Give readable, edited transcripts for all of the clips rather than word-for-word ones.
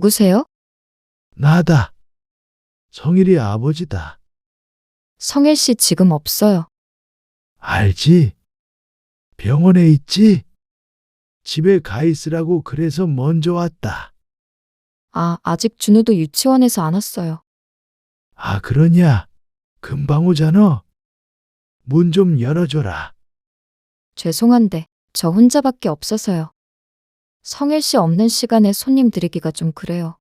누구세요? 나다. 성일이 아버지다. 성일 씨 지금 없어요. 알지? 병원에 있지? 집에 가 있으라고 그래서 먼저 왔다. 아, 아직 준우도 유치원에서 안 왔어요. 아, 그러냐? 금방 오잖아. 문 좀 열어줘라. 죄송한데, 저 혼자밖에 없어서요. 성일 씨 없는 시간에 손님 드리기가 좀 그래요.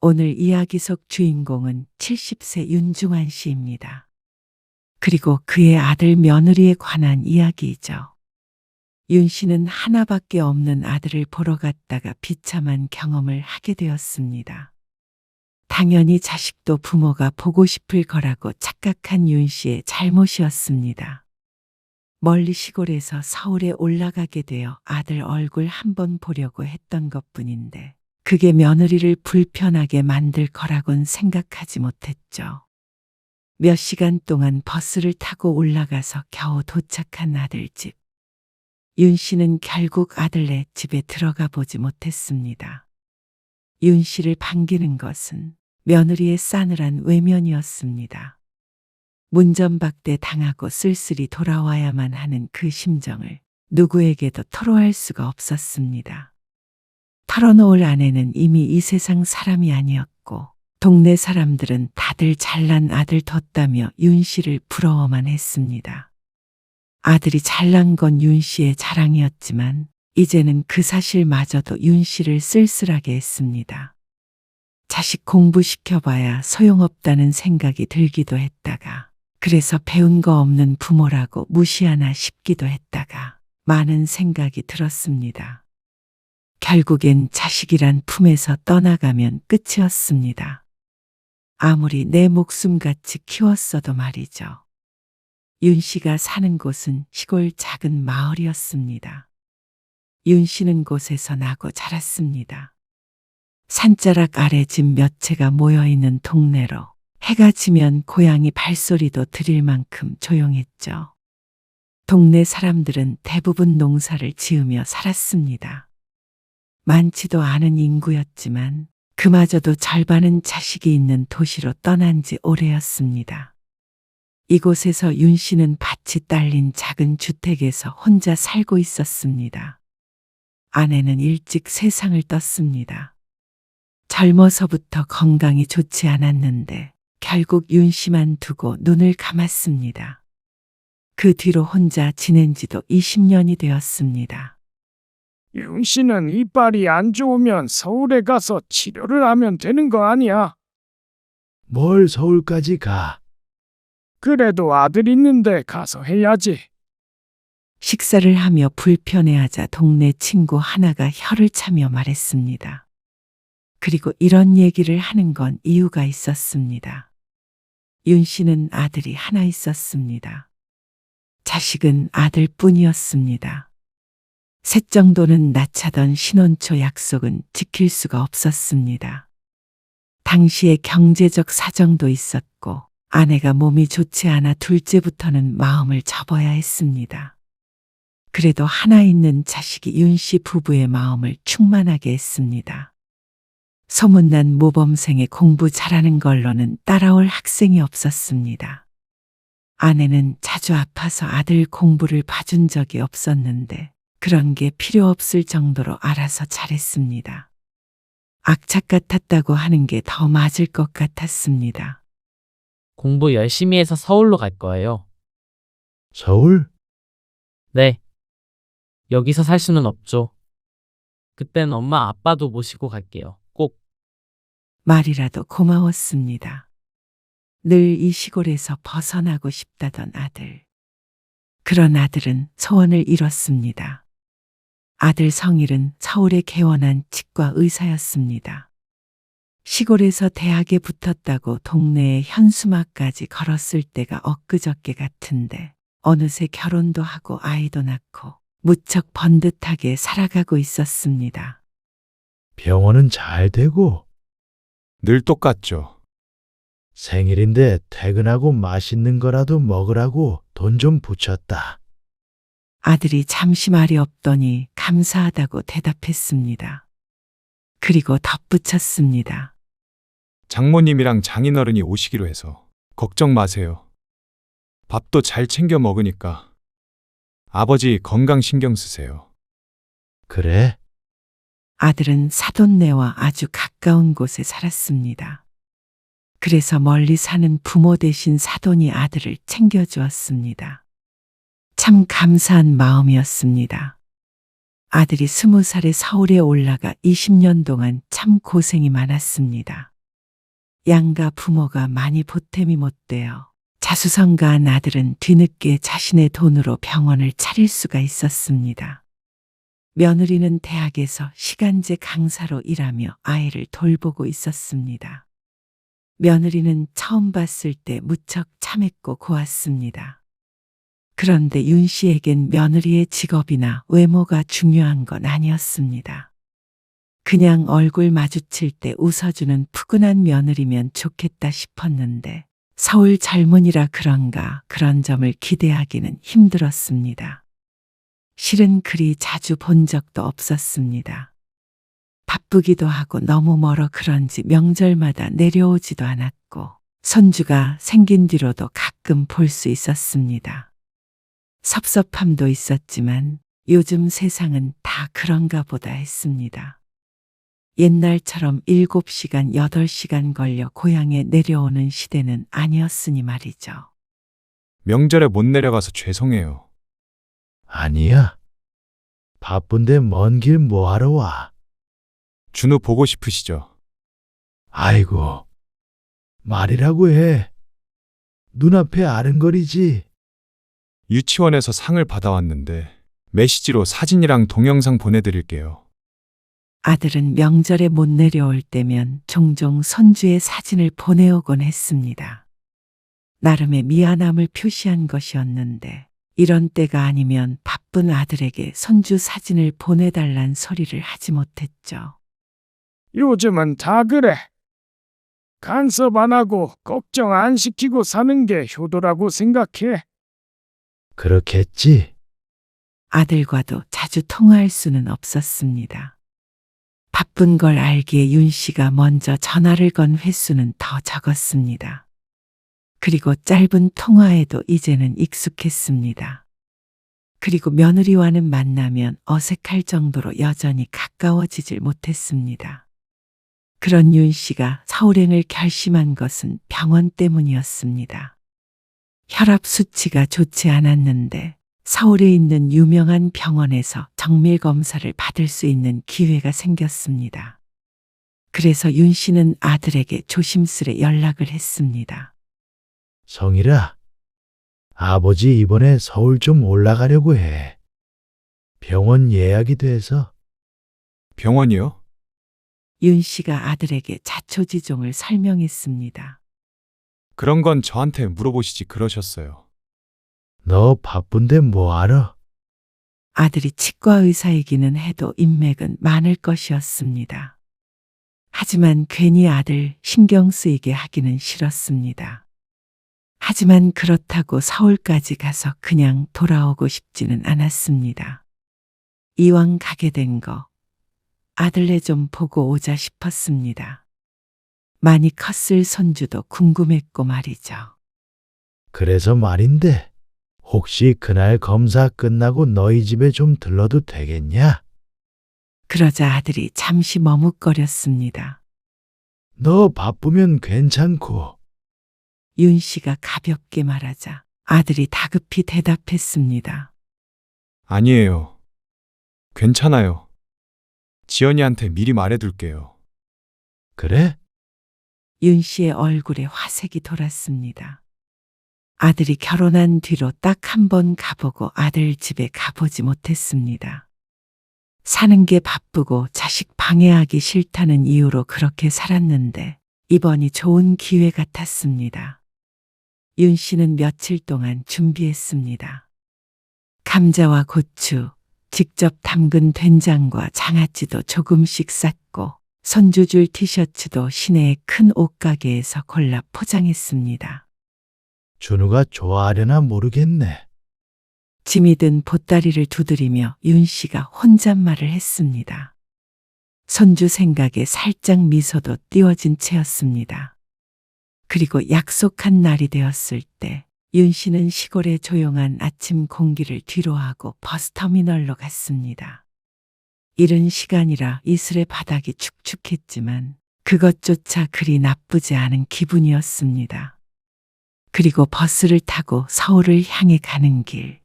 오늘 이야기 속 주인공은 70세 윤중환 씨입니다. 그리고 그의 아들 며느리에 관한 이야기이죠. 윤 씨는 하나밖에 없는 아들을 보러 갔다가 비참한 경험을 하게 되었습니다. 당연히 자식도 부모가 보고 싶을 거라고 착각한 윤 씨의 잘못이었습니다. 멀리 시골에서 서울에 올라가게 되어 아들 얼굴 한번 보려고 했던 것뿐인데 그게 며느리를 불편하게 만들 거라곤 생각하지 못했죠. 몇 시간 동안 버스를 타고 올라가서 겨우 도착한 아들 집. 윤 씨는 결국 아들네 집에 들어가 보지 못했습니다. 윤 씨를 반기는 것은 며느리의 싸늘한 외면이었습니다. 문전박대 당하고 쓸쓸히 돌아와야만 하는 그 심정을 누구에게도 토로할 수가 없었습니다. 털어놓을 아내는 이미 이 세상 사람이 아니었고 동네 사람들은 다들 잘난 아들 뒀다며 윤 씨를 부러워만 했습니다. 아들이 잘난 건 윤 씨의 자랑이었지만 이제는 그 사실마저도 윤 씨를 쓸쓸하게 했습니다. 자식 공부시켜봐야 소용없다는 생각이 들기도 했다가 그래서 배운 거 없는 부모라고 무시하나 싶기도 했다가 많은 생각이 들었습니다. 결국엔 자식이란 품에서 떠나가면 끝이었습니다. 아무리 내 목숨같이 키웠어도 말이죠. 윤 씨가 사는 곳은 시골 작은 마을이었습니다. 윤 씨는 곳에서 나고 자랐습니다. 산자락 아래 집 몇 채가 모여있는 동네로 해가 지면 고양이 발소리도 들릴 만큼 조용했죠. 동네 사람들은 대부분 농사를 지으며 살았습니다. 많지도 않은 인구였지만 그마저도 절반은 자식이 있는 도시로 떠난 지 오래였습니다. 이곳에서 윤 씨는 밭이 딸린 작은 주택에서 혼자 살고 있었습니다. 아내는 일찍 세상을 떴습니다. 젊어서부터 건강이 좋지 않았는데 결국 윤 씨만 두고 눈을 감았습니다. 그 뒤로 혼자 지낸 지도 20년이 되었습니다. 윤 씨는 이빨이 안 좋으면 서울에 가서 치료를 하면 되는 거 아니야? 뭘 서울까지 가? 그래도 아들 있는데 가서 해야지. 식사를 하며 불편해하자 동네 친구 하나가 혀를 차며 말했습니다. 그리고 이런 얘기를 하는 건 이유가 있었습니다. 윤 씨는 아들이 하나 있었습니다. 자식은 아들뿐이었습니다. 셋 정도는 낳자던 신혼초 약속은 지킬 수가 없었습니다. 당시에 경제적 사정도 있었고 아내가 몸이 좋지 않아 둘째부터는 마음을 접어야 했습니다. 그래도 하나 있는 자식이 윤 씨 부부의 마음을 충만하게 했습니다. 소문난 모범생의 공부 잘하는 걸로는 따라올 학생이 없었습니다. 아내는 자주 아파서 아들 공부를 봐준 적이 없었는데 그런 게 필요 없을 정도로 알아서 잘했습니다. 악착 같았다고 하는 게 더 맞을 것 같았습니다. 공부 열심히 해서 서울로 갈 거예요. 서울? 네. 여기서 살 수는 없죠. 그땐 엄마 아빠도 모시고 갈게요. 꼭. 말이라도 고마웠습니다. 늘 이 시골에서 벗어나고 싶다던 아들. 그런 아들은 소원을 이뤘습니다. 아들 성일은 서울에 개원한 치과 의사였습니다. 시골에서 대학에 붙었다고 동네에 현수막까지 걸었을 때가 엊그저께 같은데 어느새 결혼도 하고 아이도 낳고 무척 번듯하게 살아가고 있었습니다. 병원은 잘 되고 늘 똑같죠. 생일인데 퇴근하고 맛있는 거라도 먹으라고 돈 좀 붙였다. 아들이 잠시 말이 없더니 감사하다고 대답했습니다. 그리고 덧붙였습니다. 장모님이랑 장인어른이 오시기로 해서 걱정 마세요. 밥도 잘 챙겨 먹으니까 아버지 건강 신경 쓰세요. 그래? 아들은 사돈네와 아주 가까운 곳에 살았습니다. 그래서 멀리 사는 부모 대신 사돈이 아들을 챙겨주었습니다. 참 감사한 마음이었습니다. 아들이 20살에 서울에 올라가 20년 동안 참 고생이 많았습니다. 양가 부모가 많이 보탬이 못되어 자수성가한 아들은 뒤늦게 자신의 돈으로 병원을 차릴 수가 있었습니다. 며느리는 대학에서 시간제 강사로 일하며 아이를 돌보고 있었습니다. 며느리는 처음 봤을 때 무척 참했고 고왔습니다. 그런데 윤 씨에겐 며느리의 직업이나 외모가 중요한 건 아니었습니다. 그냥 얼굴 마주칠 때 웃어주는 푸근한 며느리면 좋겠다 싶었는데 서울 젊은이라 그런가 그런 점을 기대하기는 힘들었습니다. 실은 그리 자주 본 적도 없었습니다. 바쁘기도 하고 너무 멀어 그런지 명절마다 내려오지도 않았고 손주가 생긴 뒤로도 가끔 볼 수 있었습니다. 섭섭함도 있었지만 요즘 세상은 다 그런가 보다 했습니다. 옛날처럼 7시간, 8시간 걸려 고향에 내려오는 시대는 아니었으니 말이죠. 명절에 못 내려가서 죄송해요. 아니야. 바쁜데 먼 길 뭐하러 와? 준우 보고 싶으시죠? 아이고, 말이라고 해. 눈앞에 아른거리지. 유치원에서 상을 받아왔는데 메시지로 사진이랑 동영상 보내드릴게요. 아들은 명절에 못 내려올 때면 종종 손주의 사진을 보내오곤 했습니다. 나름의 미안함을 표시한 것이었는데 이런 때가 아니면 바쁜 아들에게 손주 사진을 보내달란 소리를 하지 못했죠. 요즘은 다 그래. 간섭 안 하고 걱정 안 시키고 사는 게 효도라고 생각해. 그렇겠지. 아들과도 자주 통화할 수는 없었습니다. 바쁜 걸 알기에 윤 씨가 먼저 전화를 건 횟수는 더 적었습니다. 그리고 짧은 통화에도 이제는 익숙했습니다. 그리고 며느리와는 만나면 어색할 정도로 여전히 가까워지질 못했습니다. 그런 윤 씨가 서울행을 결심한 것은 병원 때문이었습니다. 혈압 수치가 좋지 않았는데 서울에 있는 유명한 병원에서 정밀 검사를 받을 수 있는 기회가 생겼습니다. 그래서 윤 씨는 아들에게 조심스레 연락을 했습니다. 성일아, 아버지 이번에 서울 좀 올라가려고 해. 병원 예약이 돼서. 병원이요? 윤 씨가 아들에게 자초지종을 설명했습니다. 그런 건 저한테 물어보시지 그러셨어요. 너 바쁜데 뭐 알아? 아들이 치과 의사이기는 해도 인맥은 많을 것이었습니다. 하지만 괜히 아들 신경 쓰이게 하기는 싫었습니다. 하지만 그렇다고 서울까지 가서 그냥 돌아오고 싶지는 않았습니다. 이왕 가게 된 거 아들네 좀 보고 오자 싶었습니다. 많이 컸을 손주도 궁금했고 말이죠. 그래서 말인데, 혹시 그날 검사 끝나고 너희 집에 좀 들러도 되겠냐? 그러자 아들이 잠시 머뭇거렸습니다. 너 바쁘면 괜찮고. 윤 씨가 가볍게 말하자 아들이 다급히 대답했습니다. 아니에요. 괜찮아요. 지연이한테 미리 말해둘게요. 그래? 윤 씨의 얼굴에 화색이 돌았습니다. 아들이 결혼한 뒤로 딱 한 번 가보고 아들 집에 가보지 못했습니다. 사는 게 바쁘고 자식 방해하기 싫다는 이유로 그렇게 살았는데 이번이 좋은 기회 같았습니다. 윤 씨는 며칠 동안 준비했습니다. 감자와 고추, 직접 담근 된장과 장아찌도 조금씩 쌌고 손주 줄 티셔츠도 시내의 큰 옷가게에서 골라 포장했습니다. 준우가 좋아하려나 모르겠네. 짐이 든 보따리를 두드리며 윤 씨가 혼잣말을 했습니다. 손주 생각에 살짝 미소도 띄워진 채였습니다. 그리고 약속한 날이 되었을 때 윤 씨는 시골의 조용한 아침 공기를 뒤로하고 버스터미널로 갔습니다. 이른 시간이라 이슬의 바닥이 축축했지만 그것조차 그리 나쁘지 않은 기분이었습니다. 그리고 버스를 타고 서울을 향해 가는 길.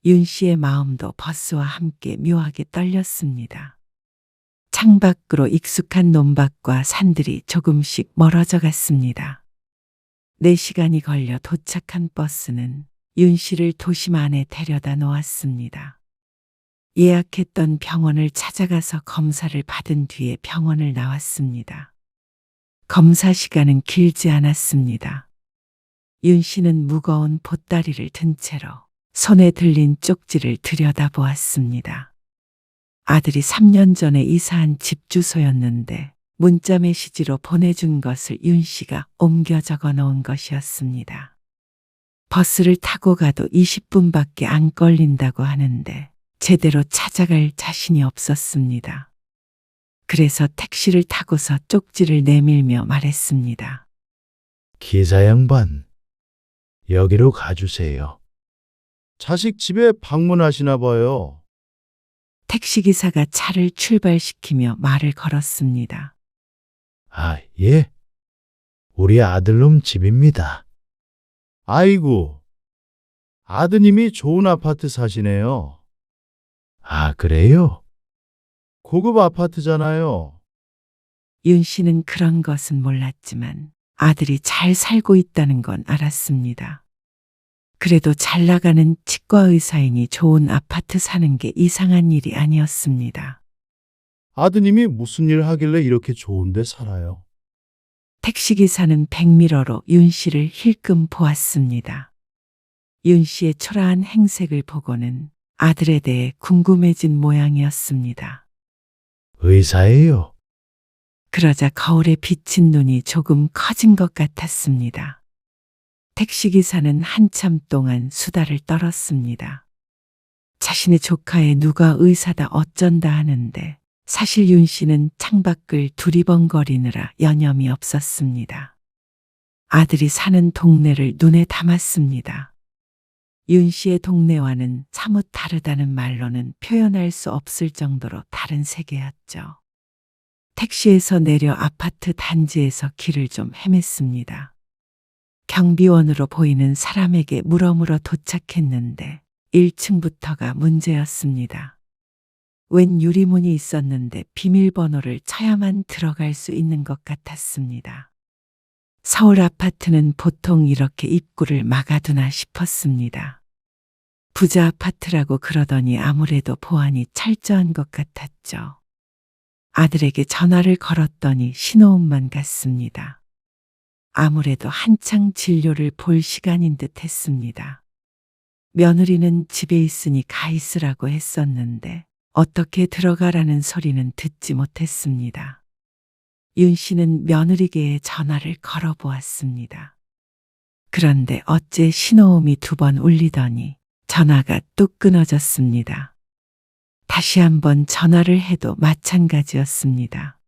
윤 씨의 마음도 버스와 함께 묘하게 떨렸습니다. 창밖으로 익숙한 논밭과 산들이 조금씩 멀어져 갔습니다. 4시간이 걸려 도착한 버스는 윤 씨를 도심 안에 데려다 놓았습니다. 예약했던 병원을 찾아가서 검사를 받은 뒤에 병원을 나왔습니다. 검사 시간은 길지 않았습니다. 윤 씨는 무거운 보따리를 든 채로 손에 들린 쪽지를 들여다보았습니다. 아들이 3년 전에 이사한 집 주소였는데 문자 메시지로 보내준 것을 윤 씨가 옮겨 적어 놓은 것이었습니다. 버스를 타고 가도 20분밖에 안 걸린다고 하는데 제대로 찾아갈 자신이 없었습니다. 그래서 택시를 타고서 쪽지를 내밀며 말했습니다. 기사 양반, 여기로 가주세요. 자식 집에 방문하시나 봐요. 택시기사가 차를 출발시키며 말을 걸었습니다. 아, 예. 우리 아들놈 집입니다. 아이고, 아드님이 좋은 아파트 사시네요. 아, 그래요? 고급 아파트잖아요. 윤 씨는 그런 것은 몰랐지만 아들이 잘 살고 있다는 건 알았습니다. 그래도 잘 나가는 치과 의사이니 좋은 아파트 사는 게 이상한 일이 아니었습니다. 아드님이 무슨 일 하길래 이렇게 좋은 데 살아요? 택시기사는 백미러로 윤 씨를 힐끔 보았습니다. 윤 씨의 초라한 행색을 보고는 아들에 대해 궁금해진 모양이었습니다. 의사예요. 그러자 거울에 비친 눈이 조금 커진 것 같았습니다. 택시기사는 한참 동안 수다를 떨었습니다. 자신의 조카의 누가 의사다 어쩐다 하는데 사실 윤 씨는 창밖을 두리번거리느라 여념이 없었습니다. 아들이 사는 동네를 눈에 담았습니다. 윤 씨의 동네와는 사뭇 다르다는 말로는 표현할 수 없을 정도로 다른 세계였죠. 택시에서 내려 아파트 단지에서 길을 좀 헤맸습니다. 경비원으로 보이는 사람에게 물어물어 도착했는데 1층부터가 문제였습니다. 웬 유리문이 있었는데 비밀번호를 쳐야만 들어갈 수 있는 것 같았습니다. 서울 아파트는 보통 이렇게 입구를 막아두나 싶었습니다. 부자 아파트라고 그러더니 아무래도 보안이 철저한 것 같았죠. 아들에게 전화를 걸었더니 신호음만 갔습니다. 아무래도 한창 진료를 볼 시간인 듯 했습니다. 며느리는 집에 있으니 가 있으라고 했었는데 어떻게 들어가라는 소리는 듣지 못했습니다. 윤 씨는 며느리에게 전화를 걸어보았습니다. 그런데 어째 신호음이 2번 울리더니 전화가 뚝 끊어졌습니다. 다시 한번 전화를 해도 마찬가지였습니다.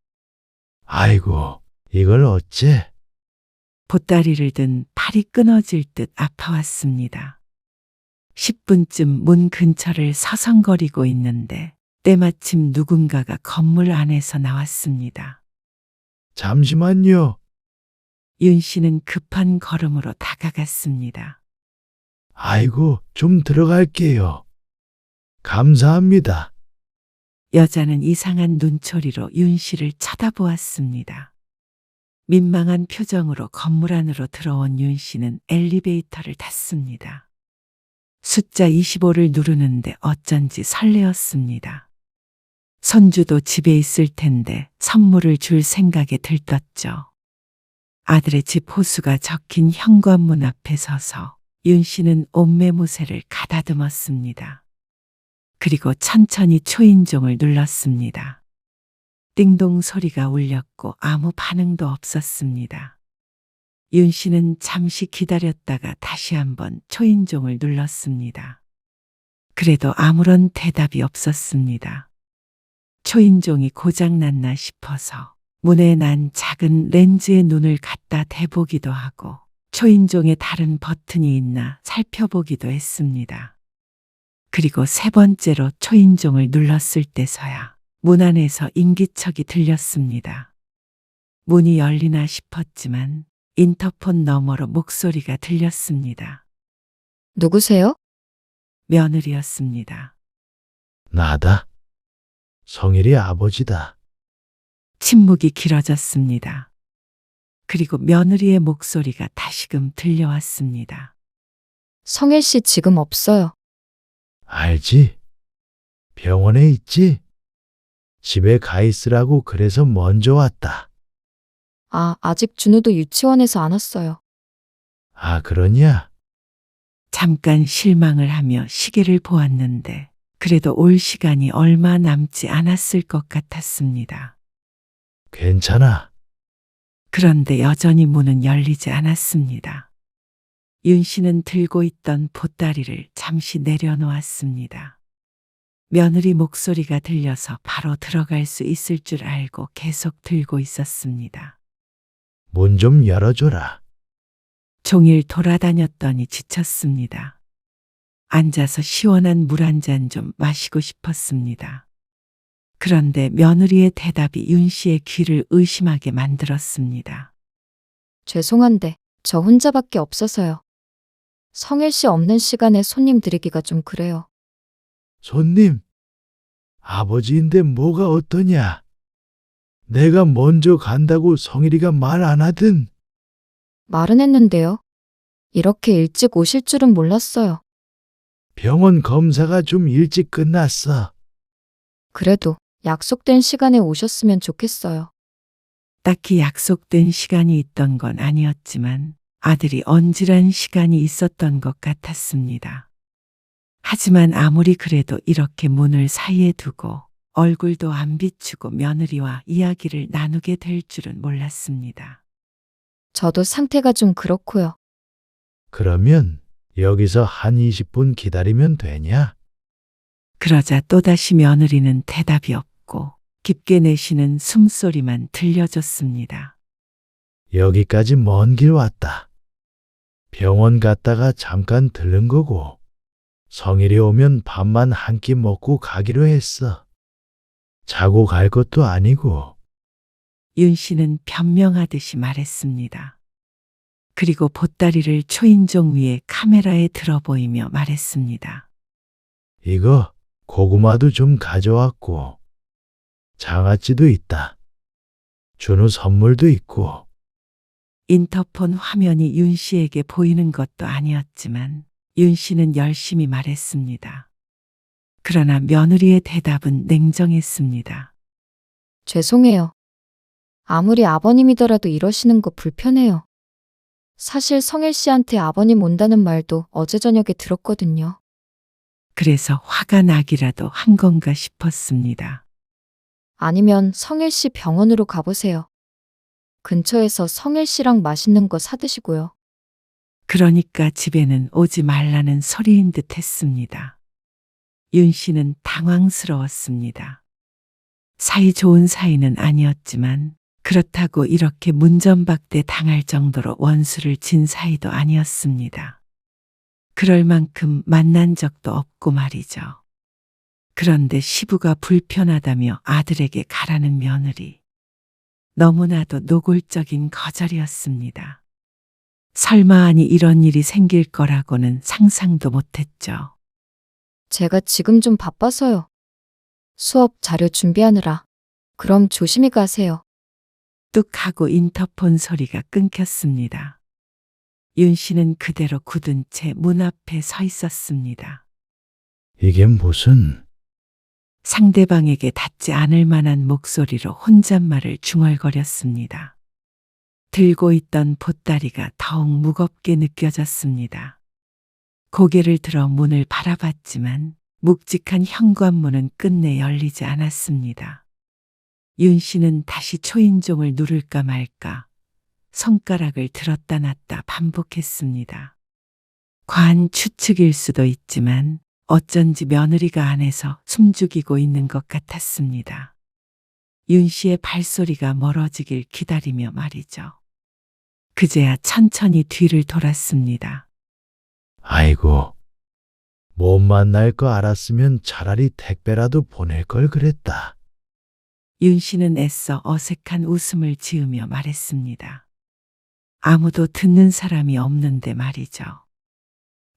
아이고, 이걸 어째? 보따리를 든 팔이 끊어질 듯 아파왔습니다. 10분쯤 문 근처를 서성거리고 있는데 때마침 누군가가 건물 안에서 나왔습니다. 잠시만요. 윤 씨는 급한 걸음으로 다가갔습니다. 아이고, 좀 들어갈게요. 감사합니다. 여자는 이상한 눈초리로 윤 씨를 쳐다보았습니다. 민망한 표정으로 건물 안으로 들어온 윤 씨는 엘리베이터를 탔습니다. 숫자 25를 누르는데 어쩐지 설레었습니다. 손주도 집에 있을 텐데 선물을 줄 생각에 들떴죠. 아들의 집 호수가 적힌 현관문 앞에 서서 윤 씨는 옷매무새를 가다듬었습니다. 그리고 천천히 초인종을 눌렀습니다. 띵동 소리가 울렸고 아무 반응도 없었습니다. 윤 씨는 잠시 기다렸다가 다시 한번 초인종을 눌렀습니다. 그래도 아무런 대답이 없었습니다. 초인종이 고장났나 싶어서 문에 난 작은 렌즈에 눈을 갖다 대보기도 하고 초인종에 다른 버튼이 있나 살펴보기도 했습니다. 그리고 세 번째로 초인종을 눌렀을 때서야 문 안에서 인기척이 들렸습니다. 문이 열리나 싶었지만 인터폰 너머로 목소리가 들렸습니다. 누구세요? 며느리였습니다. 나다. 성일이 아버지다. 침묵이 길어졌습니다. 그리고 며느리의 목소리가 다시금 들려왔습니다. 성일 씨 지금 없어요. 알지? 병원에 있지? 집에 가 있으라고 그래서 먼저 왔다. 아직 준우도 유치원에서 안 왔어요. 아, 그러냐? 잠깐 실망을 하며 시계를 보았는데 그래도 올 시간이 얼마 남지 않았을 것 같았습니다. 괜찮아. 그런데 여전히 문은 열리지 않았습니다. 윤 씨는 들고 있던 보따리를 잠시 내려놓았습니다. 며느리 목소리가 들려서 바로 들어갈 수 있을 줄 알고 계속 들고 있었습니다. 문 좀 열어줘라. 종일 돌아다녔더니 지쳤습니다. 앉아서 시원한 물 한 잔 좀 마시고 싶었습니다. 그런데 며느리의 대답이 윤 씨의 귀를 의심하게 만들었습니다. 죄송한데 저 혼자밖에 없어서요. 성일 씨 없는 시간에 손님 드리기가 좀 그래요. 손님, 아버지인데 뭐가 어떠냐? 내가 먼저 간다고 성일이가 말 안 하든. 말은 했는데요. 이렇게 일찍 오실 줄은 몰랐어요. 병원 검사가 좀 일찍 끝났어. 그래도 약속된 시간에 오셨으면 좋겠어요. 딱히 약속된 시간이 있던 건 아니었지만 아들이 언질한 시간이 있었던 것 같았습니다. 하지만 아무리 그래도 이렇게 문을 사이에 두고 얼굴도 안 비추고 며느리와 이야기를 나누게 될 줄은 몰랐습니다. 저도 상태가 좀 그렇고요. 그러면 여기서 한 20분 기다리면 되냐? 그러자 또다시 며느리는 대답이 없고 깊게 내쉬는 숨소리만 들려줬습니다. 여기까지 먼 길 왔다. 병원 갔다가 잠깐 들른 거고, 성일이 오면 밥만 한 끼 먹고 가기로 했어. 자고 갈 것도 아니고. 윤 씨는 변명하듯이 말했습니다. 그리고 보따리를 초인종 위에 카메라에 들어 보이며 말했습니다. 이거 고구마도 좀 가져왔고, 장아찌도 있다. 준우 선물도 있고. 인터폰 화면이 윤 씨에게 보이는 것도 아니었지만 윤 씨는 열심히 말했습니다. 그러나 며느리의 대답은 냉정했습니다. 죄송해요. 아무리 아버님이더라도 이러시는 거 불편해요. 사실 성일 씨한테 아버님 온다는 말도 어제 저녁에 들었거든요. 그래서 화가 나기라도 한 건가 싶었습니다. 아니면 성일 씨 병원으로 가보세요. 근처에서 성일 씨랑 맛있는 거 사드시고요. 그러니까 집에는 오지 말라는 소리인 듯 했습니다. 윤 씨는 당황스러웠습니다. 사이 좋은 사이는 아니었지만 그렇다고 이렇게 문전박대 당할 정도로 원수를 진 사이도 아니었습니다. 그럴 만큼 만난 적도 없고 말이죠. 그런데 시부가 불편하다며 아들에게 가라는 며느리. 너무나도 노골적인 거절이었습니다. 설마 아니 이런 일이 생길 거라고는 상상도 못했죠. 제가 지금 좀 바빠서요. 수업 자료 준비하느라. 그럼 조심히 가세요. 뚝 하고 인터폰 소리가 끊겼습니다. 윤 씨는 그대로 굳은 채 문 앞에 서 있었습니다. 이게 무슨... 상대방에게 닿지 않을 만한 목소리로 혼잣말을 중얼거렸습니다. 들고 있던 보따리가 더욱 무겁게 느껴졌습니다. 고개를 들어 문을 바라봤지만 묵직한 현관문은 끝내 열리지 않았습니다. 윤 씨는 다시 초인종을 누를까 말까 손가락을 들었다 놨다 반복했습니다. 과한 추측일 수도 있지만 어쩐지 며느리가 안에서 숨죽이고 있는 것 같았습니다. 윤 씨의 발소리가 멀어지길 기다리며 말이죠. 그제야 천천히 뒤를 돌았습니다. 아이고, 못 만날 거 알았으면 차라리 택배라도 보낼 걸 그랬다. 윤 씨는 애써 어색한 웃음을 지으며 말했습니다. 아무도 듣는 사람이 없는데 말이죠.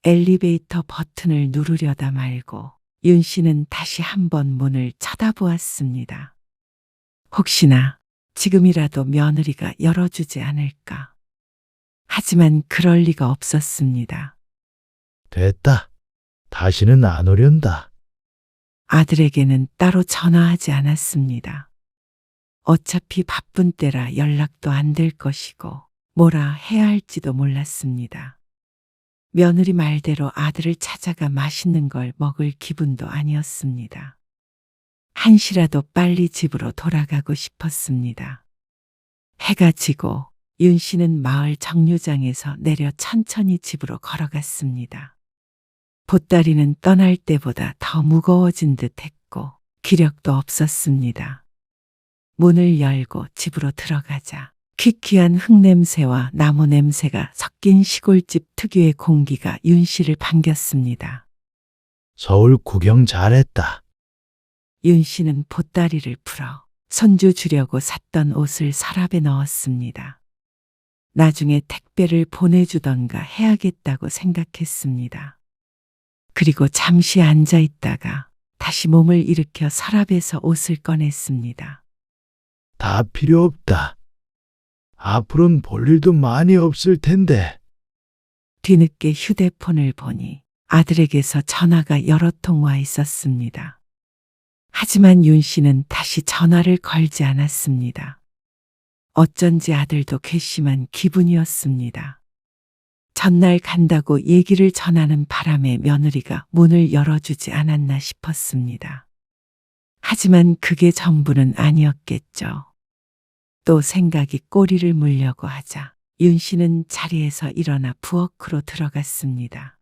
엘리베이터 버튼을 누르려다 말고 윤 씨는 다시 한번 문을 쳐다보았습니다. 혹시나 지금이라도 며느리가 열어주지 않을까. 하지만 그럴 리가 없었습니다. 됐다. 다시는 안 오련다. 아들에게는 따로 전화하지 않았습니다. 어차피 바쁜 때라 연락도 안 될 것이고 뭐라 해야 할지도 몰랐습니다. 며느리 말대로 아들을 찾아가 맛있는 걸 먹을 기분도 아니었습니다. 한시라도 빨리 집으로 돌아가고 싶었습니다. 해가 지고 윤 씨는 마을 정류장에서 내려 천천히 집으로 걸어갔습니다. 보따리는 떠날 때보다 더 무거워진 듯 했고 기력도 없었습니다. 문을 열고 집으로 들어가자 퀴퀴한 흙냄새와 나무 냄새가 섞인 시골집 특유의 공기가 윤 씨를 반겼습니다. 서울 구경 잘했다. 윤 씨는 보따리를 풀어 손주 주려고 샀던 옷을 서랍에 넣었습니다. 나중에 택배를 보내주던가 해야겠다고 생각했습니다. 그리고 잠시 앉아 있다가 다시 몸을 일으켜 서랍에서 옷을 꺼냈습니다. 다 필요 없다. 앞으로는 볼 일도 많이 없을 텐데. 뒤늦게 휴대폰을 보니 아들에게서 전화가 여러 통 와 있었습니다. 하지만 윤 씨는 다시 전화를 걸지 않았습니다. 어쩐지 아들도 괘씸한 기분이었습니다. 전날 간다고 얘기를 전하는 바람에 며느리가 문을 열어주지 않았나 싶었습니다. 하지만 그게 전부는 아니었겠죠. 또 생각이 꼬리를 물려고 하자 윤 씨는 자리에서 일어나 부엌으로 들어갔습니다.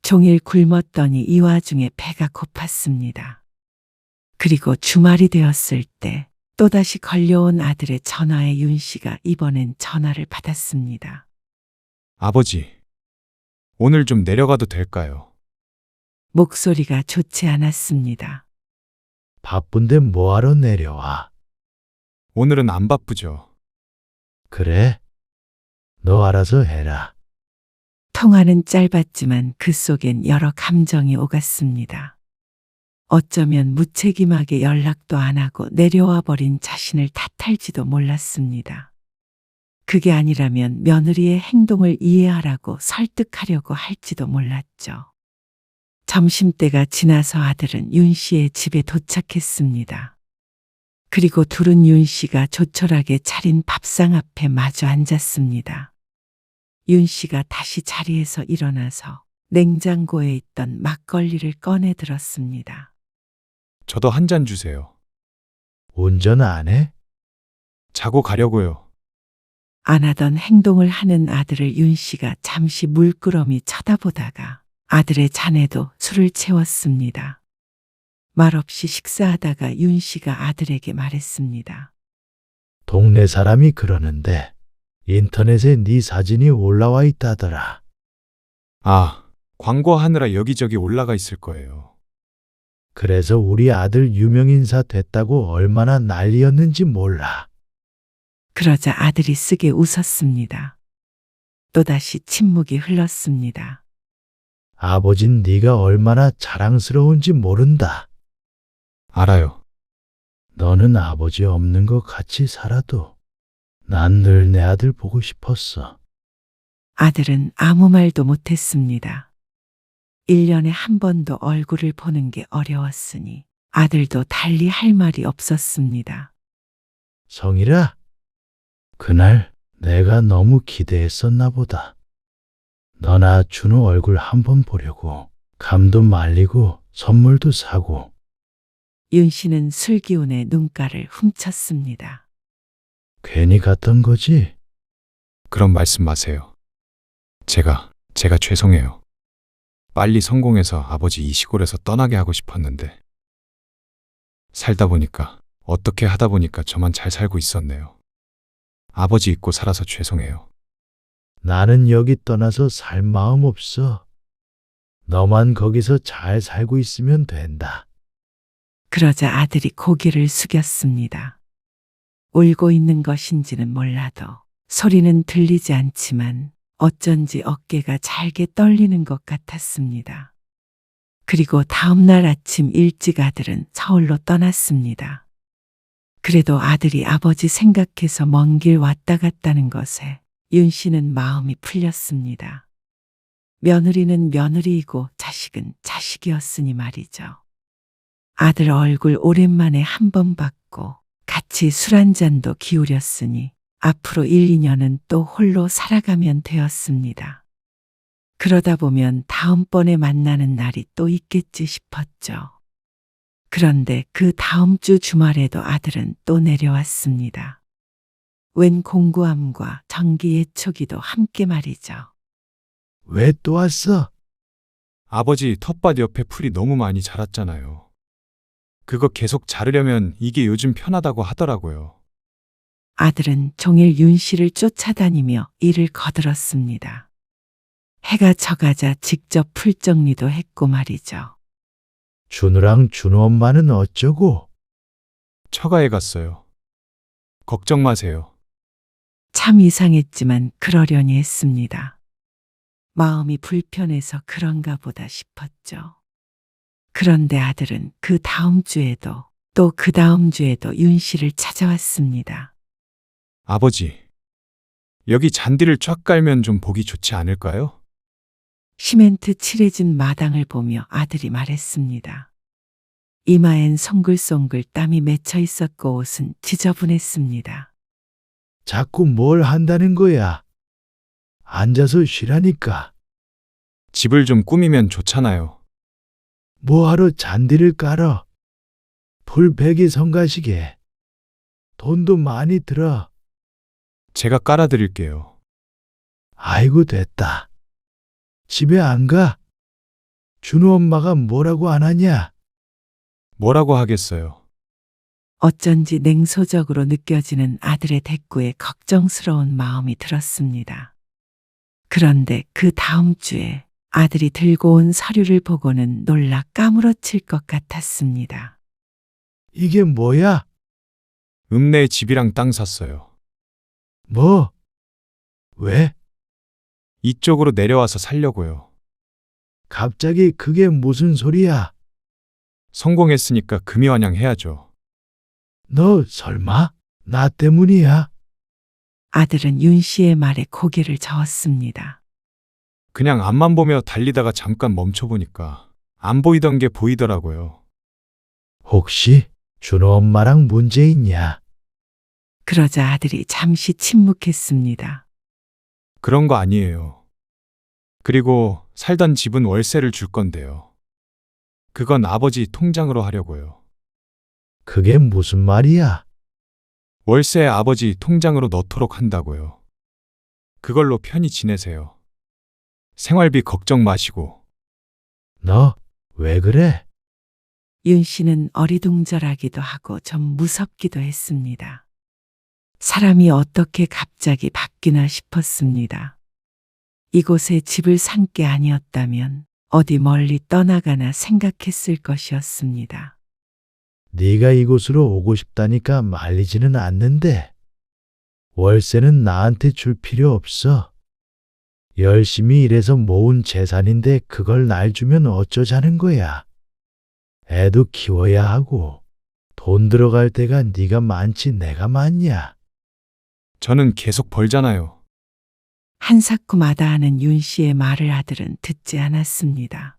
종일 굶었더니 이 와중에 배가 고팠습니다. 그리고 주말이 되었을 때 또다시 걸려온 아들의 전화에 윤 씨가 이번엔 전화를 받았습니다. 아버지, 오늘 좀 내려가도 될까요? 목소리가 좋지 않았습니다. 바쁜데 뭐하러 내려와? 오늘은 안 바쁘죠. 그래? 너 알아서 해라. 통화는 짧았지만 그 속엔 여러 감정이 오갔습니다. 어쩌면 무책임하게 연락도 안 하고 내려와 버린 자신을 탓할지도 몰랐습니다. 그게 아니라면 며느리의 행동을 이해하라고 설득하려고 할지도 몰랐죠. 점심때가 지나서 아들은 윤 씨의 집에 도착했습니다. 그리고 둘은 윤 씨가 조촐하게 차린 밥상 앞에 마주 앉았습니다. 윤 씨가 다시 자리에서 일어나서 냉장고에 있던 막걸리를 꺼내 들었습니다. 저도 한 잔 주세요. 운전 안 해? 자고 가려고요. 안 하던 행동을 하는 아들을 윤 씨가 잠시 물끄러미 쳐다보다가 아들의 잔에도 술을 채웠습니다. 말없이 식사하다가 윤 씨가 아들에게 말했습니다. 동네 사람이 그러는데 인터넷에 네 사진이 올라와 있다더라. 아, 광고하느라 여기저기 올라가 있을 거예요. 그래서 우리 아들 유명인사 됐다고 얼마나 난리였는지 몰라. 그러자 아들이 쓰게 웃었습니다. 또다시 침묵이 흘렀습니다. 아버진 네가 얼마나 자랑스러운지 모른다. 알아요. 너는 아버지 없는 것 같이 살아도 난 늘 내 아들 보고 싶었어. 아들은 아무 말도 못했습니다. 1년에 한 번도 얼굴을 보는 게 어려웠으니 아들도 달리 할 말이 없었습니다. 성일아, 그날 내가 너무 기대했었나 보다. 너나 준호 얼굴 한번 보려고 감도 말리고 선물도 사고. 윤 씨는 술기운에 눈가를 훔쳤습니다. 괜히 갔던 거지? 그런 말씀 마세요. 제가 죄송해요. 빨리 성공해서 아버지 이 시골에서 떠나게 하고 싶었는데 살다 보니까 어떻게 하다 보니까 저만 잘 살고 있었네요. 아버지 잊고 살아서 죄송해요. 나는 여기 떠나서 살 마음 없어. 너만 거기서 잘 살고 있으면 된다. 그러자 아들이 고개를 숙였습니다. 울고 있는 것인지는 몰라도 소리는 들리지 않지만 어쩐지 어깨가 잘게 떨리는 것 같았습니다. 그리고 다음 날 아침 일찍 아들은 서울로 떠났습니다. 그래도 아들이 아버지 생각해서 먼 길 왔다 갔다는 것에 윤 씨는 마음이 풀렸습니다. 며느리는 며느리이고 자식은 자식이었으니 말이죠. 아들 얼굴 오랜만에 한 번 봤고 같이 술 한 잔도 기울였으니 앞으로 1, 2년은 또 홀로 살아가면 되었습니다. 그러다 보면 다음번에 만나는 날이 또 있겠지 싶었죠. 그런데 그 다음 주 주말에도 아들은 또 내려왔습니다. 웬 공구함과 전기 예초기도 함께 말이죠. 왜 또 왔어? 아버지 텃밭 옆에 풀이 너무 많이 자랐잖아요. 그거 계속 자르려면 이게 요즘 편하다고 하더라고요. 아들은 종일 윤 씨를 쫓아다니며 일을 거들었습니다. 해가 져가자 직접 풀 정리도 했고 말이죠. 준우랑 준우 엄마는 어쩌고? 처가에 갔어요. 걱정 마세요. 참 이상했지만 그러려니 했습니다. 마음이 불편해서 그런가 보다 싶었죠. 그런데 아들은 그 다음 주에도 또 그 다음 주에도 윤 씨를 찾아왔습니다. 아버지, 여기 잔디를 쫙 깔면 좀 보기 좋지 않을까요? 시멘트 칠해진 마당을 보며 아들이 말했습니다. 이마엔 송글송글 땀이 맺혀 있었고 옷은 지저분했습니다. 자꾸 뭘 한다는 거야? 앉아서 쉬라니까. 집을 좀 꾸미면 좋잖아요. 뭐하러 잔디를 깔어? 풀베개 성가시게. 돈도 많이 들어. 제가 깔아드릴게요. 아이고 됐다. 집에 안 가? 준우 엄마가 뭐라고 안 하냐? 뭐라고 하겠어요. 어쩐지 냉소적으로 느껴지는 아들의 대꾸에 걱정스러운 마음이 들었습니다. 그런데 그 다음 주에 아들이 들고 온 서류를 보고는 놀라 까무러칠 것 같았습니다. 이게 뭐야? 읍내에 집이랑 땅 샀어요. 뭐? 왜? 이쪽으로 내려와서 살려고요. 갑자기 그게 무슨 소리야? 성공했으니까 금이환영 해야죠. 너 설마 나 때문이야? 아들은 윤 씨의 말에 고개를 저었습니다. 그냥 앞만 보며 달리다가 잠깐 멈춰보니까 안 보이던 게 보이더라고요. 혹시 준호 엄마랑 문제 있냐? 그러자 아들이 잠시 침묵했습니다. 그런 거 아니에요. 그리고 살던 집은 월세를 줄 건데요. 그건 아버지 통장으로 하려고요. 그게 무슨 말이야? 월세 아버지 통장으로 넣도록 한다고요. 그걸로 편히 지내세요. 생활비 걱정 마시고. 너 왜 그래? 윤 씨는 어리둥절하기도 하고 좀 무섭기도 했습니다. 사람이 어떻게 갑자기 바뀌나 싶었습니다. 이곳에 집을 산 게 아니었다면 어디 멀리 떠나가나 생각했을 것이었습니다. 네가 이곳으로 오고 싶다니까 말리지는 않는데 월세는 나한테 줄 필요 없어. 열심히 일해서 모은 재산인데 그걸 날 주면 어쩌자는 거야. 애도 키워야 하고 돈 들어갈 때가 네가 많지 내가 많냐. 저는 계속 벌잖아요. 한사코마다하는 윤 씨의 말을 아들은 듣지 않았습니다.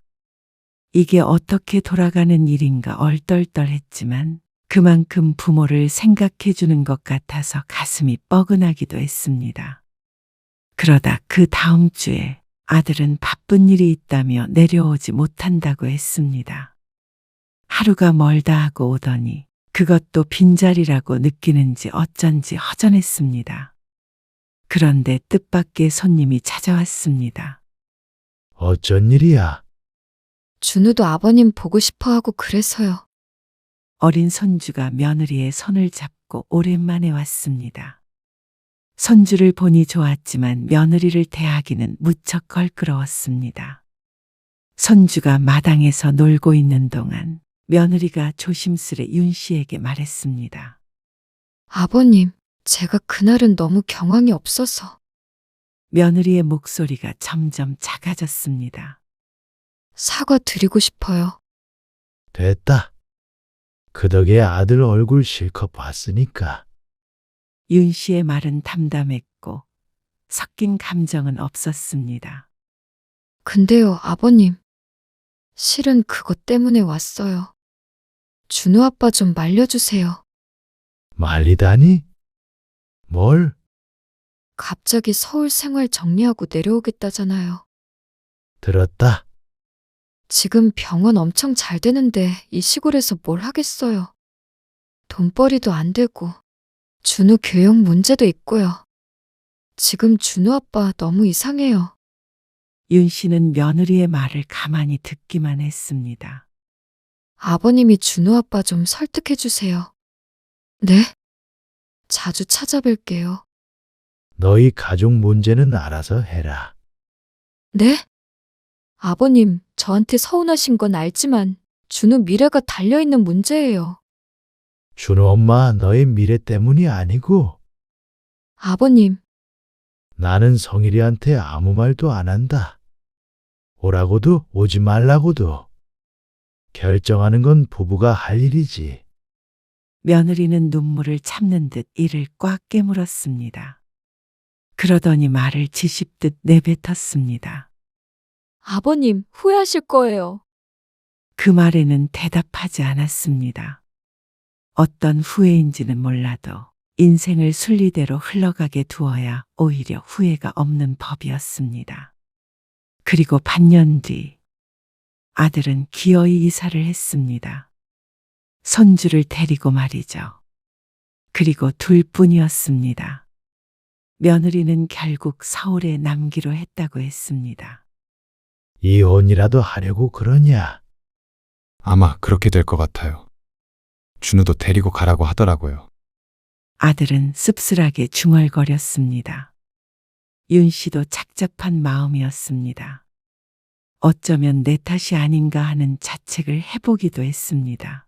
이게 어떻게 돌아가는 일인가 얼떨떨했지만 그만큼 부모를 생각해 주는 것 같아서 가슴이 뻐근하기도 했습니다. 그러다 그 다음 주에 아들은 바쁜 일이 있다며 내려오지 못한다고 했습니다. 하루가 멀다 하고 오더니 그것도 빈자리라고 느끼는지 어쩐지 허전했습니다. 그런데 뜻밖의 손님이 찾아왔습니다. 어쩐 일이야? 준우도 아버님 보고 싶어 하고 그래서요. 어린 손주가 며느리의 손을 잡고 오랜만에 왔습니다. 손주를 보니 좋았지만 며느리를 대하기는 무척 걸끄러웠습니다. 손주가 마당에서 놀고 있는 동안 며느리가 조심스레 윤 씨에게 말했습니다. 아버님, 제가 그날은 너무 경황이 없어서 며느리의 목소리가 점점 작아졌습니다. 사과드리고 싶어요. 됐다. 그 덕에 아들 얼굴 실컷 봤으니까. 윤 씨의 말은 담담했고 섞인 감정은 없었습니다. 근데요, 아버님. 실은 그것 때문에 왔어요. 준우 아빠 좀 말려주세요. 말리다니? 뭘? 갑자기 서울 생활 정리하고 내려오겠다잖아요. 들었다. 지금 병원 엄청 잘 되는데 이 시골에서 뭘 하겠어요. 돈벌이도 안 되고 준우 교육 문제도 있고요. 지금 준우 아빠 너무 이상해요. 윤 씨는 며느리의 말을 가만히 듣기만 했습니다. 아버님이 준우 아빠 좀 설득해 주세요. 네? 자주 찾아뵐게요. 너희 가족 문제는 알아서 해라. 네? 아버님, 저한테 서운하신 건 알지만 준우 미래가 달려있는 문제예요. 준호 엄마 너의 미래 때문이 아니고 아버님, 나는 성일이한테 아무 말도 안 한다. 오라고도 오지 말라고도. 결정하는 건 부부가 할 일이지. 며느리는 눈물을 참는 듯 이를 꽉 깨물었습니다. 그러더니 말을 지씹듯 내뱉었습니다. 아버님, 후회하실 거예요. 그 말에는 대답하지 않았습니다. 어떤 후회인지는 몰라도 인생을 순리대로 흘러가게 두어야 오히려 후회가 없는 법이었습니다. 그리고 반년 뒤 아들은 기어이 이사를 했습니다. 손주를 데리고 말이죠. 그리고 둘뿐이었습니다. 며느리는 결국 서울에 남기로 했다고 했습니다. 이혼이라도 하려고 그러냐? 아마 그렇게 될 것 같아요. 준우도 데리고 가라고 하더라고요. 아들은 씁쓸하게 중얼거렸습니다. 윤 씨도 착잡한 마음이었습니다. 어쩌면 내 탓이 아닌가 하는 자책을 해보기도 했습니다.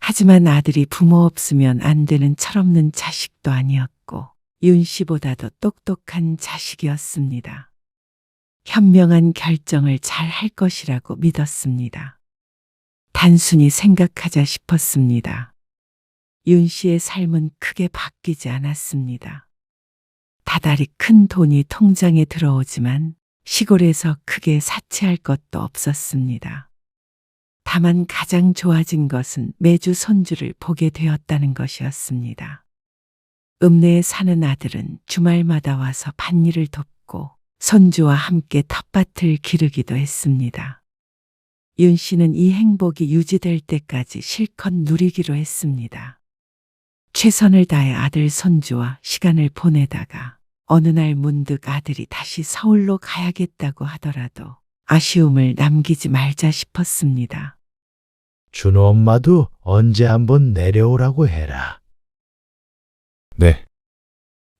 하지만 아들이 부모 없으면 안 되는 철없는 자식도 아니었고 윤 씨보다도 똑똑한 자식이었습니다. 현명한 결정을 잘 할 것이라고 믿었습니다. 단순히 생각하자 싶었습니다. 윤 씨의 삶은 크게 바뀌지 않았습니다. 다달이 큰 돈이 통장에 들어오지만 시골에서 크게 사치할 것도 없었습니다. 다만 가장 좋아진 것은 매주 손주를 보게 되었다는 것이었습니다. 읍내에 사는 아들은 주말마다 와서 밭일을 돕고 손주와 함께 텃밭을 기르기도 했습니다. 윤 씨는 이 행복이 유지될 때까지 실컷 누리기로 했습니다. 최선을 다해 아들 손주와 시간을 보내다가 어느 날 문득 아들이 다시 서울로 가야겠다고 하더라도 아쉬움을 남기지 말자 싶었습니다. 준호 엄마도 언제 한번 내려오라고 해라. 네,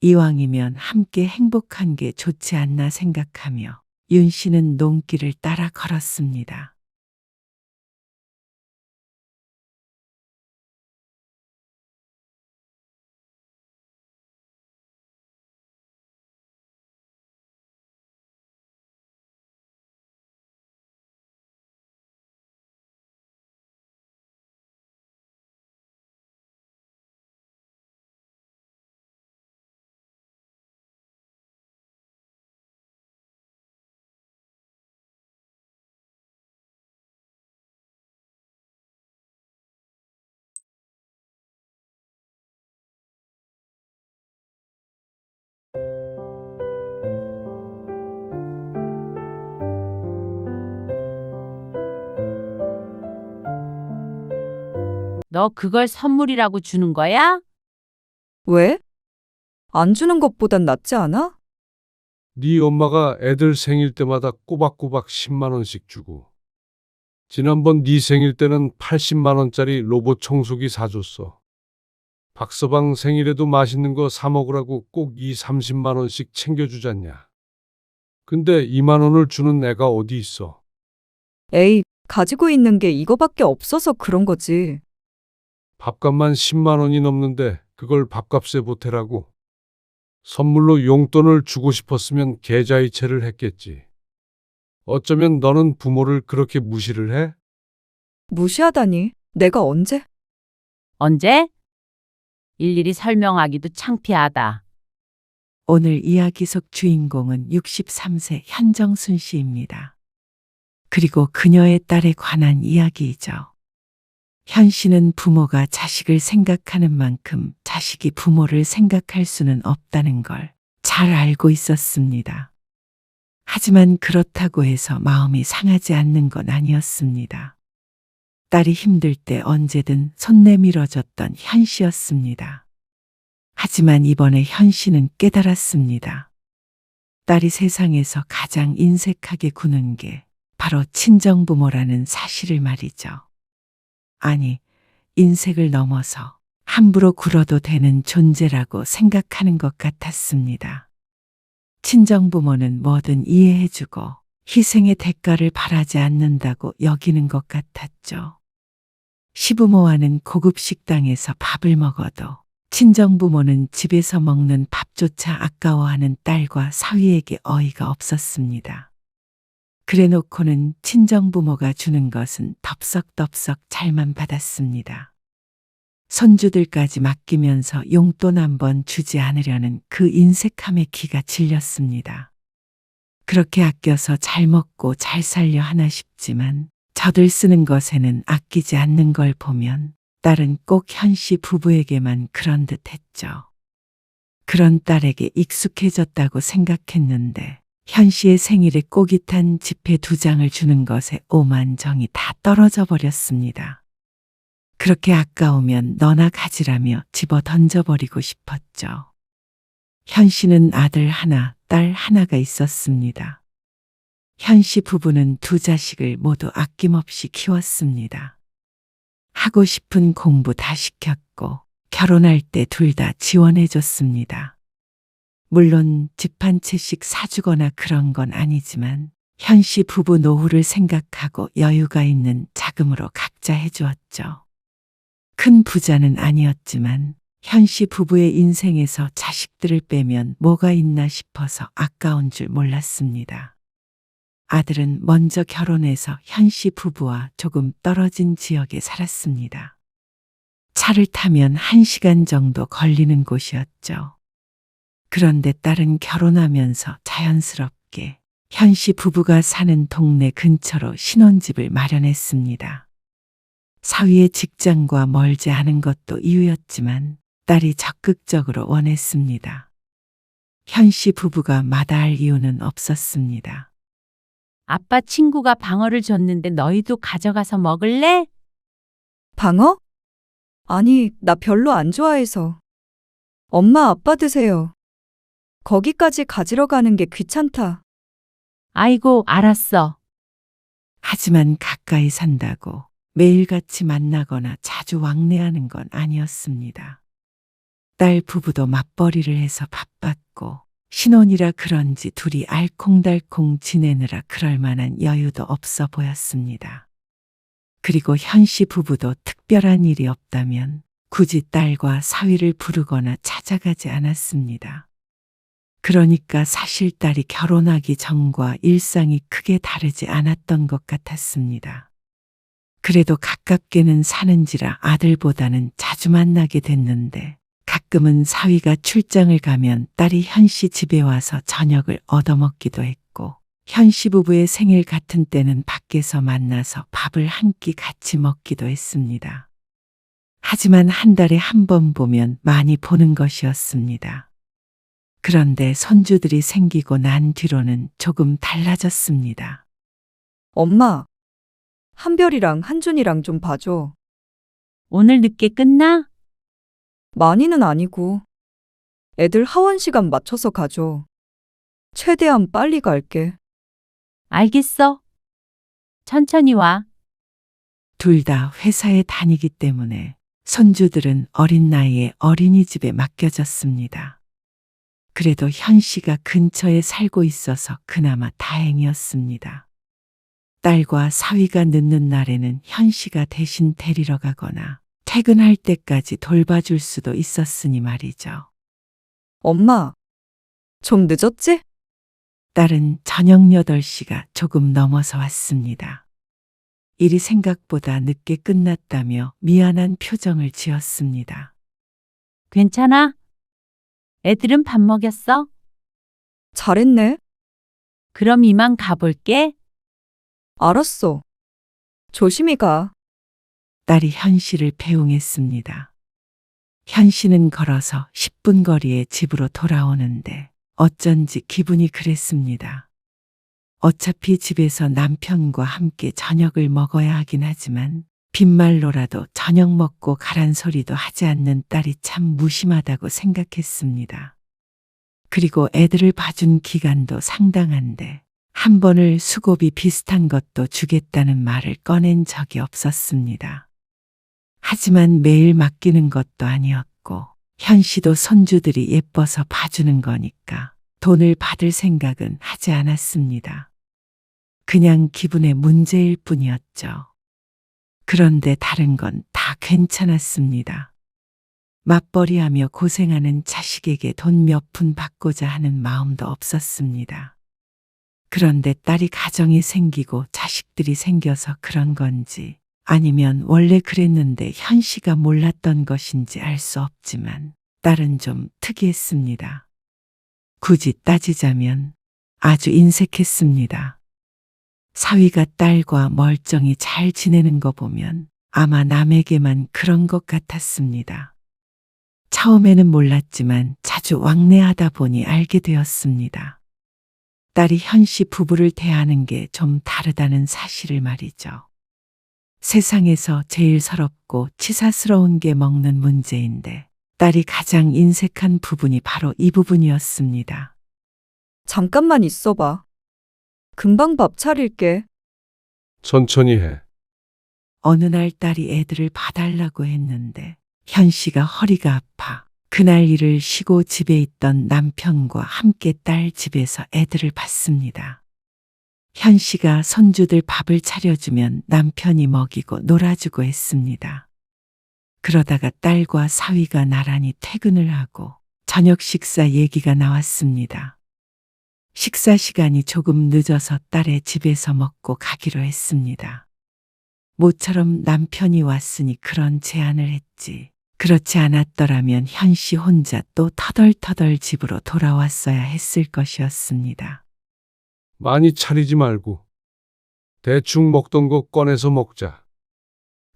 이왕이면 함께 행복한 게 좋지 않나 생각하며 윤 씨는 농길을 따라 걸었습니다. 너 그걸 선물이라고 주는 거야? 왜? 안 주는 것보단 낫지 않아? 네 엄마가 애들 생일 때마다 꼬박꼬박 10만 원씩 주고 지난번 네 생일 때는 80만 원짜리 로봇 청소기 사줬어. 박서방 생일에도 맛있는 거 사 먹으라고 꼭 30만 원씩 챙겨주잖냐. 근데 2만 원을 주는 애가 어디 있어? 에이, 가지고 있는 게 이거밖에 없어서 그런 거지. 밥값만 10만 원이 넘는데 그걸 밥값에 보태라고. 선물로 용돈을 주고 싶었으면 계좌이체를 했겠지. 어쩌면 너는 부모를 그렇게 무시를 해? 무시하다니. 내가 언제? 언제? 일일이 설명하기도 창피하다. 오늘 이야기 속 주인공은 63세 현정순 씨입니다. 그리고 그녀의 딸에 관한 이야기이죠. 현 씨는 부모가 자식을 생각하는 만큼 자식이 부모를 생각할 수는 없다는 걸 잘 알고 있었습니다. 하지만 그렇다고 해서 마음이 상하지 않는 건 아니었습니다. 딸이 힘들 때 언제든 손 내밀어줬던 현 씨였습니다. 하지만 이번에 현 씨는 깨달았습니다. 딸이 세상에서 가장 인색하게 구는 게 바로 친정부모라는 사실을 말이죠. 아니, 인색을 넘어서 함부로 굴어도 되는 존재라고 생각하는 것 같았습니다. 친정부모는 뭐든 이해해주고 희생의 대가를 바라지 않는다고 여기는 것 같았죠. 시부모와는 고급 식당에서 밥을 먹어도 친정부모는 집에서 먹는 밥조차 아까워하는 딸과 사위에게 어이가 없었습니다. 그래놓고는 친정부모가 주는 것은 덥석덥석 잘만 받았습니다. 손주들까지 맡기면서 용돈 한 번 주지 않으려는 그 인색함에 기가 질렸습니다. 그렇게 아껴서 잘 먹고 잘 살려 하나 싶지만 저들 쓰는 것에는 아끼지 않는 걸 보면 딸은 꼭 현씨 부부에게만 그런 듯 했죠. 그런 딸에게 익숙해졌다고 생각했는데 현씨의 생일에 꼬깃한 지폐 2장을 주는 것에 오만 정이 다 떨어져 버렸습니다. 그렇게 아까우면 너나 가지라며 집어 던져버리고 싶었죠. 현씨는 아들 하나, 딸 하나가 있었습니다. 현씨 부부는 2 자식을 모두 아낌없이 키웠습니다. 하고 싶은 공부 다 시켰고 결혼할 때 둘 다 지원해줬습니다. 물론 집 한 채씩 사주거나 그런 건 아니지만 현씨 부부 노후를 생각하고 여유가 있는 자금으로 각자 해주었죠. 큰 부자는 아니었지만 현씨 부부의 인생에서 자식들을 빼면 뭐가 있나 싶어서 아까운 줄 몰랐습니다. 아들은 먼저 결혼해서 현씨 부부와 조금 떨어진 지역에 살았습니다. 차를 타면 1시간 정도 걸리는 곳이었죠. 그런데 딸은 결혼하면서 자연스럽게 현씨 부부가 사는 동네 근처로 신혼집을 마련했습니다. 사위의 직장과 멀지 않은 것도 이유였지만 딸이 적극적으로 원했습니다. 현씨 부부가 마다할 이유는 없었습니다. 아빠 친구가 방어를 줬는데 너희도 가져가서 먹을래? 방어? 아니, 나 별로 안 좋아해서. 엄마, 아빠 드세요. 거기까지 가지러 가는 게 귀찮다. 아이고, 알았어. 하지만 가까이 산다고 매일같이 만나거나 자주 왕래하는 건 아니었습니다. 딸 부부도 맞벌이를 해서 바빴고 신혼이라 그런지 둘이 알콩달콩 지내느라 그럴 만한 여유도 없어 보였습니다. 그리고 현씨 부부도 특별한 일이 없다면 굳이 딸과 사위를 부르거나 찾아가지 않았습니다. 그러니까 사실 딸이 결혼하기 전과 일상이 크게 다르지 않았던 것 같았습니다. 그래도 가깝게는 사는지라 아들보다는 자주 만나게 됐는데 가끔은 사위가 출장을 가면 딸이 현씨 집에 와서 저녁을 얻어먹기도 했고 현씨 부부의 생일 같은 때는 밖에서 만나서 밥을 한 끼 같이 먹기도 했습니다. 하지만 한 달에 한 번 보면 많이 보는 것이었습니다. 그런데 손주들이 생기고 난 뒤로는 조금 달라졌습니다. 엄마, 한별이랑 한준이랑 좀 봐줘. 오늘 늦게 끝나? 많이는 아니고. 애들 하원 시간 맞춰서 가줘. 최대한 빨리 갈게. 알겠어. 천천히 와. 둘 다 회사에 다니기 때문에 손주들은 어린 나이에 어린이집에 맡겨졌습니다. 그래도 현 씨가 근처에 살고 있어서 그나마 다행이었습니다. 딸과 사위가 늦는 날에는 현 씨가 대신 데리러 가거나 퇴근할 때까지 돌봐줄 수도 있었으니 말이죠. 엄마, 좀 늦었지? 딸은 저녁 8시가 조금 넘어서 왔습니다. 일이 생각보다 늦게 끝났다며 미안한 표정을 지었습니다. 괜찮아? 애들은 밥 먹였어? 잘했네. 그럼 이만 가볼게. 알았어. 조심히 가. 딸이 현 씨를 배웅했습니다. 현 씨는 걸어서 10분 거리의 집으로 돌아오는데 어쩐지 기분이 그랬습니다. 어차피 집에서 남편과 함께 저녁을 먹어야 하긴 하지만 빈말로라도 저녁 먹고 가란 소리도 하지 않는 딸이 참 무심하다고 생각했습니다. 그리고 애들을 봐준 기간도 상당한데 한 번을 수고비 비슷한 것도 주겠다는 말을 꺼낸 적이 없었습니다. 하지만 매일 맡기는 것도 아니었고 현 씨도 손주들이 예뻐서 봐주는 거니까 돈을 받을 생각은 하지 않았습니다. 그냥 기분의 문제일 뿐이었죠. 그런데 다른 건 다 괜찮았습니다. 맞벌이하며 고생하는 자식에게 돈 몇 푼 받고자 하는 마음도 없었습니다. 그런데 딸이 가정이 생기고 자식들이 생겨서 그런 건지 아니면 원래 그랬는데 현 씨가 몰랐던 것인지 알 수 없지만 딸은 좀 특이했습니다. 굳이 따지자면 아주 인색했습니다. 사위가 딸과 멀쩡히 잘 지내는 거 보면 아마 남에게만 그런 것 같았습니다. 처음에는 몰랐지만 자주 왕래하다 보니 알게 되었습니다. 딸이 현 씨 부부를 대하는 게 좀 다르다는 사실을 말이죠. 세상에서 제일 서럽고 치사스러운 게 먹는 문제인데 딸이 가장 인색한 부분이 바로 이 부분이었습니다. 잠깐만 있어봐. 금방 밥 차릴게. 천천히 해. 어느 날 딸이 애들을 봐달라고 했는데 현 씨가 허리가 아파 그날 일을 쉬고 집에 있던 남편과 함께 딸 집에서 애들을 봤습니다. 현 씨가 손주들 밥을 차려주면 남편이 먹이고 놀아주고 했습니다. 그러다가 딸과 사위가 나란히 퇴근을 하고 저녁 식사 얘기가 나왔습니다. 식사 시간이 조금 늦어서 딸의 집에서 먹고 가기로 했습니다. 모처럼 남편이 왔으니 그런 제안을 했지. 그렇지 않았더라면 현 씨 혼자 또 터덜터덜 집으로 돌아왔어야 했을 것이었습니다. 많이 차리지 말고 대충 먹던 거 꺼내서 먹자.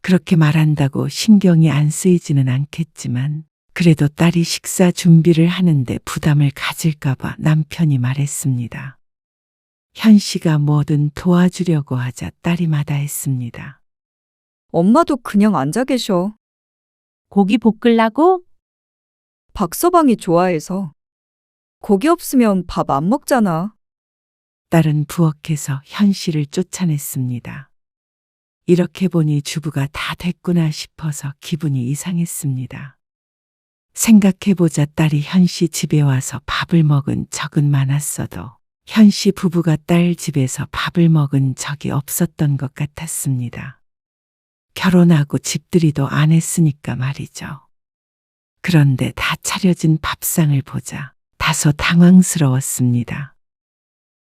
그렇게 말한다고 신경이 안 쓰이지는 않겠지만 그래도 딸이 식사 준비를 하는데 부담을 가질까봐 남편이 말했습니다. 현 씨가 뭐든 도와주려고 하자 딸이 마다했습니다. 엄마도 그냥 앉아 계셔. 고기 볶으려고? 박서방이 좋아해서. 고기 없으면 밥 안 먹잖아. 딸은 부엌에서 현 씨를 쫓아냈습니다. 이렇게 보니 주부가 다 됐구나 싶어서 기분이 이상했습니다. 생각해보자 딸이 현 씨 집에 와서 밥을 먹은 적은 많았어도 현 씨 부부가 딸 집에서 밥을 먹은 적이 없었던 것 같았습니다. 결혼하고 집들이도 안 했으니까 말이죠. 그런데 다 차려진 밥상을 보자 다소 당황스러웠습니다.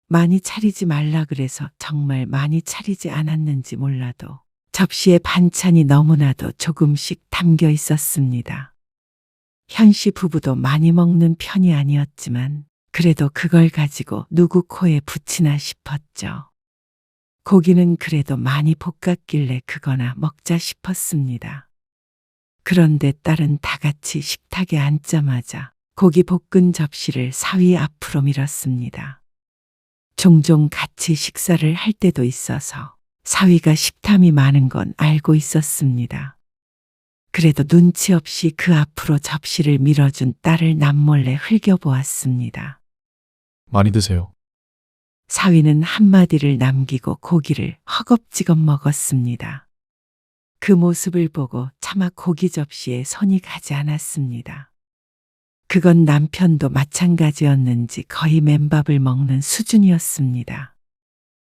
많이 차리지 말라 그래서 정말 많이 차리지 않았는지 몰라도 접시에 반찬이 너무나도 조금씩 담겨 있었습니다. 현 씨 부부도 많이 먹는 편이 아니었지만 그래도 그걸 가지고 누구 코에 붙이나 싶었죠. 고기는 그래도 많이 볶았길래 그거나 먹자 싶었습니다. 그런데 딸은 다 같이 식탁에 앉자마자 고기 볶은 접시를 사위 앞으로 밀었습니다. 종종 같이 식사를 할 때도 있어서 사위가 식탐이 많은 건 알고 있었습니다. 그래도 눈치 없이 그 앞으로 접시를 밀어준 딸을 남몰래 흘겨보았습니다. 많이 드세요. 사위는 한마디를 남기고 고기를 허겁지겁 먹었습니다. 그 모습을 보고 차마 고기 접시에 손이 가지 않았습니다. 그건 남편도 마찬가지였는지 거의 맨밥을 먹는 수준이었습니다.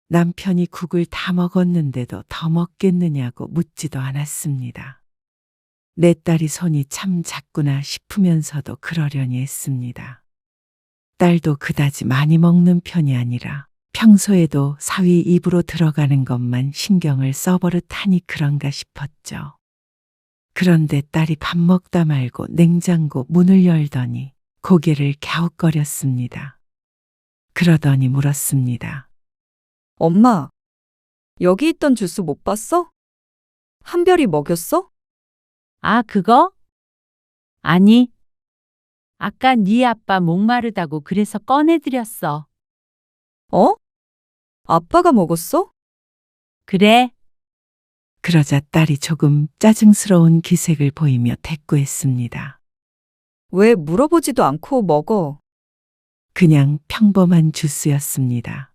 남편이 국을 다 먹었는데도 더 먹겠느냐고 묻지도 않았습니다. 내 딸이 손이 참 작구나 싶으면서도 그러려니 했습니다. 딸도 그다지 많이 먹는 편이 아니라 평소에도 사위 입으로 들어가는 것만 신경을 써버릇하니 그런가 싶었죠. 그런데 딸이 밥 먹다 말고 냉장고 문을 열더니 고개를 갸웃거렸습니다. 그러더니 물었습니다. 엄마, 여기 있던 주스 못 봤어? 한별이 먹였어? 아, 그거? 아니. 아까 네 아빠 목마르다고 그래서 꺼내드렸어. 어? 아빠가 먹었어? 그래. 그러자 딸이 조금 짜증스러운 기색을 보이며 대꾸했습니다. 왜 물어보지도 않고 먹어? 그냥 평범한 주스였습니다.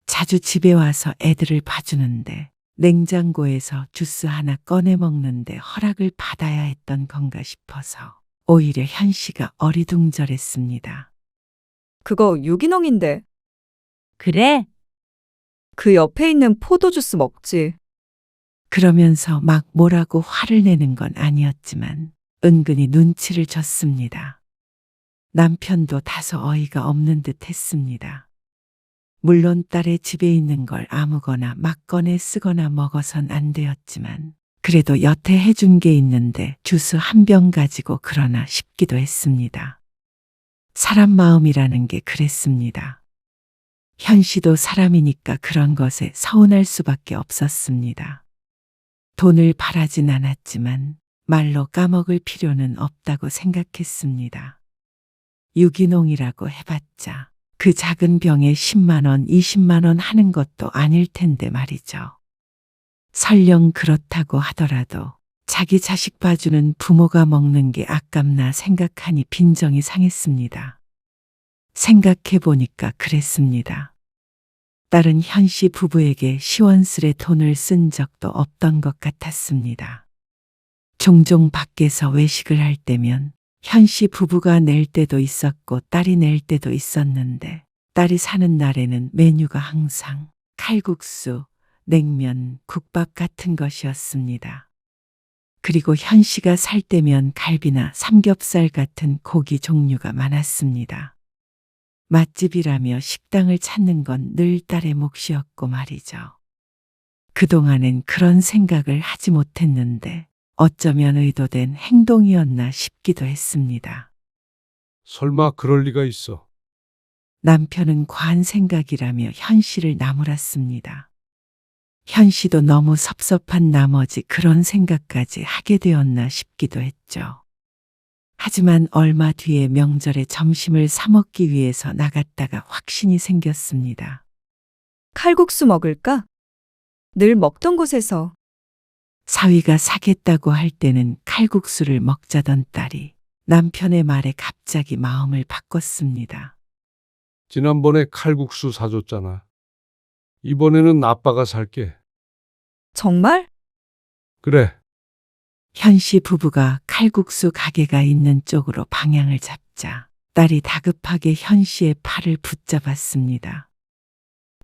자주 집에 와서 애들을 봐주는데 냉장고에서 주스 하나 꺼내 먹는데 허락을 받아야 했던 건가 싶어서 오히려 현 씨가 어리둥절했습니다. 그거 유기농인데. 그래. 그 옆에 있는 포도주스 먹지. 그러면서 막 뭐라고 화를 내는 건 아니었지만 은근히 눈치를 줬습니다. 남편도 다소 어이가 없는 듯 했습니다. 물론 딸의 집에 있는 걸 아무거나 막 꺼내 쓰거나 먹어선 안 되었지만 그래도 여태 해준 게 있는데 주스 한 병 가지고 그러나 싶기도 했습니다. 사람 마음이라는 게 그랬습니다. 현 씨도 사람이니까 그런 것에 서운할 수밖에 없었습니다. 돈을 바라진 않았지만 말로 까먹을 필요는 없다고 생각했습니다. 유기농이라고 해봤자 그 작은 병에 10만 원, 20만 원 하는 것도 아닐 텐데 말이죠. 설령 그렇다고 하더라도 자기 자식 봐주는 부모가 먹는 게 아깝나 생각하니 빈정이 상했습니다. 생각해보니까 그랬습니다. 딸은 현 씨 부부에게 시원스레 돈을 쓴 적도 없던 것 같았습니다. 종종 밖에서 외식을 할 때면 현 씨 부부가 낼 때도 있었고 딸이 낼 때도 있었는데 딸이 사는 날에는 메뉴가 항상 칼국수, 냉면, 국밥 같은 것이었습니다. 그리고 현 씨가 살 때면 갈비나 삼겹살 같은 고기 종류가 많았습니다. 맛집이라며 식당을 찾는 건 늘 딸의 몫이었고 말이죠. 그동안엔 그런 생각을 하지 못했는데 어쩌면 의도된 행동이었나 싶기도 했습니다. 설마 그럴 리가 있어. 남편은 과한 생각이라며 현 씨를 나무랐습니다. 현 씨도 너무 섭섭한 나머지 그런 생각까지 하게 되었나 싶기도 했죠. 하지만 얼마 뒤에 명절에 점심을 사 먹기 위해서 나갔다가 확신이 생겼습니다. 칼국수 먹을까? 늘 먹던 곳에서. 사위가 사겠다고 할 때는 칼국수를 먹자던 딸이 남편의 말에 갑자기 마음을 바꿨습니다. 지난번에 칼국수 사줬잖아. 이번에는 아빠가 살게. 정말? 그래. 현 씨 부부가 칼국수 가게가 있는 쪽으로 방향을 잡자 딸이 다급하게 현 씨의 팔을 붙잡았습니다.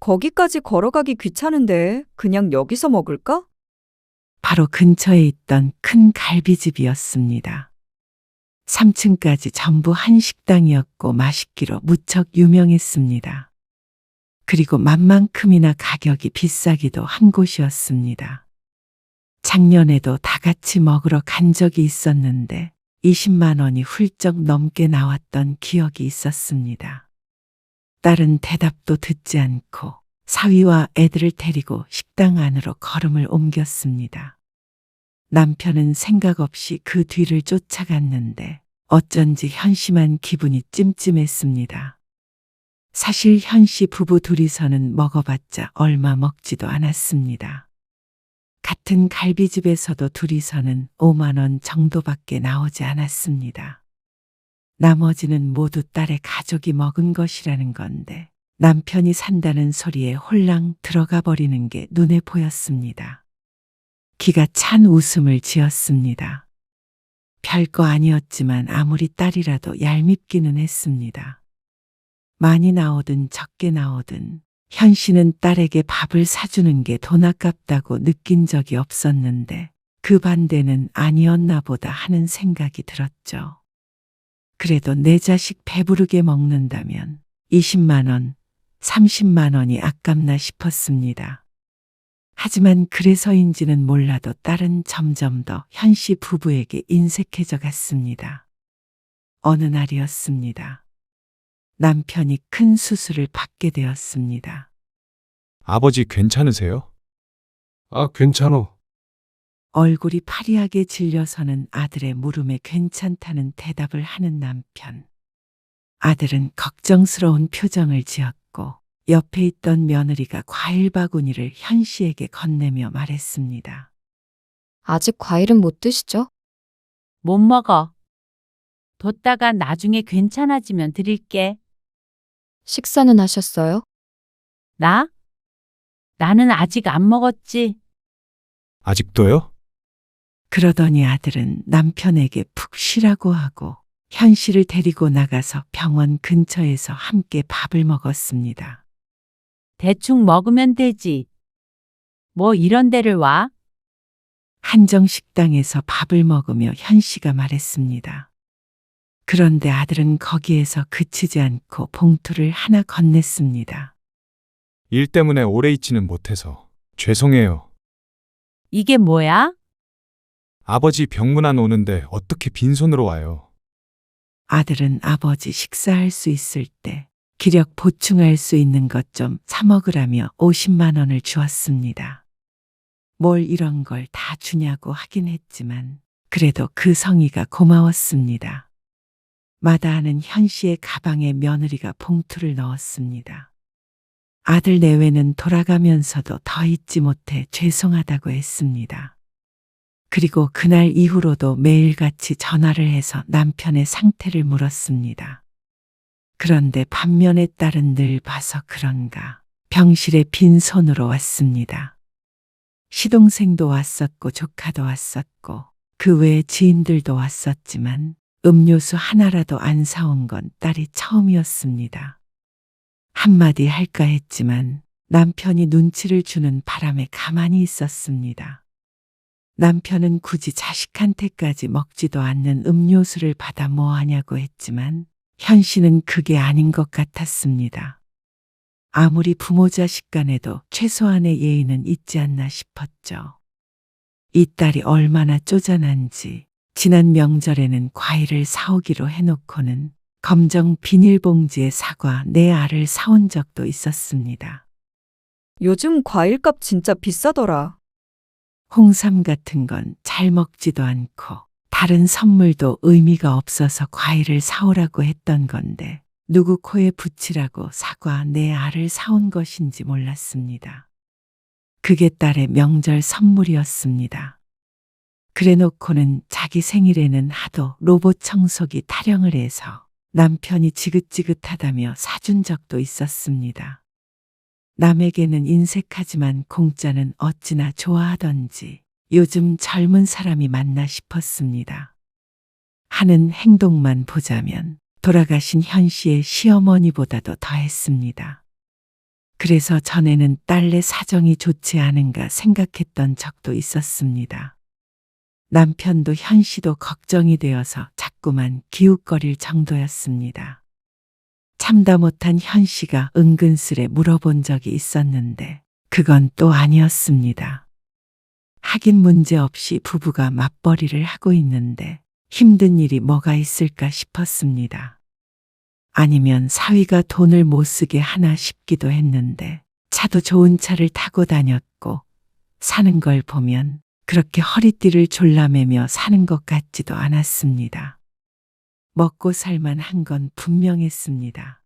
거기까지 걸어가기 귀찮은데 그냥 여기서 먹을까? 바로 근처에 있던 큰 갈비집이었습니다. 3층까지 전부 한식당이었고 맛있기로 무척 유명했습니다. 그리고 만만큼이나 가격이 비싸기도 한 곳이었습니다. 작년에도 다 같이 먹으러 간 적이 있었는데 20만 원이 훌쩍 넘게 나왔던 기억이 있었습니다. 딸은 대답도 듣지 않고 사위와 애들을 데리고 식당 안으로 걸음을 옮겼습니다. 남편은 생각 없이 그 뒤를 쫓아갔는데 어쩐지 현 씨만 기분이 찜찜했습니다. 사실 현 씨 부부 둘이서는 먹어봤자 얼마 먹지도 않았습니다. 같은 갈비집에서도 둘이서는 5만 원 정도밖에 나오지 않았습니다. 나머지는 모두 딸의 가족이 먹은 것이라는 건데 남편이 산다는 소리에 홀랑 들어가 버리는 게 눈에 보였습니다. 기가 찬 웃음을 지었습니다. 별거 아니었지만 아무리 딸이라도 얄밉기는 했습니다. 많이 나오든 적게 나오든 현 씨는 딸에게 밥을 사주는 게 돈 아깝다고 느낀 적이 없었는데 그 반대는 아니었나 보다 하는 생각이 들었죠. 그래도 내 자식 배부르게 먹는다면 20만 원, 30만 원이 아깝나 싶었습니다. 하지만 그래서인지는 몰라도 딸은 점점 더 현 씨 부부에게 인색해져 갔습니다. 어느 날이었습니다. 남편이 큰 수술을 받게 되었습니다. 아버지 괜찮으세요? 아, 괜찮어. 얼굴이 파리하게 질려서는 아들의 물음에 괜찮다는 대답을 하는 남편. 아들은 걱정스러운 표정을 지었고 옆에 있던 며느리가 과일 바구니를 현 씨에게 건네며 말했습니다. 아직 과일은 못 드시죠? 못 먹어. 뒀다가 나중에 괜찮아지면 드릴게. 식사는 하셨어요? 나? 나는 아직 안 먹었지. 아직도요? 그러더니 아들은 남편에게 푹 쉬라고 하고 현 씨를 데리고 나가서 병원 근처에서 함께 밥을 먹었습니다. 대충 먹으면 되지. 뭐 이런 데를 와? 한정식당에서 밥을 먹으며 현 씨가 말했습니다. 그런데 아들은 거기에서 그치지 않고 봉투를 하나 건넸습니다. 일 때문에 오래 있지는 못해서 죄송해요. 이게 뭐야? 아버지 병문안 오는데 어떻게 빈손으로 와요? 아들은 아버지 식사할 수 있을 때 기력 보충할 수 있는 것 좀 사 먹으라며 50만 원을 주었습니다. 뭘 이런 걸 다 주냐고 하긴 했지만 그래도 그 성의가 고마웠습니다. 마다하는 현 씨의 가방에 며느리가 봉투를 넣었습니다. 아들 내외는 돌아가면서도 더 잊지 못해 죄송하다고 했습니다. 그리고 그날 이후로도 매일같이 전화를 해서 남편의 상태를 물었습니다. 그런데 반면에 딸은 늘 봐서 그런가 병실에 빈손으로 왔습니다. 시동생도 왔었고 조카도 왔었고 그 외에 지인들도 왔었지만 음료수 하나라도 안 사온 건 딸이 처음이었습니다. 한마디 할까 했지만 남편이 눈치를 주는 바람에 가만히 있었습니다. 남편은 굳이 자식한테까지 먹지도 않는 음료수를 받아 뭐하냐고 했지만 현 씨는 그게 아닌 것 같았습니다. 아무리 부모 자식 간에도 최소한의 예의는 있지 않나 싶었죠. 이 딸이 얼마나 쪼잔한지 지난 명절에는 과일을 사오기로 해놓고는 검정 비닐봉지에 사과 4알을 사온 적도 있었습니다. 요즘 과일값 진짜 비싸더라. 홍삼 같은 건 잘 먹지도 않고 다른 선물도 의미가 없어서 과일을 사오라고 했던 건데 누구 코에 붙이라고 사과 4알을 사온 것인지 몰랐습니다. 그게 딸의 명절 선물이었습니다. 그래놓고는 자기 생일에는 하도 로봇 청소기 타령을 해서 남편이 지긋지긋하다며 사준 적도 있었습니다. 남에게는 인색하지만 공짜는 어찌나 좋아하던지 요즘 젊은 사람이 맞나 싶었습니다. 하는 행동만 보자면 돌아가신 현 씨의 시어머니보다도 더했습니다. 그래서 전에는 딸내 사정이 좋지 않은가 생각했던 적도 있었습니다. 남편도 현 씨도 걱정이 되어서 자꾸만 기웃거릴 정도였습니다. 참다 못한 현 씨가 은근슬에 물어본 적이 있었는데 그건 또 아니었습니다. 하긴 문제없이 부부가 맞벌이를 하고 있는데 힘든 일이 뭐가 있을까 싶었습니다. 아니면 사위가 돈을 못 쓰게 하나 싶기도 했는데 차도 좋은 차를 타고 다녔고 사는 걸 보면 그렇게 허리띠를 졸라매며 사는 것 같지도 않았습니다. 먹고 살만한 건 분명했습니다.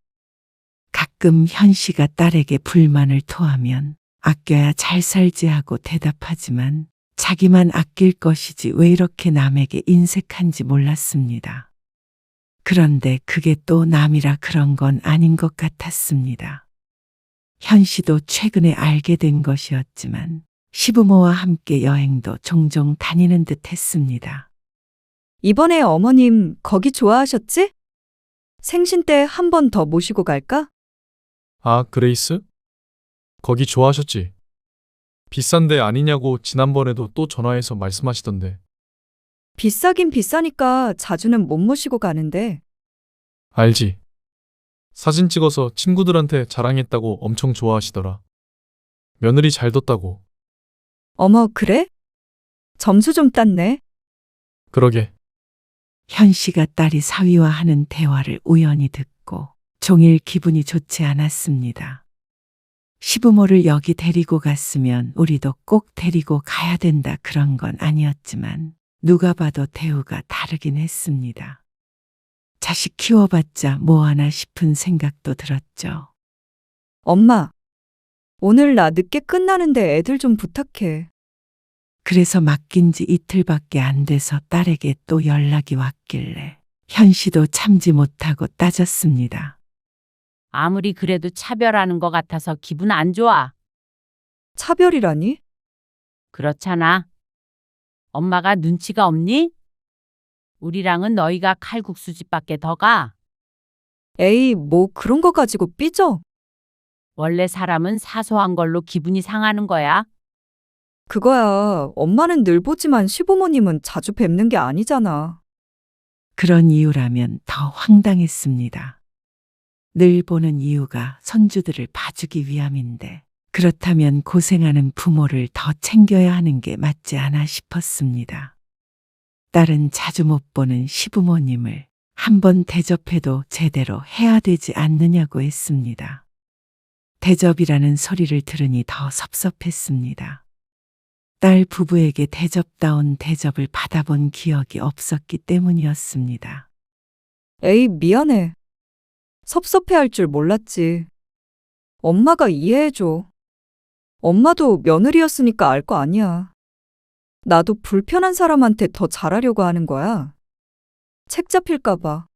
가끔 현 씨가 딸에게 불만을 토하면 아껴야 잘 살지 하고 대답하지만 자기만 아낄 것이지 왜 이렇게 남에게 인색한지 몰랐습니다. 그런데 그게 또 남이라 그런 건 아닌 것 같았습니다. 현 씨도 최근에 알게 된 것이었지만 시부모와 함께 여행도 종종 다니는 듯 했습니다. 이번에 어머님 거기 좋아하셨지? 생신 때 한 번 더 모시고 갈까? 아, 그레이스? 거기 좋아하셨지? 비싼데 아니냐고 지난번에도 또 전화해서 말씀하시던데. 비싸긴 비싸니까 자주는 못 모시고 가는데. 알지? 사진 찍어서 친구들한테 자랑했다고 엄청 좋아하시더라. 며느리 잘 뒀다고. 어머, 그래? 점수 좀 땄네. 그러게. 현 씨가 딸이 사위와 하는 대화를 우연히 듣고 종일 기분이 좋지 않았습니다. 시부모를 여기 데리고 갔으면 우리도 꼭 데리고 가야 된다 그런 건 아니었지만 누가 봐도 대우가 다르긴 했습니다. 자식 키워봤자 뭐하나 싶은 생각도 들었죠. 엄마, 오늘 나 늦게 끝나는데 애들 좀 부탁해. 그래서 맡긴 지 이틀밖에 안 돼서 딸에게 또 연락이 왔길래 현 씨도 참지 못하고 따졌습니다. 아무리 그래도 차별하는 것 같아서 기분 안 좋아. 차별이라니? 그렇잖아. 엄마가 눈치가 없니? 우리랑은 너희가 칼국수집밖에 더 가. 에이, 뭐 그런 거 가지고 삐져? 원래 사람은 사소한 걸로 기분이 상하는 거야. 그거야, 엄마는 늘 보지만 시부모님은 자주 뵙는 게 아니잖아. 그런 이유라면 더 황당했습니다. 늘 보는 이유가 손주들을 봐주기 위함인데 그렇다면 고생하는 부모를 더 챙겨야 하는 게 맞지 않아 싶었습니다. 딸은 자주 못 보는 시부모님을 한번 대접해도 제대로 해야 되지 않느냐고 했습니다. 대접이라는 소리를 들으니 더 섭섭했습니다. 딸 부부에게 대접다운 대접을 받아본 기억이 없었기 때문이었습니다. 에이, 미안해. 섭섭해 할 줄 몰랐지. 엄마가 이해해줘. 엄마도 며느리였으니까 알 거 아니야. 나도 불편한 사람한테 더 잘하려고 하는 거야. 책 잡힐까 봐.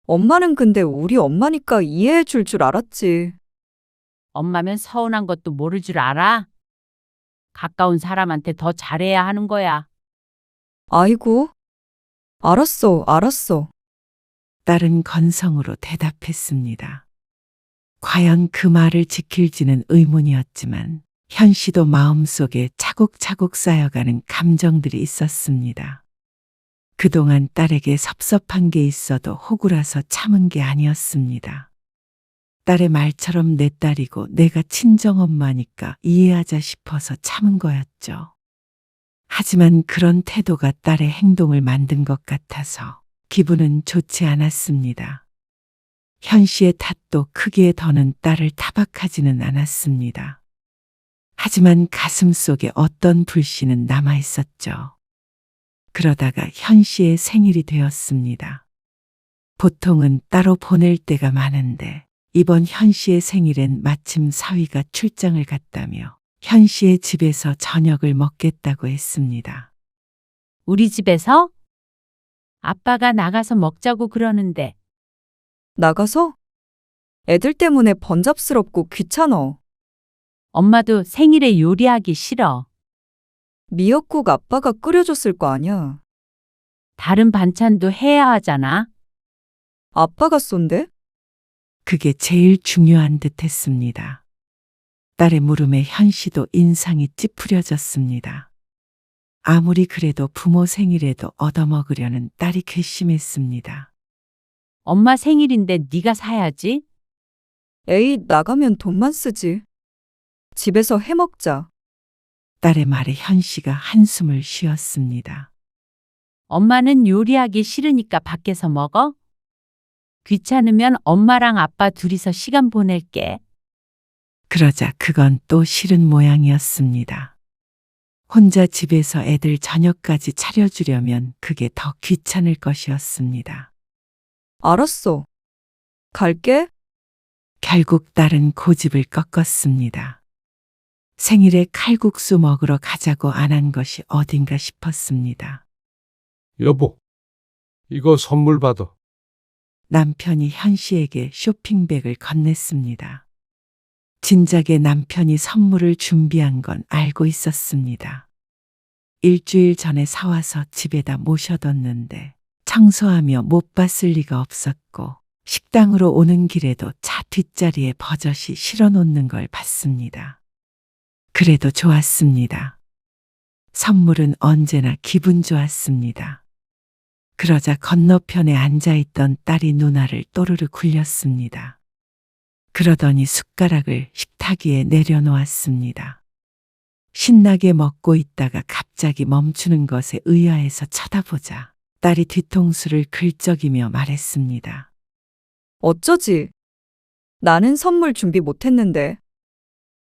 엄마는 근데 우리 엄마니까 이해해 줄 줄 알았지. 엄마면 서운한 것도 모를 줄 알아? 가까운 사람한테 더 잘해야 하는 거야. 아이고. 알았어, 알았어. 딸은 건성으로 대답했습니다. 과연 그 말을 지킬지는 의문이었지만 현 씨도 마음속에 차곡차곡 쌓여가는 감정들이 있었습니다. 그동안 딸에게 섭섭한 게 있어도 호구라서 참은 게 아니었습니다. 딸의 말처럼 내 딸이고 내가 친정엄마니까 이해하자 싶어서 참은 거였죠. 하지만 그런 태도가 딸의 행동을 만든 것 같아서 기분은 좋지 않았습니다. 현 씨의 탓도 크기에 더는 딸을 타박하지는 않았습니다. 하지만 가슴 속에 어떤 불씨는 남아 있었죠. 그러다가 현 씨의 생일이 되었습니다. 보통은 따로 보낼 때가 많은데 이번 현 씨의 생일엔 마침 사위가 출장을 갔다며 현 씨의 집에서 저녁을 먹겠다고 했습니다. 우리 집에서? 아빠가 나가서 먹자고 그러는데. 나가서? 애들 때문에 번잡스럽고 귀찮어. 엄마도 생일에 요리하기 싫어. 미역국 아빠가 끓여줬을 거 아니야. 다른 반찬도 해야 하잖아. 아빠가 쏜대? 그게 제일 중요한 듯 했습니다. 딸의 물음에 현 씨도 인상이 찌푸려졌습니다. 아무리 그래도 부모 생일에도 얻어먹으려는 딸이 괘씸했습니다. 엄마 생일인데 네가 사야지. 에이, 나가면 돈만 쓰지. 집에서 해 먹자. 딸의 말에 현 씨가 한숨을 쉬었습니다. 엄마는 요리하기 싫으니까 밖에서 먹어? 귀찮으면 엄마랑 아빠 둘이서 시간 보낼게. 그러자 그건 또 싫은 모양이었습니다. 혼자 집에서 애들 저녁까지 차려주려면 그게 더 귀찮을 것이었습니다. 알았어. 갈게. 결국 딸은 고집을 꺾었습니다. 생일에 칼국수 먹으러 가자고 안 한 것이 어딘가 싶었습니다. 여보, 이거 선물 받아. 남편이 현 씨에게 쇼핑백을 건넸습니다. 진작에 남편이 선물을 준비한 건 알고 있었습니다. 일주일 전에 사와서 집에다 모셔뒀는데 청소하며 못 봤을 리가 없었고 식당으로 오는 길에도 차 뒷자리에 버젓이 실어놓는 걸 봤습니다. 그래도 좋았습니다. 선물은 언제나 기분 좋았습니다. 그러자 건너편에 앉아있던 딸이 누나를 또르르 굴렸습니다. 그러더니 숟가락을 식탁 위에 내려놓았습니다. 신나게 먹고 있다가 갑자기 멈추는 것에 의아해서 쳐다보자 딸이 뒤통수를 긁적이며 말했습니다. 어쩌지? 나는 선물 준비 못했는데.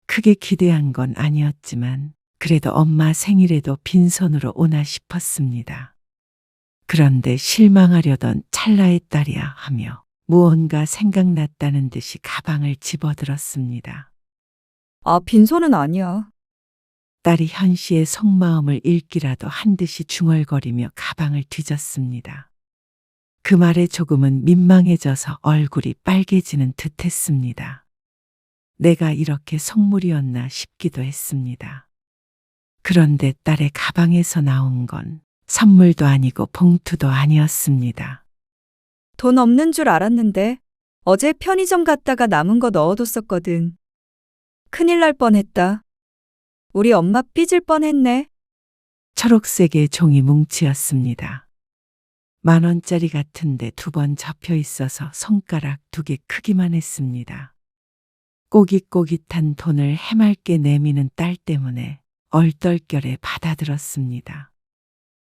크게 기대한 건 아니었지만 그래도 엄마 생일에도 빈손으로 오나 싶었습니다. 그런데 실망하려던 찰나의 딸이야 하며 무언가 생각났다는 듯이 가방을 집어들었습니다. 아, 빈손은 아니야. 딸이 현 씨의 속마음을 읽기라도 한 듯이 중얼거리며 가방을 뒤졌습니다. 그 말에 조금은 민망해져서 얼굴이 빨개지는 듯했습니다. 내가 이렇게 속물이었나 싶기도 했습니다. 그런데 딸의 가방에서 나온 건 선물도 아니고 봉투도 아니었습니다. 돈 없는 줄 알았는데 어제 편의점 갔다가 남은 거 넣어뒀었거든. 큰일 날 뻔했다. 우리 엄마 삐질 뻔했네. 초록색의 종이 뭉치였습니다. 10,000원짜리 같은데 2번 접혀 있어서 손가락 2개 크기만 했습니다. 꼬깃꼬깃한 돈을 해맑게 내미는 딸 때문에 얼떨결에 받아들었습니다.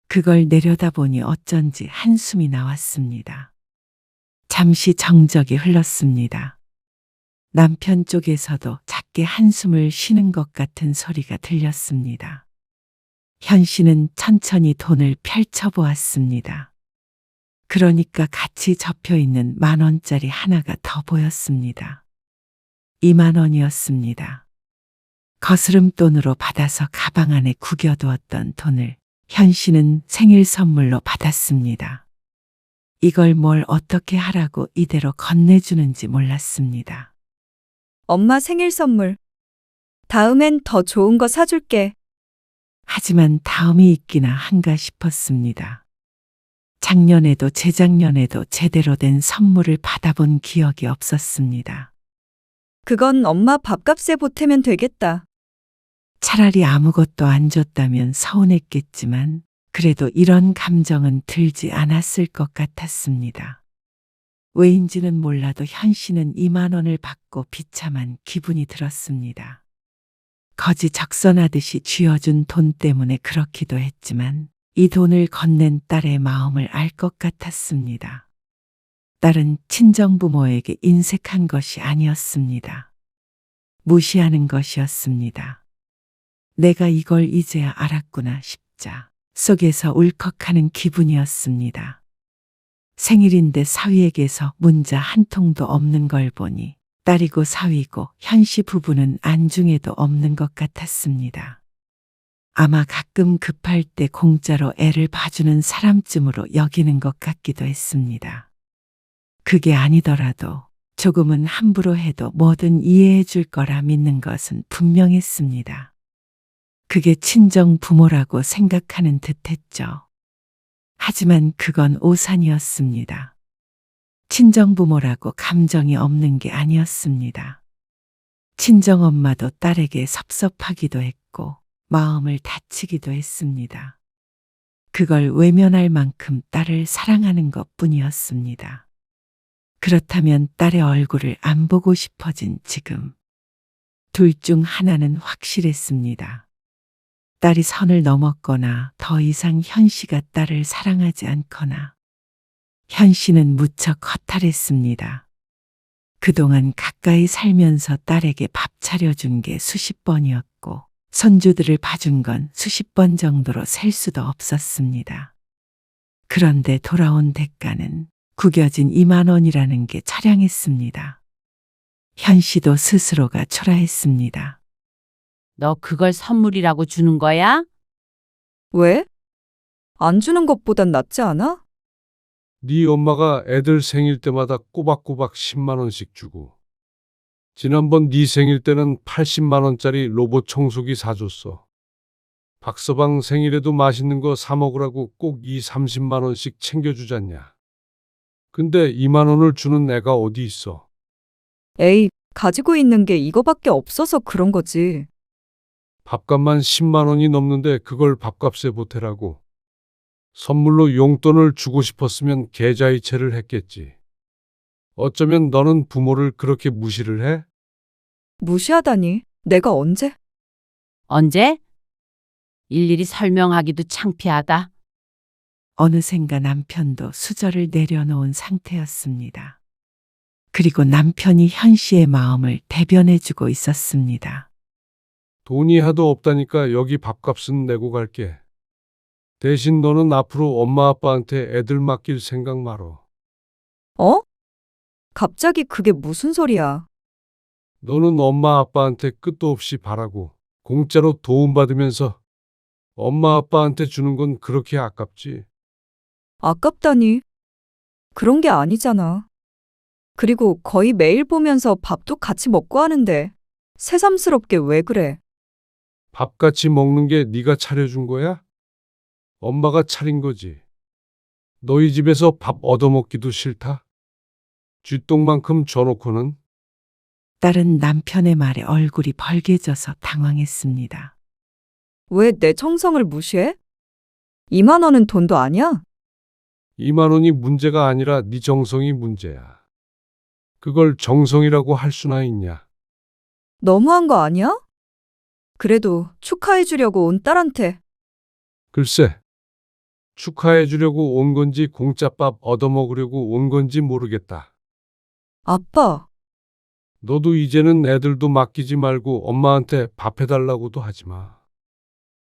그걸 내려다보니 어쩐지 한숨이 나왔습니다. 잠시 정적이 흘렀습니다. 남편 쪽에서도 작게 한숨을 쉬는 것 같은 소리가 들렸습니다. 현 씨는 천천히 돈을 펼쳐보았습니다. 그러니까 같이 접혀있는 10,000원짜리 하나가 더 보였습니다. 20,000원이었습니다. 거스름돈으로 받아서 가방 안에 구겨두었던 돈을 현 씨는 생일 선물로 받았습니다. 이걸 뭘 어떻게 하라고 이대로 건네주는지 몰랐습니다. 엄마 생일 선물. 다음엔 더 좋은 거 사줄게. 하지만 다음이 있기나 한가 싶었습니다. 작년에도 재작년에도 제대로 된 선물을 받아본 기억이 없었습니다. 그건 엄마 밥값에 보태면 되겠다. 차라리 아무것도 안 줬다면 서운했겠지만 그래도 이런 감정은 들지 않았을 것 같았습니다. 왜인지는 몰라도 현 씨는 20,000원을 받고 비참한 기분이 들었습니다. 거지 적선하듯이 쥐어준 돈 때문에 그렇기도 했지만 이 돈을 건넨 딸의 마음을 알 것 같았습니다. 딸은 친정부모에게 인색한 것이 아니었습니다. 무시하는 것이었습니다. 내가 이걸 이제야 알았구나 싶자 속에서 울컥하는 기분이었습니다. 생일인데 사위에게서 문자 한 통도 없는 걸 보니 딸이고 사위고 현 씨 부부는 안중에도 없는 것 같았습니다. 아마 가끔 급할 때 공짜로 애를 봐주는 사람쯤으로 여기는 것 같기도 했습니다. 그게 아니더라도 조금은 함부로 해도 뭐든 이해해 줄 거라 믿는 것은 분명했습니다. 그게 친정 부모라고 생각하는 듯했죠. 하지만 그건 오산이었습니다. 친정 부모라고 감정이 없는 게 아니었습니다. 친정 엄마도 딸에게 섭섭하기도 했고 마음을 다치기도 했습니다. 그걸 외면할 만큼 딸을 사랑하는 것뿐이었습니다. 그렇다면 딸의 얼굴을 안 보고 싶어진 지금 둘 중 하나는 확실했습니다. 딸이 선을 넘었거나 더 이상 현 씨가 딸을 사랑하지 않거나 현 씨는 무척 허탈했습니다. 그동안 가까이 살면서 딸에게 밥 차려준 게 수십 번이었고 손주들을 봐준 건 수십 번 정도로 셀 수도 없었습니다. 그런데 돌아온 대가는 구겨진 20,000원이라는 게 처량했습니다. 현 씨도 스스로가 초라했습니다. 너 그걸 선물이라고 주는 거야? 왜? 안 주는 것보단 낫지 않아? 네 엄마가 애들 생일 때마다 꼬박꼬박 10만 원씩 주고 지난번 네 생일 때는 80만 원짜리 로봇 청소기 사줬어. 박서방 생일에도 맛있는 거 사 먹으라고 꼭 30만 원씩 챙겨주잖냐. 근데 2만 원을 주는 애가 어디 있어? 에이, 가지고 있는 게 이거밖에 없어서 그런 거지. 밥값만 10만 원이 넘는데 그걸 밥값에 보태라고. 선물로 용돈을 주고 싶었으면 계좌이체를 했겠지. 어쩌면 너는 부모를 그렇게 무시를 해? 무시하다니. 내가 언제? 언제? 일일이 설명하기도 창피하다. 어느샌가 남편도 수저를 내려놓은 상태였습니다. 그리고 남편이 현 씨의 마음을 대변해주고 있었습니다. 돈이 하도 없다니까 여기 밥값은 내고 갈게. 대신 너는 앞으로 엄마 아빠한테 애들 맡길 생각 말어. 어? 갑자기 그게 무슨 소리야? 너는 엄마 아빠한테 끝도 없이 바라고 공짜로 도움받으면서 엄마 아빠한테 주는 건 그렇게 아깝지. 아깝다니. 그런 게 아니잖아. 그리고 거의 매일 보면서 밥도 같이 먹고 하는데 새삼스럽게 왜 그래? 밥 같이 먹는 게 네가 차려준 거야? 엄마가 차린 거지. 너희 집에서 밥 얻어먹기도 싫다? 쥐똥만큼 줘놓고는. 딸은 남편의 말에 얼굴이 벌개져서 당황했습니다. 왜 내 정성을 무시해? 2만 원은 돈도 아니야? 2만 원이 문제가 아니라 네 정성이 문제야. 그걸 정성이라고 할 수나 있냐? 너무한 거 아니야? 그래도 축하해 주려고 온 딸한테. 글쎄, 축하해 주려고 온 건지 공짜밥 얻어먹으려고 온 건지 모르겠다. 아빠, 너도 이제는 애들도 맡기지 말고 엄마한테 밥 해달라고도 하지 마.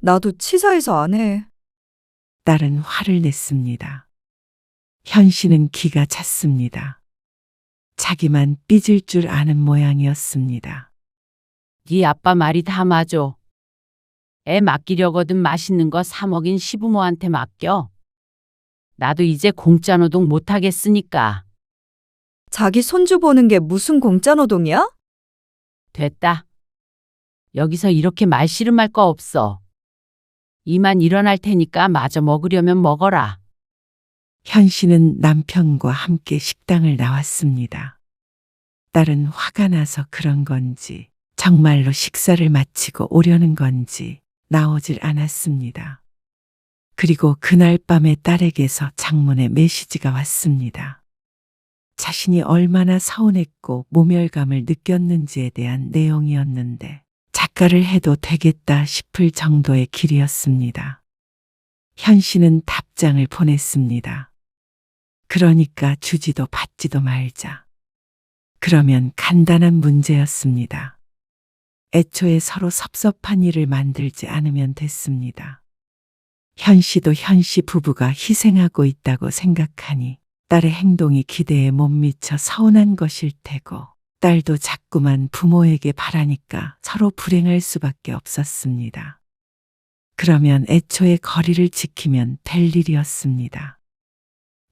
나도 치사해서 안 해. 딸은 화를 냈습니다. 현 씨는 기가 찼습니다. 자기만 삐질 줄 아는 모양이었습니다. 네 아빠 말이 다 맞아. 애 맡기려거든 맛있는 거 사 먹인 시부모한테 맡겨. 나도 이제 공짜 노동 못 하겠으니까. 자기 손주 보는 게 무슨 공짜 노동이야? 됐다. 여기서 이렇게 말씨름할 거 없어. 이만 일어날 테니까 마저 먹으려면 먹어라. 현 씨는 남편과 함께 식당을 나왔습니다. 딸은 화가 나서 그런 건지 정말로 식사를 마치고 오려는 건지 나오질 않았습니다. 그리고 그날 밤에 딸에게서 장문의 메시지가 왔습니다. 자신이 얼마나 서운했고 모멸감을 느꼈는지에 대한 내용이었는데 작가를 해도 되겠다 싶을 정도의 길이었습니다. 현 씨는 답장을 보냈습니다. 그러니까 주지도 받지도 말자. 그러면 간단한 문제였습니다. 애초에 서로 섭섭한 일을 만들지 않으면 됐습니다. 현 씨도 현 씨 부부가 희생하고 있다고 생각하니 딸의 행동이 기대에 못 미쳐 서운한 것일 테고 딸도 자꾸만 부모에게 바라니까 서로 불행할 수밖에 없었습니다. 그러면 애초에 거리를 지키면 될 일이었습니다.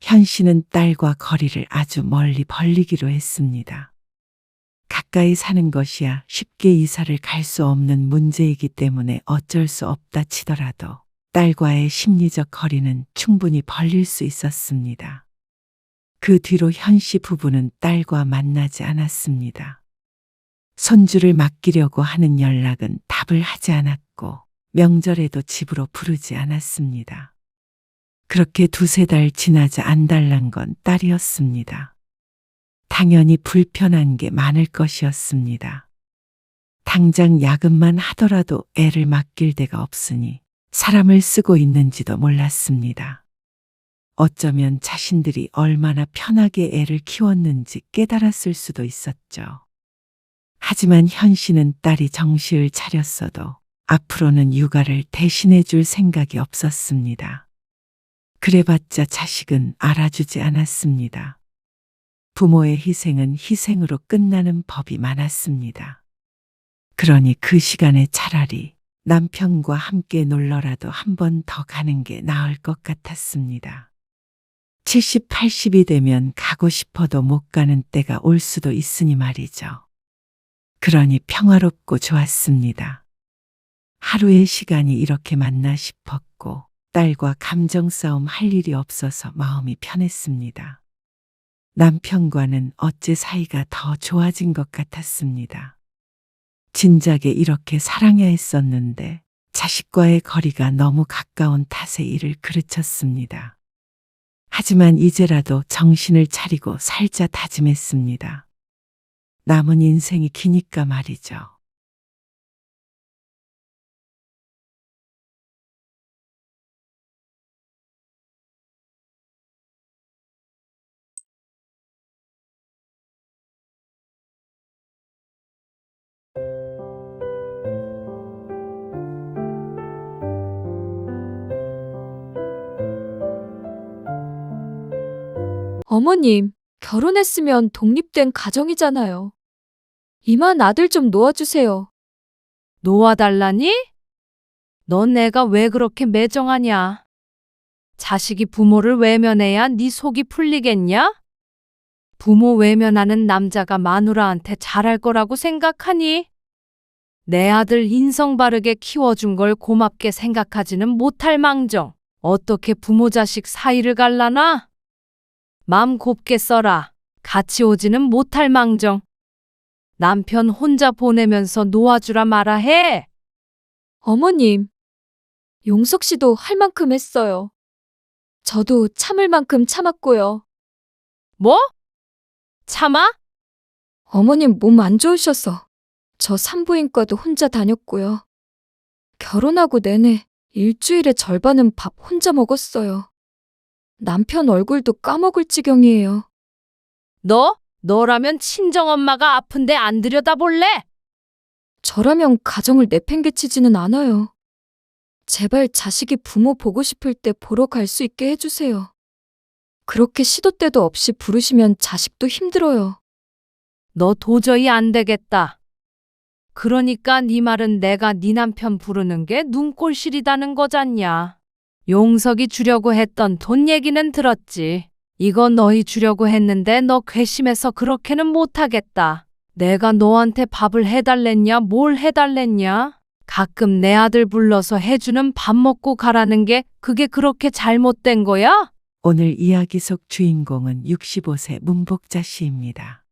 현 씨는 딸과 거리를 아주 멀리 벌리기로 했습니다. 가까이 사는 것이야 쉽게 이사를 갈 수 없는 문제이기 때문에 어쩔 수 없다 치더라도 딸과의 심리적 거리는 충분히 벌릴 수 있었습니다. 그 뒤로 현 씨 부부는 딸과 만나지 않았습니다. 손주를 맡기려고 하는 연락은 답을 하지 않았고 명절에도 집으로 부르지 않았습니다. 그렇게 2~3달 지나자 안달난 건 딸이었습니다. 당연히 불편한 게 많을 것이었습니다. 당장 야근만 하더라도 애를 맡길 데가 없으니 사람을 쓰고 있는지도 몰랐습니다. 어쩌면 자신들이 얼마나 편하게 애를 키웠는지 깨달았을 수도 있었죠. 하지만 현 씨는 딸이 정신을 차렸어도 앞으로는 육아를 대신해 줄 생각이 없었습니다. 그래봤자 자식은 알아주지 않았습니다. 부모의 희생은 희생으로 끝나는 법이 많았습니다. 그러니 그 시간에 차라리 남편과 함께 놀러라도 한 번 더 가는 게 나을 것 같았습니다. 70, 80이 되면 가고 싶어도 못 가는 때가 올 수도 있으니 말이죠. 그러니 평화롭고 좋았습니다. 하루의 시간이 이렇게 맞나 싶었고 딸과 감정 싸움 할 일이 없어서 마음이 편했습니다. 남편과는 어째 사이가 더 좋아진 것 같았습니다. 진작에 이렇게 사랑해야 했었는데 자식과의 거리가 너무 가까운 탓에 이를 그르쳤습니다. 하지만 이제라도 정신을 차리고 살자 다짐했습니다. 남은 인생이 기니까 말이죠. 어머님, 결혼했으면 독립된 가정이잖아요. 이만 아들 좀 놓아주세요. 놓아달라니? 넌 내가 왜 그렇게 매정하냐? 자식이 부모를 외면해야 네 속이 풀리겠냐? 부모 외면하는 남자가 마누라한테 잘할 거라고 생각하니? 내 아들 인성 바르게 키워준 걸 고맙게 생각하지는 못할 망정. 어떻게 부모 자식 사이를 갈라나? 맘 곱게 써라. 같이 오지는 못할 망정. 남편 혼자 보내면서 놓아주라 마라 해. 어머님, 용석 씨도 할 만큼 했어요. 저도 참을 만큼 참았고요. 뭐? 참아? 어머님 몸 안 좋으셔서 저 산부인과도 혼자 다녔고요. 결혼하고 내내 일주일에 절반은 밥 혼자 먹었어요. 남편 얼굴도 까먹을 지경이에요. 너라면 친정엄마가 아픈데 안 들여다볼래? 저라면 가정을 내팽개치지는 않아요. 제발 자식이 부모 보고 싶을 때 보러 갈 수 있게 해주세요. 그렇게 시도 때도 없이 부르시면 자식도 힘들어요. 너 도저히 안 되겠다. 그러니까 네 말은 내가 네 남편 부르는 게 눈꼴실이다는 거잖냐. 용석이 주려고 했던 돈 얘기는 들었지. 이거 너희 주려고 했는데 너 괘씸해서 그렇게는 못하겠다. 내가 너한테 밥을 해달랬냐 뭘 해달랬냐? 가끔 내 아들 불러서 해주는 밥 먹고 가라는 게 그게 그렇게 잘못된 거야? 오늘 이야기 속 주인공은 65세 문복자 씨입니다.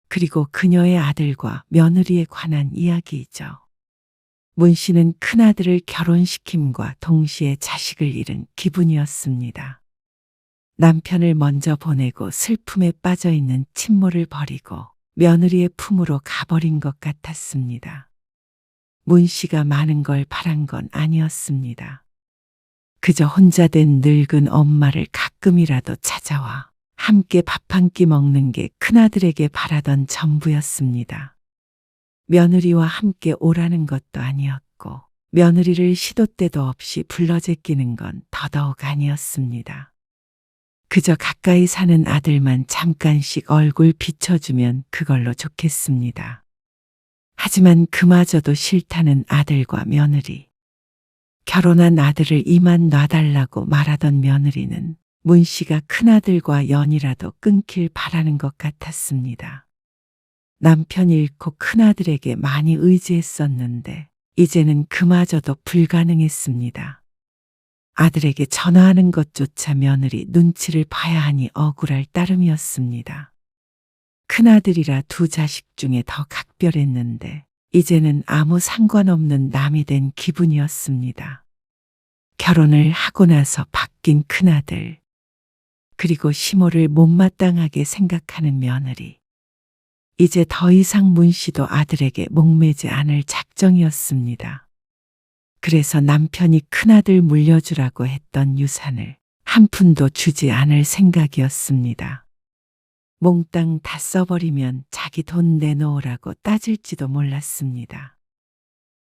그리고 그녀의 아들과 며느리에 관한 이야기이죠. 문 씨는 큰아들을 결혼시킴과 동시에 자식을 잃은 기분이었습니다. 남편을 먼저 보내고 슬픔에 빠져 있는 친모를 버리고 며느리의 품으로 가버린 것 같았습니다. 문 씨가 많은 걸 바란 건 아니었습니다. 그저 혼자 된 늙은 엄마를 가끔이라도 찾아와 함께 밥 한 끼 먹는 게 큰아들에게 바라던 전부였습니다. 며느리와 함께 오라는 것도 아니었고 며느리를 시도 때도 없이 불러 제끼는 건 더더욱 아니었습니다. 그저 가까이 사는 아들만 잠깐씩 얼굴 비춰주면 그걸로 좋겠습니다. 하지만 그마저도 싫다는 아들과 며느리. 결혼한 아들을 이만 놔달라고 말하던 며느리는 문 씨가 큰아들과 연이라도 끊길 바라는 것 같았습니다. 남편 잃고 큰아들에게 많이 의지했었는데 이제는 그마저도 불가능했습니다. 아들에게 전화하는 것조차 며느리 눈치를 봐야 하니 억울할 따름이었습니다. 큰아들이라 두 자식 중에 더 각별했는데 이제는 아무 상관없는 남이 된 기분이었습니다. 결혼을 하고 나서 바뀐 큰아들, 그리고 시모를 못마땅하게 생각하는 며느리. 이제 더 이상 문 씨도 아들에게 목매지 않을 작정이었습니다. 그래서 남편이 큰아들 물려주라고 했던 유산을 한 푼도 주지 않을 생각이었습니다. 몽땅 다 써버리면 자기 돈 내놓으라고 따질지도 몰랐습니다.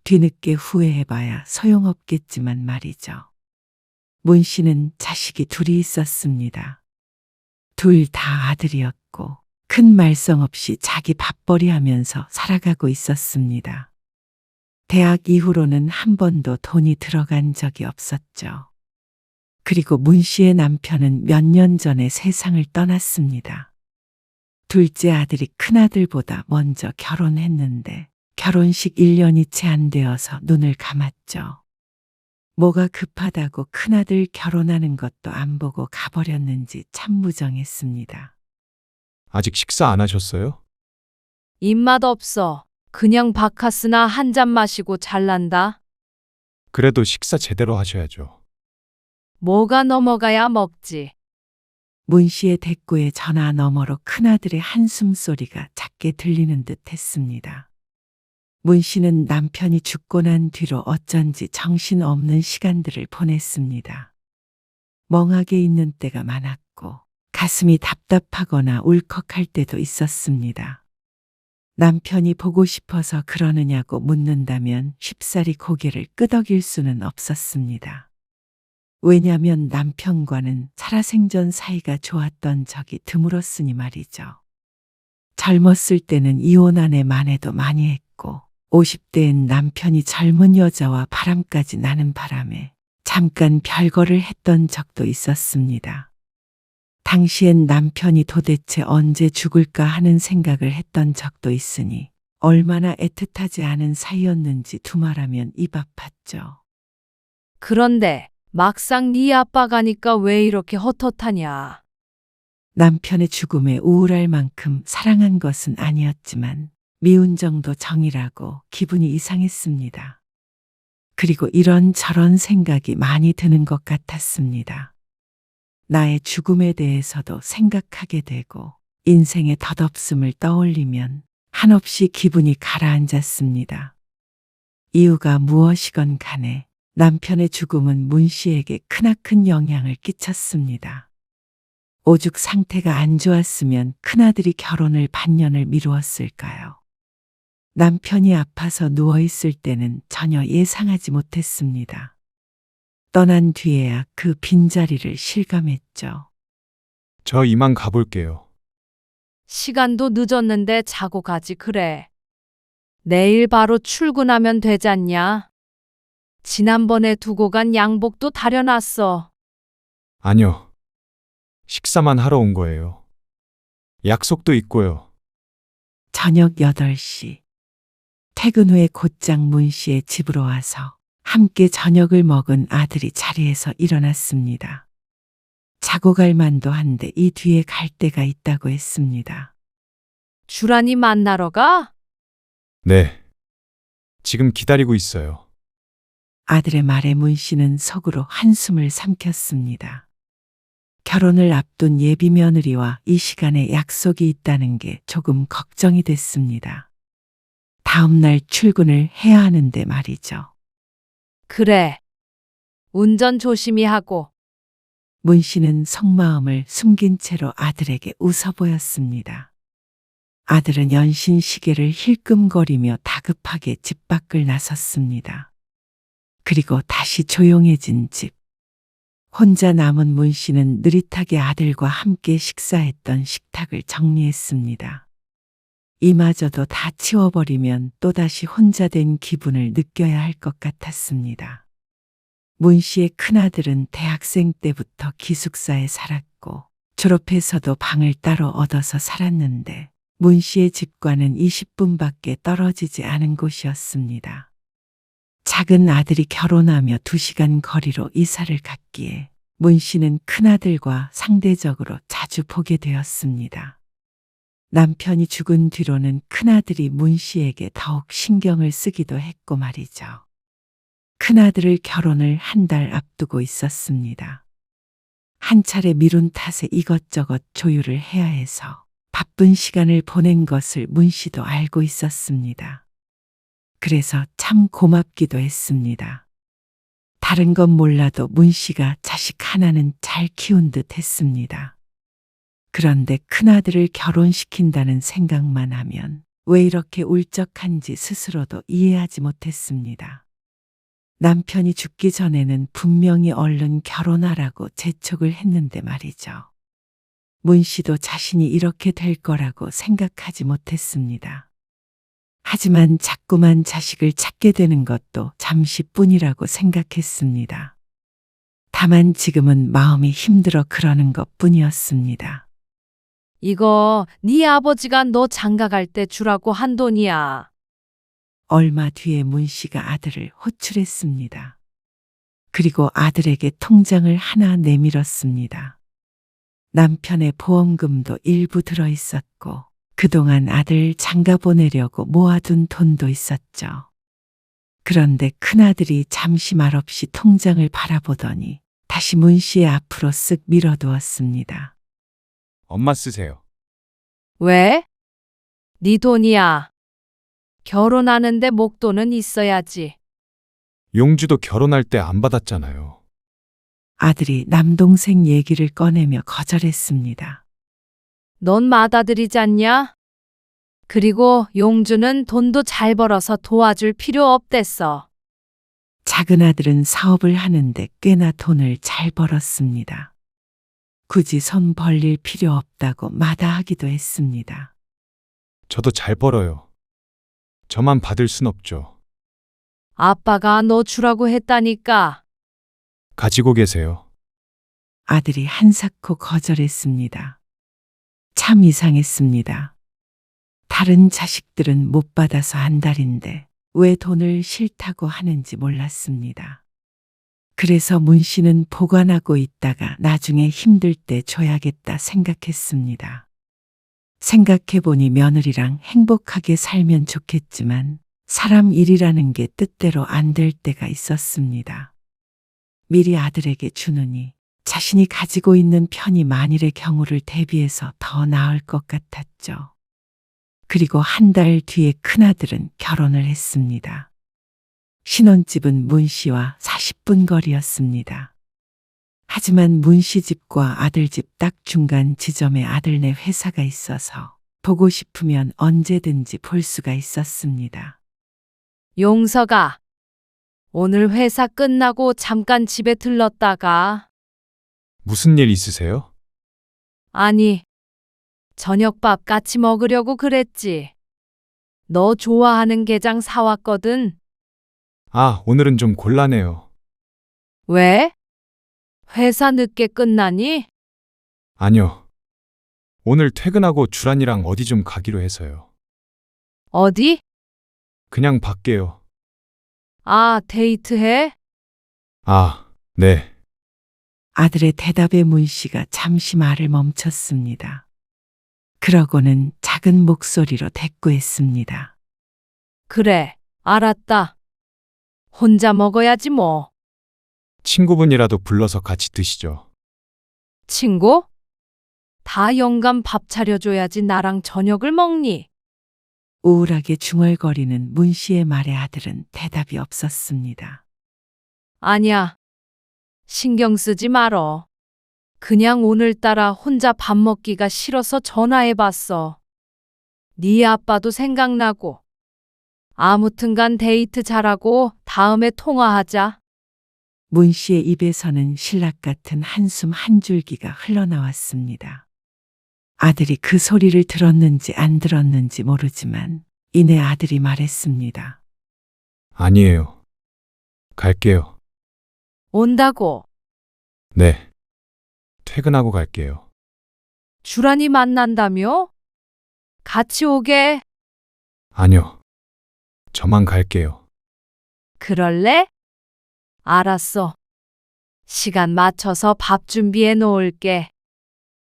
뒤늦게 후회해봐야 소용없겠지만 말이죠. 문 씨는 자식이 둘이 있었습니다. 둘 다 아들이었고 큰 말썽 없이 자기 밥벌이 하면서 살아가고 있었습니다. 대학 이후로는 한 번도 돈이 들어간 적이 없었죠. 그리고 문 씨의 남편은 몇 년 전에 세상을 떠났습니다. 둘째 아들이 큰아들보다 먼저 결혼했는데 결혼식 1년이 채 안 되어서 눈을 감았죠. 뭐가 급하다고 큰아들 결혼하는 것도 안 보고 가버렸는지 참 무정했습니다. 아직 식사 안 하셨어요? 입맛 없어. 그냥 바카스나 한 잔 마시고 잘난다. 그래도 식사 제대로 하셔야죠. 뭐가 넘어가야 먹지. 문 씨의 대꾸에 전화 너머로 큰아들의 한숨 소리가 작게 들리는 듯 했습니다. 문 씨는 남편이 죽고 난 뒤로 어쩐지 정신없는 시간들을 보냈습니다. 멍하게 있는 때가 많았고 가슴이 답답하거나 울컥할 때도 있었습니다. 남편이 보고 싶어서 그러느냐고 묻는다면 쉽사리 고개를 끄덕일 수는 없었습니다. 왜냐면 남편과는 살아생전 사이가 좋았던 적이 드물었으니 말이죠. 젊었을 때는 이혼 아내 만회도 많이 했고 50대엔 남편이 젊은 여자와 바람까지 나는 바람에 잠깐 별거를 했던 적도 있었습니다. 당시엔 남편이 도대체 언제 죽을까 하는 생각을 했던 적도 있으니 얼마나 애틋하지 않은 사이였는지 두말하면 입 아팠죠. 그런데 막상 네 아빠 가니까 왜 이렇게 헛헛하냐. 남편의 죽음에 우울할 만큼 사랑한 것은 아니었지만 미운 정도 정이라고 기분이 이상했습니다. 그리고 이런저런 생각이 많이 드는 것 같았습니다. 나의 죽음에 대해서도 생각하게 되고 인생의 덧없음을 떠올리면 한없이 기분이 가라앉았습니다. 이유가 무엇이건 간에 남편의 죽음은 문 씨에게 크나큰 영향을 끼쳤습니다. 오죽 상태가 안 좋았으면 큰아들이 결혼을 반년을 미루었을까요? 남편이 아파서 누워있을 때는 전혀 예상하지 못했습니다. 떠난 뒤에야 그 빈자리를 실감했죠. 저 이만 가볼게요. 시간도 늦었는데 자고 가지 그래. 내일 바로 출근하면 되잖냐. 지난번에 두고 간 양복도 다려놨어. 아니요. 식사만 하러 온 거예요. 약속도 있고요. 저녁 8시. 퇴근 후에 곧장 문 씨의 집으로 와서 함께 저녁을 먹은 아들이 자리에서 일어났습니다. 자고 갈 만도 한데 이 뒤에 갈 데가 있다고 했습니다. 주란이 만나러 가? 네. 지금 기다리고 있어요. 아들의 말에 문 씨는 속으로 한숨을 삼켰습니다. 결혼을 앞둔 예비 며느리와 이 시간에 약속이 있다는 게 조금 걱정이 됐습니다. 다음 날 출근을 해야 하는데 말이죠. 그래. 운전 조심히 하고. 문 씨는 속마음을 숨긴 채로 아들에게 웃어 보였습니다. 아들은 연신 시계를 힐끔거리며 다급하게 집 밖을 나섰습니다. 그리고 다시 조용해진 집. 혼자 남은 문 씨는 느릿하게 아들과 함께 식사했던 식탁을 정리했습니다. 이마저도 다 치워버리면 또다시 혼자 된 기분을 느껴야 할 것 같았습니다. 문 씨의 큰아들은 대학생 때부터 기숙사에 살았고 졸업해서도 방을 따로 얻어서 살았는데 문 씨의 집과는 20분밖에 떨어지지 않은 곳이었습니다. 작은 아들이 결혼하며 2시간 거리로 이사를 갔기에 문 씨는 큰아들과 상대적으로 자주 보게 되었습니다. 남편이 죽은 뒤로는 큰아들이 문 씨에게 더욱 신경을 쓰기도 했고 말이죠. 큰아들을 결혼을 한 달 앞두고 있었습니다. 한 차례 미룬 탓에 이것저것 조율을 해야 해서 바쁜 시간을 보낸 것을 문 씨도 알고 있었습니다. 그래서 참 고맙기도 했습니다. 다른 건 몰라도 문 씨가 자식 하나는 잘 키운 듯 했습니다. 그런데 큰아들을 결혼시킨다는 생각만 하면 왜 이렇게 울적한지 스스로도 이해하지 못했습니다. 남편이 죽기 전에는 분명히 얼른 결혼하라고 재촉을 했는데 말이죠. 문 씨도 자신이 이렇게 될 거라고 생각하지 못했습니다. 하지만 자꾸만 자식을 찾게 되는 것도 잠시뿐이라고 생각했습니다. 다만 지금은 마음이 힘들어 그러는 것뿐이었습니다. 이거 네 아버지가 너 장가 갈 때 주라고 한 돈이야. 얼마 뒤에 문 씨가 아들을 호출했습니다. 그리고 아들에게 통장을 하나 내밀었습니다. 남편의 보험금도 일부 들어 있었고 그동안 아들 장가 보내려고 모아둔 돈도 있었죠. 그런데 큰아들이 잠시 말없이 통장을 바라보더니 다시 문 씨의 앞으로 쓱 밀어두었습니다. 엄마 쓰세요. 왜? 네 돈이야. 결혼하는데 목돈은 있어야지. 용주도 결혼할 때 안 받았잖아요. 아들이 남동생 얘기를 꺼내며 거절했습니다. 넌 맏아들이잖냐? 그리고 용주는 돈도 잘 벌어서 도와줄 필요 없댔어. 작은 아들은 사업을 하는데 꽤나 돈을 잘 벌었습니다. 굳이 손 벌릴 필요 없다고 마다하기도 했습니다. 저도 잘 벌어요. 저만 받을 순 없죠. 아빠가 너 주라고 했다니까. 가지고 계세요. 아들이 한사코 거절했습니다. 참 이상했습니다. 다른 자식들은 못 받아서 안달인데 왜 돈을 싫다고 하는지 몰랐습니다. 그래서 문 씨는 보관하고 있다가 나중에 힘들 때 줘야겠다 생각했습니다. 생각해보니 며느리랑 행복하게 살면 좋겠지만 사람 일이라는 게 뜻대로 안 될 때가 있었습니다. 미리 아들에게 주느니 자신이 가지고 있는 편이 만일의 경우를 대비해서 더 나을 것 같았죠. 그리고 한 달 뒤에 큰아들은 결혼을 했습니다. 신혼집은 문 씨와 40분 거리였습니다. 하지만 문 씨 집과 아들 집 딱 중간 지점에 아들네 회사가 있어서 보고 싶으면 언제든지 볼 수가 있었습니다. 용서가, 오늘 회사 끝나고 잠깐 집에 들렀다가. 무슨 일 있으세요? 아니, 저녁밥 같이 먹으려고 그랬지. 너 좋아하는 게장 사왔거든. 아, 오늘은 좀 곤란해요. 왜? 회사 늦게 끝나니? 아니요. 오늘 퇴근하고 주란이랑 어디 좀 가기로 해서요. 어디? 그냥 밖에요. 아, 데이트해? 아, 네. 아들의 대답에 문 씨가 잠시 말을 멈췄습니다. 그러고는 작은 목소리로 대꾸했습니다. 그래, 알았다. 혼자 먹어야지 뭐. 친구분이라도 불러서 같이 드시죠. 친구? 다 영감 밥 차려줘야지 나랑 저녁을 먹니? 우울하게 중얼거리는 문 씨의 말에 아들은 대답이 없었습니다. 아니야. 신경 쓰지 말어. 그냥 오늘따라 혼자 밥 먹기가 싫어서 전화해봤어. 네 아빠도 생각나고. 아무튼간 데이트 잘하고 다음에 통화하자. 문 씨의 입에서는 신락 같은 한숨 한 줄기가 흘러나왔습니다. 아들이 그 소리를 들었는지 안 들었는지 모르지만 이내 아들이 말했습니다. 아니에요. 갈게요. 온다고. 네. 퇴근하고 갈게요. 주란이 만난다며? 같이 오게. 아니요. 저만 갈게요. 그럴래? 알았어. 시간 맞춰서 밥 준비해 놓을게.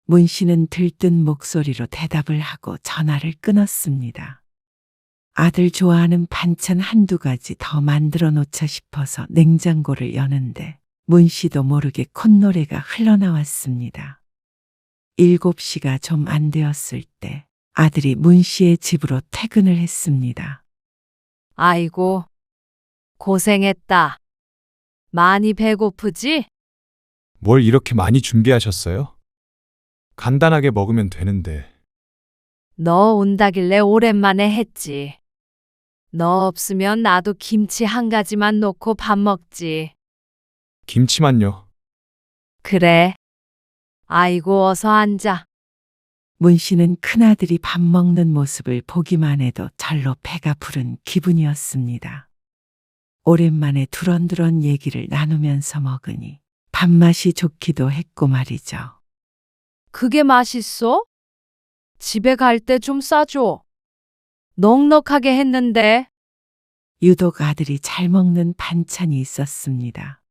문 씨는 들뜬 목소리로 대답을 하고 전화를 끊었습니다. 아들 좋아하는 반찬 한두 가지 더 만들어 놓자 싶어서 냉장고를 여는데 문 씨도 모르게 콧노래가 흘러나왔습니다. 7시가 좀 안 되었을 때 아들이 문 씨의 집으로 퇴근을 했습니다. 아이고, 고생했다. 많이 배고프지? 뭘 이렇게 많이 준비하셨어요? 간단하게 먹으면 되는데. 너 온다길래 오랜만에 했지. 너 없으면 나도 김치 한 가지만 놓고 밥 먹지. 김치만요. 그래. 아이고, 어서 앉아. 문 씨는 큰아들이 밥 먹는 모습을 보기만 해도 절로 배가 부른 기분이었습니다. 오랜만에 두런두런 얘기를 나누면서 먹으니 밥맛이 좋기도 했고 말이죠. 그게 맛있어? 집에 갈 때 좀 싸줘. 넉넉하게 했는데. 유독 아들이 잘 먹는 반찬이 있었습니다.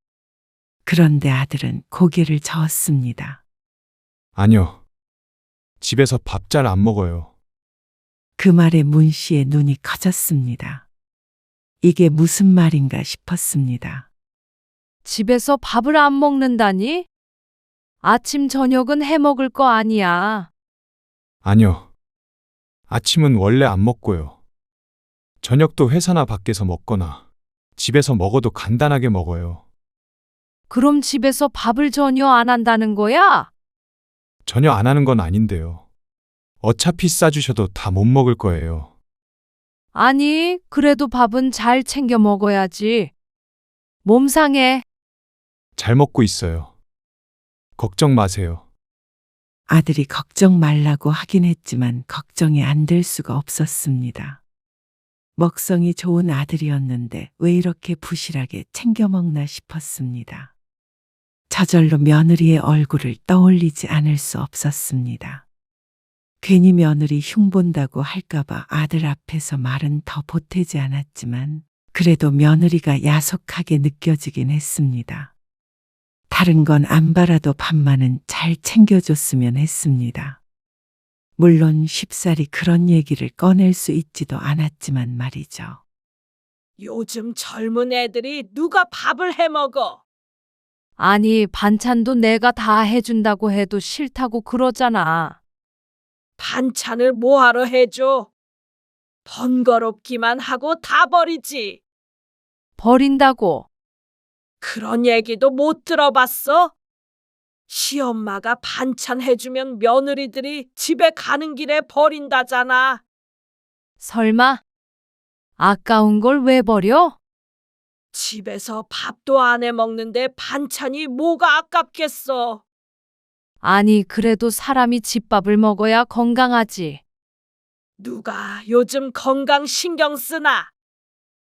그런데 아들은 고개를 저었습니다. 아니요. 집에서 밥 잘 안 먹어요. 그 말에 문 씨의 눈이 커졌습니다. 이게 무슨 말인가 싶었습니다. 집에서 밥을 안 먹는다니? 아침 저녁은 해 먹을 거 아니야. 아니요. 아침은 원래 안 먹고요. 저녁도 회사나 밖에서 먹거나 집에서 먹어도 간단하게 먹어요. 그럼 집에서 밥을 전혀 안 한다는 거야? 전혀 안 하는 건 아닌데요. 어차피 싸주셔도 다 못 먹을 거예요. 아니, 그래도 밥은 잘 챙겨 먹어야지. 몸 상해. 잘 먹고 있어요. 걱정 마세요. 아들이 걱정 말라고 하긴 했지만 걱정이 안 될 수가 없었습니다. 먹성이 좋은 아들이었는데 왜 이렇게 부실하게 챙겨 먹나 싶었습니다. 저절로 며느리의 얼굴을 떠올리지 않을 수 없었습니다. 괜히 며느리 흉본다고 할까봐 아들 앞에서 말은 더 보태지 않았지만 그래도 며느리가 야속하게 느껴지긴 했습니다. 다른 건 안 바라도 밥만은 잘 챙겨줬으면 했습니다. 물론 쉽사리 그런 얘기를 꺼낼 수 있지도 않았지만 말이죠. 요즘 젊은 애들이 누가 밥을 해 먹어? 아니, 반찬도 내가 다 해준다고 해도 싫다고 그러잖아. 반찬을 뭐하러 해줘? 번거롭기만 하고 다 버리지. 버린다고. 그런 얘기도 못 들어봤어? 시엄마가 반찬 해주면 며느리들이 집에 가는 길에 버린다잖아. 설마? 아까운 걸 왜 버려? 집에서 밥도 안 해 먹는데 반찬이 뭐가 아깝겠어. 아니, 그래도 사람이 집밥을 먹어야 건강하지. 누가 요즘 건강 신경 쓰나?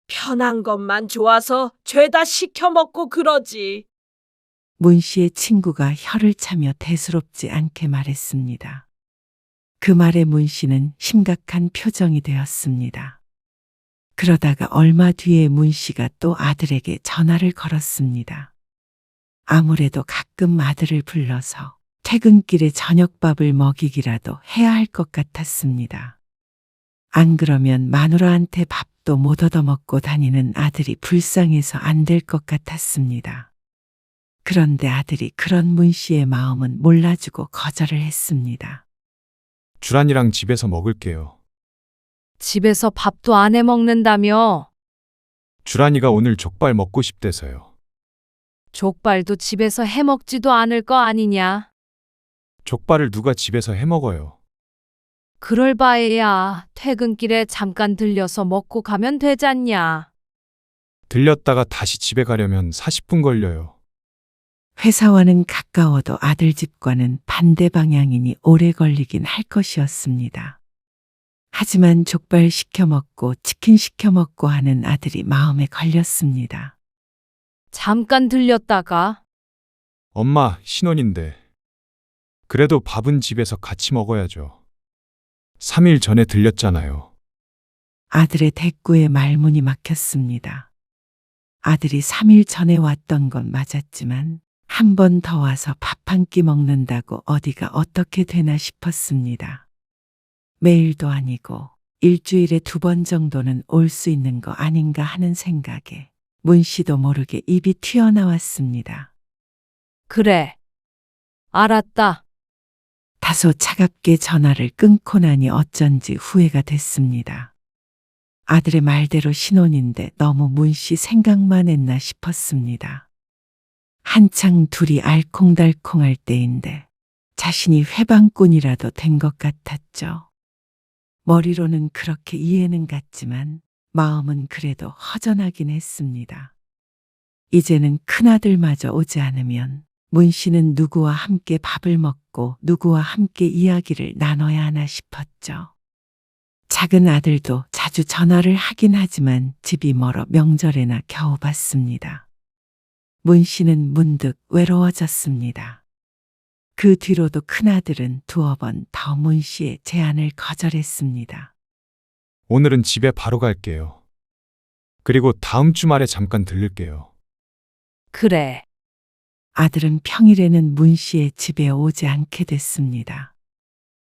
편한 것만 좋아서 죄다 시켜 먹고 그러지. 문 씨의 친구가 혀를 차며 대수롭지 않게 말했습니다. 그 말에 문 씨는 심각한 표정이 되었습니다. 그러다가 얼마 뒤에 문 씨가 또 아들에게 전화를 걸었습니다. 아무래도 가끔 아들을 불러서 퇴근길에 저녁밥을 먹이기라도 해야 할 것 같았습니다. 안 그러면 마누라한테 밥도 못 얻어먹고 다니는 아들이 불쌍해서 안 될 것 같았습니다. 그런데 아들이 그런 문 씨의 마음은 몰라주고 거절을 했습니다. 주란이랑 집에서 먹을게요. 집에서 밥도 안 해 먹는다며. 주란이가 오늘 족발 먹고 싶대서요. 족발도 집에서 해 먹지도 않을 거 아니냐. 족발을 누가 집에서 해 먹어요. 그럴 바에야 퇴근길에 잠깐 들려서 먹고 가면 되잖냐. 들렸다가 다시 집에 가려면 40분 걸려요. 회사와는 가까워도 아들 집과는 반대 방향이니 오래 걸리긴 할 것이었습니다. 하지만 족발 시켜 먹고 치킨 시켜 먹고 하는 아들이 마음에 걸렸습니다. 잠깐 들렸다가. 엄마, 신혼인데. 그래도 밥은 집에서 같이 먹어야죠. 3일 전에 들렸잖아요. 아들의 대꾸에 말문이 막혔습니다. 아들이 3일 전에 왔던 건 맞았지만 한 번 더 와서 밥 한 끼 먹는다고 어디가 어떻게 되나 싶었습니다. 매일도 아니고 일주일에 2번 정도는 올 수 있는 거 아닌가 하는 생각에 문 씨도 모르게 입이 튀어나왔습니다. 그래. 알았다. 다소 차갑게 전화를 끊고 나니 어쩐지 후회가 됐습니다. 아들의 말대로 신혼인데 너무 문 씨 생각만 했나 싶었습니다. 한창 둘이 알콩달콩할 때인데 자신이 회방꾼이라도 된 것 같았죠. 머리로는 그렇게 이해는 갔지만 마음은 그래도 허전하긴 했습니다. 이제는 큰아들마저 오지 않으면 문 씨는 누구와 함께 밥을 먹고 누구와 함께 이야기를 나눠야 하나 싶었죠. 작은 아들도 자주 전화를 하긴 하지만 집이 멀어 명절에나 겨우 봤습니다. 문 씨는 문득 외로워졌습니다. 그 뒤로도 큰아들은 두어 번 더 문 씨의 제안을 거절했습니다. 오늘은 집에 바로 갈게요. 그리고 다음 주말에 잠깐 들를게요. 그래. 아들은 평일에는 문 씨의 집에 오지 않게 됐습니다.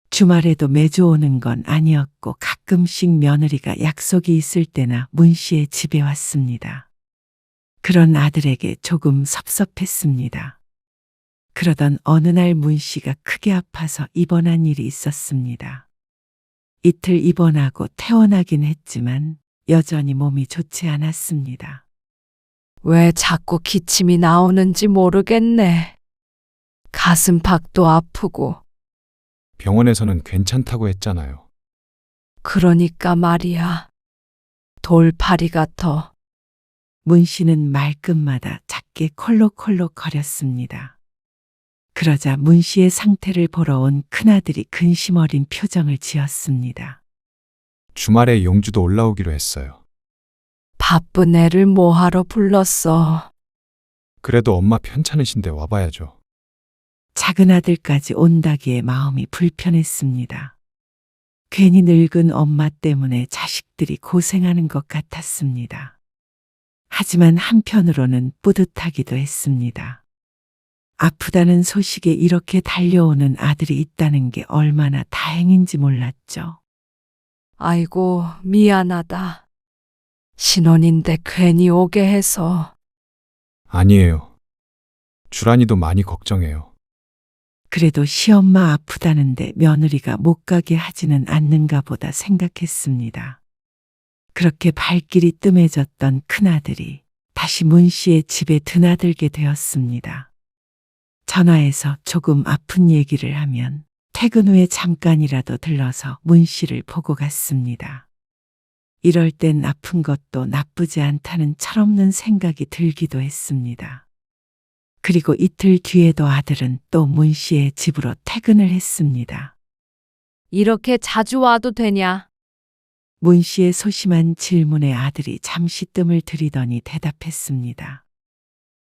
주말에도 매주 오는 건 아니었고 가끔씩 며느리가 약속이 있을 때나 문 씨의 집에 왔습니다. 그런 아들에게 조금 섭섭했습니다. 그러던 어느 날 문 씨가 크게 아파서 입원한 일이 있었습니다. 이틀 입원하고 퇴원하긴 했지만 여전히 몸이 좋지 않았습니다. 왜 자꾸 기침이 나오는지 모르겠네. 가슴팍도 아프고. 병원에서는 괜찮다고 했잖아요. 그러니까 말이야. 돌파리 같아. 문 씨는 말끝마다 작게 콜록콜록 거렸습니다. 그러자 문 씨의 상태를 보러 온 큰아들이 근심 어린 표정을 지었습니다. 주말에 용주도 올라오기로 했어요. 바쁜 애를 뭐하러 불렀어. 그래도 엄마 편찮으신데 와봐야죠. 작은 아들까지 온다기에 마음이 불편했습니다. 괜히 늙은 엄마 때문에 자식들이 고생하는 것 같았습니다. 하지만 한편으로는 뿌듯하기도 했습니다. 아프다는 소식에 이렇게 달려오는 아들이 있다는 게 얼마나 다행인지 몰랐죠. 아이고, 미안하다. 신혼인데 괜히 오게 해서. 아니에요. 주란이도 많이 걱정해요. 그래도 시엄마 아프다는데 며느리가 못 가게 하지는 않는가 보다 생각했습니다. 그렇게 발길이 뜸해졌던 큰아들이 다시 문 씨의 집에 드나들게 되었습니다. 전화해서 조금 아픈 얘기를 하면 퇴근 후에 잠깐이라도 들러서 문 씨를 보고 갔습니다. 이럴 땐 아픈 것도 나쁘지 않다는 철없는 생각이 들기도 했습니다. 그리고 이틀 뒤에도 아들은 또 문 씨의 집으로 퇴근을 했습니다. 이렇게 자주 와도 되냐? 문 씨의 소심한 질문에 아들이 잠시 뜸을 들이더니 대답했습니다.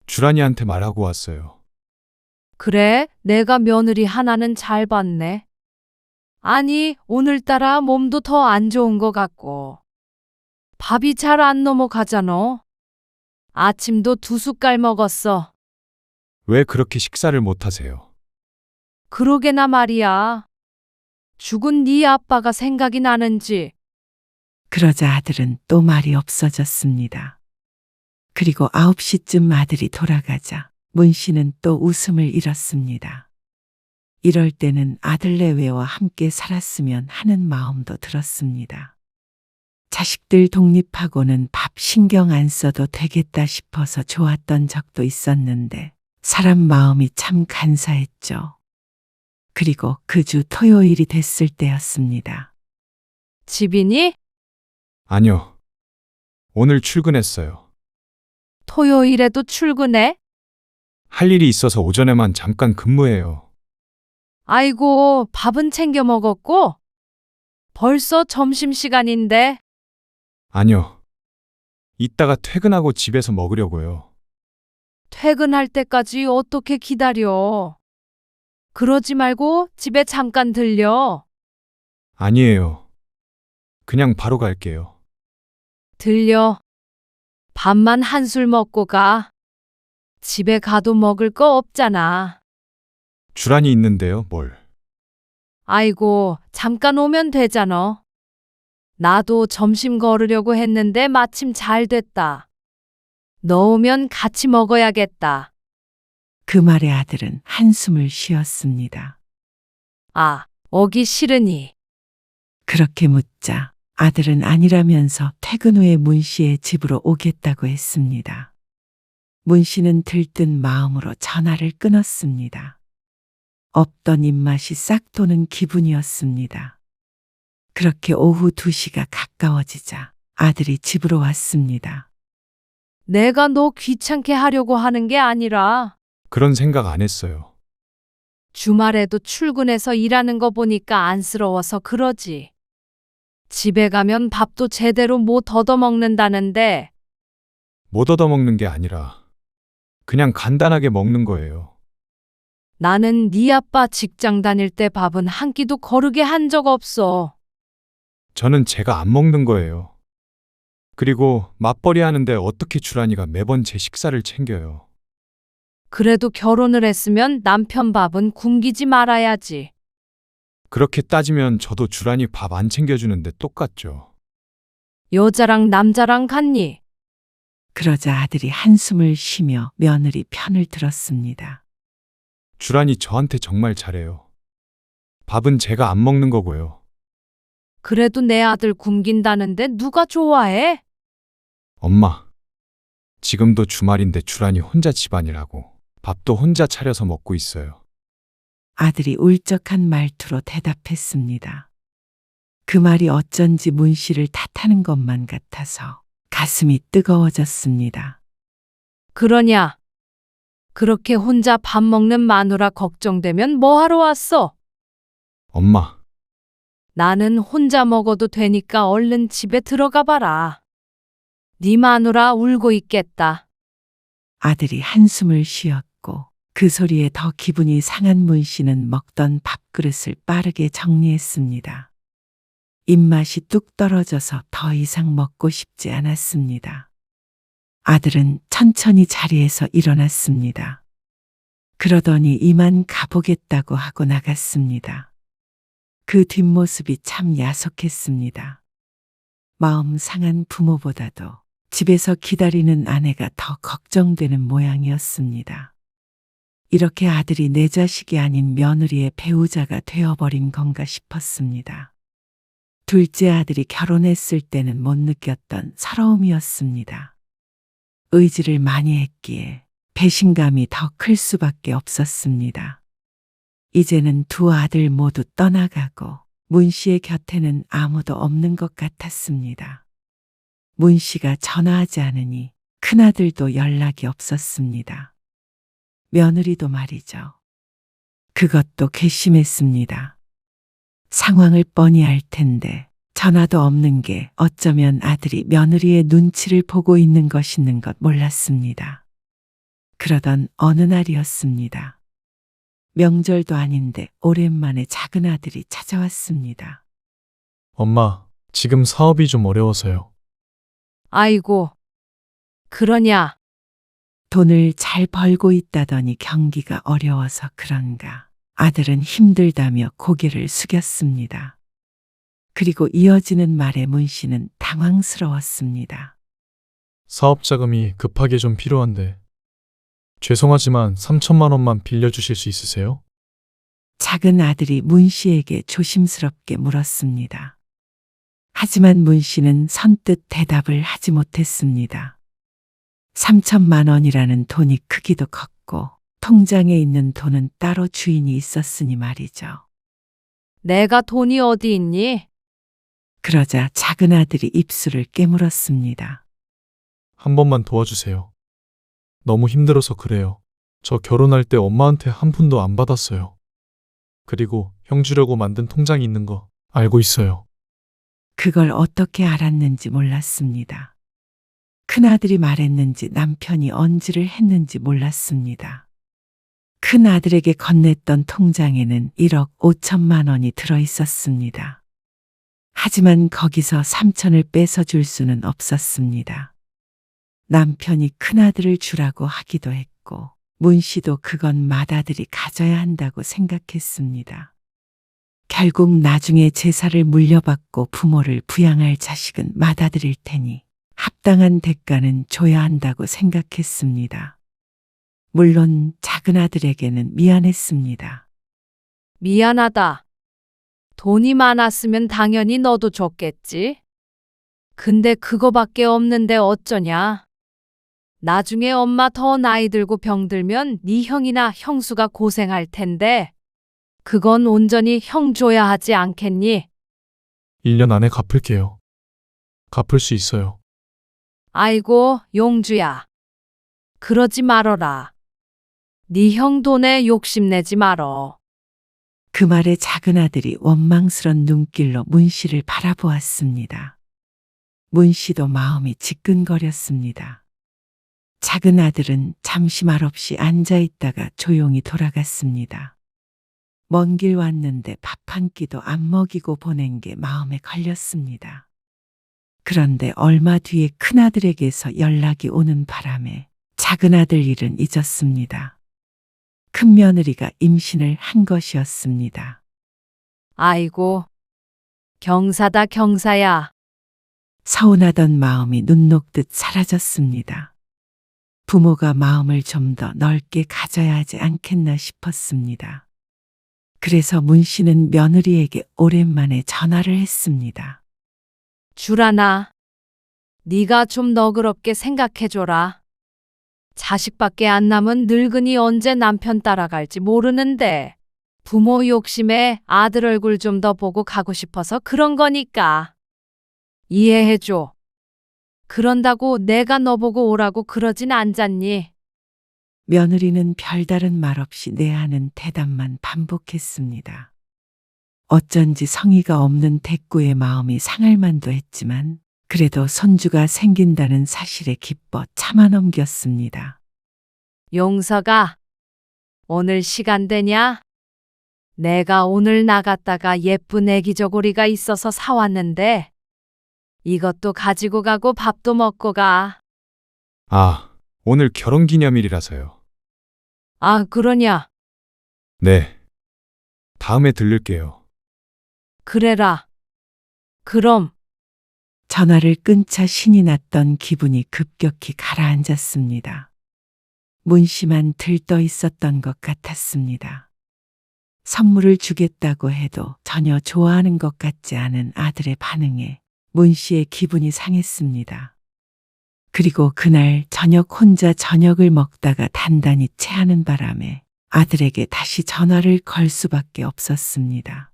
주란이한테 말하고 왔어요. 그래, 내가 며느리 하나는 잘 봤네. 아니, 오늘따라 몸도 더 안 좋은 것 같고. 밥이 잘 안 넘어가잖아. 아침도 2숟갈 먹었어. 왜 그렇게 식사를 못 하세요? 그러게나 말이야. 죽은 네 아빠가 생각이 나는지. 그러자 아들은 또 말이 없어졌습니다. 그리고 9시쯤 아들이 돌아가자 문 씨는 또 웃음을 잃었습니다. 이럴 때는 아들 내외와 함께 살았으면 하는 마음도 들었습니다. 자식들 독립하고는 밥 신경 안 써도 되겠다 싶어서 좋았던 적도 있었는데 사람 마음이 참 간사했죠. 그리고 그 주 토요일이 됐을 때였습니다. 집이니? 아니요. 오늘 출근했어요. 토요일에도 출근해? 할 일이 있어서 오전에만 잠깐 근무해요. 아이고, 밥은 챙겨 먹었고? 벌써 점심시간인데. 아니요. 이따가 퇴근하고 집에서 먹으려고요. 퇴근할 때까지 어떻게 기다려? 그러지 말고 집에 잠깐 들려. 아니에요. 그냥 바로 갈게요. 들려. 밥만 한술 먹고 가. 집에 가도 먹을 거 없잖아. 주란이 있는데요, 뭘. 아이고, 잠깐 오면 되잖아. 나도 점심 거르려고 했는데 마침 잘 됐다. 너 오면 같이 먹어야겠다. 그 말에 아들은 한숨을 쉬었습니다. 아, 오기 싫으니. 그렇게 묻자 아들은 아니라면서 퇴근 후에 문 씨의 집으로 오겠다고 했습니다. 문 씨는 들뜬 마음으로 전화를 끊었습니다. 없던 입맛이 싹 도는 기분이었습니다. 그렇게 오후 2시가 가까워지자 아들이 집으로 왔습니다. 내가 너 귀찮게 하려고 하는 게 아니라 그런 생각 안 했어요. 주말에도 출근해서 일하는 거 보니까 안쓰러워서 그러지. 집에 가면 밥도 제대로 못 얻어먹는다는데 못 얻어먹는 게 아니라 그냥 간단하게 먹는 거예요. 나는 네 아빠 직장 다닐 때 밥은 한 끼도 거르게 한 적 없어. 저는 제가 안 먹는 거예요. 그리고 맞벌이 하는데 어떻게 주란이가 매번 제 식사를 챙겨요. 그래도 결혼을 했으면 남편 밥은 굶기지 말아야지. 그렇게 따지면 저도 주란이 밥 안 챙겨주는데 똑같죠. 여자랑 남자랑 같니? 그러자 아들이 한숨을 쉬며 며느리 편을 들었습니다. 주란이 저한테 정말 잘해요. 밥은 제가 안 먹는 거고요. 그래도 내 아들 굶긴다는데 누가 좋아해? 엄마, 지금도 주말인데 주란이 혼자 집안일하고 밥도 혼자 차려서 먹고 있어요. 아들이 울적한 말투로 대답했습니다. 그 말이 어쩐지 문 씨를 탓하는 것만 같아서 가슴이 뜨거워졌습니다. 그러냐? 그렇게 혼자 밥 먹는 마누라 걱정되면 뭐하러 왔어? 엄마, 나는 혼자 먹어도 되니까 얼른 집에 들어가 봐라. 네 마누라 울고 있겠다. 아들이 한숨을 쉬었고 그 소리에 더 기분이 상한 문 씨는 먹던 밥그릇을 빠르게 정리했습니다. 입맛이 뚝 떨어져서 더 이상 먹고 싶지 않았습니다. 아들은 천천히 자리에서 일어났습니다. 그러더니 이만 가보겠다고 하고 나갔습니다. 그 뒷모습이 참 야속했습니다. 마음 상한 부모보다도 집에서 기다리는 아내가 더 걱정되는 모양이었습니다. 이렇게 아들이 내 자식이 아닌 며느리의 배우자가 되어버린 건가 싶었습니다. 둘째 아들이 결혼했을 때는 못 느꼈던 서러움이었습니다. 의지를 많이 했기에 배신감이 더 클 수밖에 없었습니다. 이제는 두 아들 모두 떠나가고 문 씨의 곁에는 아무도 없는 것 같았습니다. 문 씨가 전화하지 않으니 큰아들도 연락이 없었습니다. 며느리도 말이죠. 그것도 괘씸했습니다. 상황을 뻔히 알 텐데 전화도 없는 게 어쩌면 아들이 며느리의 눈치를 보고 있는 것이는 것 몰랐습니다. 그러던 어느 날이었습니다. 명절도 아닌데 오랜만에 작은 아들이 찾아왔습니다. 엄마, 지금 사업이 좀 어려워서요. 아이고, 그러냐? 돈을 잘 벌고 있다더니 경기가 어려워서 그런가. 아들은 힘들다며 고개를 숙였습니다. 그리고 이어지는 말에 문 씨는 당황스러웠습니다. 사업 자금이 급하게 좀 필요한데. 죄송하지만 3천만 원만 빌려주실 수 있으세요? 작은 아들이 문 씨에게 조심스럽게 물었습니다. 하지만 문 씨는 선뜻 대답을 하지 못했습니다. 3천만 원이라는 돈이 크기도 컸고 통장에 있는 돈은 따로 주인이 있었으니 말이죠. 내가 돈이 어디 있니? 그러자 작은 아들이 입술을 깨물었습니다. 한 번만 도와주세요. 너무 힘들어서 그래요. 저 결혼할 때 엄마한테 한 푼도 안 받았어요. 그리고 형 주려고 만든 통장이 있는 거 알고 있어요. 그걸 어떻게 알았는지 몰랐습니다. 큰아들이 말했는지 남편이 언지를 했는지 몰랐습니다. 큰아들에게 건넸던 통장에는 1억 5천만 원이 들어 있었습니다. 하지만 거기서 3천을 뺏어줄 수는 없었습니다. 남편이 큰아들을 주라고 하기도 했고 문 씨도 그건 맏아들이 가져야 한다고 생각했습니다. 결국 나중에 제사를 물려받고 부모를 부양할 자식은 맏아들일 테니 합당한 대가는 줘야 한다고 생각했습니다. 물론 작은 아들에게는 미안했습니다. 미안하다. 돈이 많았으면 당연히 너도 줬겠지. 근데 그거밖에 없는데 어쩌냐. 나중에 엄마 더 나이 들고 병들면 네 형이나 형수가 고생할 텐데 그건 온전히 형 줘야 하지 않겠니? 1년 안에 갚을게요. 갚을 수 있어요. 아이고, 용주야. 그러지 말어라. 네 형 돈에 욕심내지 말어. 그 말에 작은 아들이 원망스런 눈길로 문 씨를 바라보았습니다. 문 씨도 마음이 지끈거렸습니다. 작은 아들은 잠시 말없이 앉아 있다가 조용히 돌아갔습니다. 먼 길 왔는데 밥 한 끼도 안 먹이고 보낸 게 마음에 걸렸습니다. 그런데 얼마 뒤에 큰아들에게서 연락이 오는 바람에 작은 아들 일은 잊었습니다. 큰 며느리가 임신을 한 것이었습니다. 아이고, 경사다 경사야. 서운하던 마음이 눈 녹듯 사라졌습니다. 부모가 마음을 좀 더 넓게 가져야 하지 않겠나 싶었습니다. 그래서 문 씨는 며느리에게 오랜만에 전화를 했습니다. 주라나, 네가 좀 너그럽게 생각해줘라. 자식밖에 안 남은 늙은이 언제 남편 따라갈지 모르는데 부모 욕심에 아들 얼굴 좀 더 보고 가고 싶어서 그런 거니까. 이해해줘. 그런다고 내가 너 보고 오라고 그러진 않잖니. 며느리는 별다른 말 없이 네 하는 대답만 반복했습니다. 어쩐지 성의가 없는 대꾸의 마음이 상할 만도 했지만 그래도 손주가 생긴다는 사실에 기뻐 참아 넘겼습니다. 용서가, 오늘 시간 되냐? 내가 오늘 나갔다가 예쁜 애기 저고리가 있어서 사왔는데 이것도 가지고 가고 밥도 먹고 가. 아, 오늘 결혼기념일이라서요. 아, 그러냐? 네. 다음에 들를게요. 그래라. 그럼. 전화를 끊자 신이 났던 기분이 급격히 가라앉았습니다. 문씨만 들떠 있었던 것 같았습니다. 선물을 주겠다고 해도 전혀 좋아하는 것 같지 않은 아들의 반응에 문씨의 기분이 상했습니다. 그리고 그날 저녁 혼자 저녁을 먹다가 단단히 체하는 바람에 아들에게 다시 전화를 걸 수밖에 없었습니다.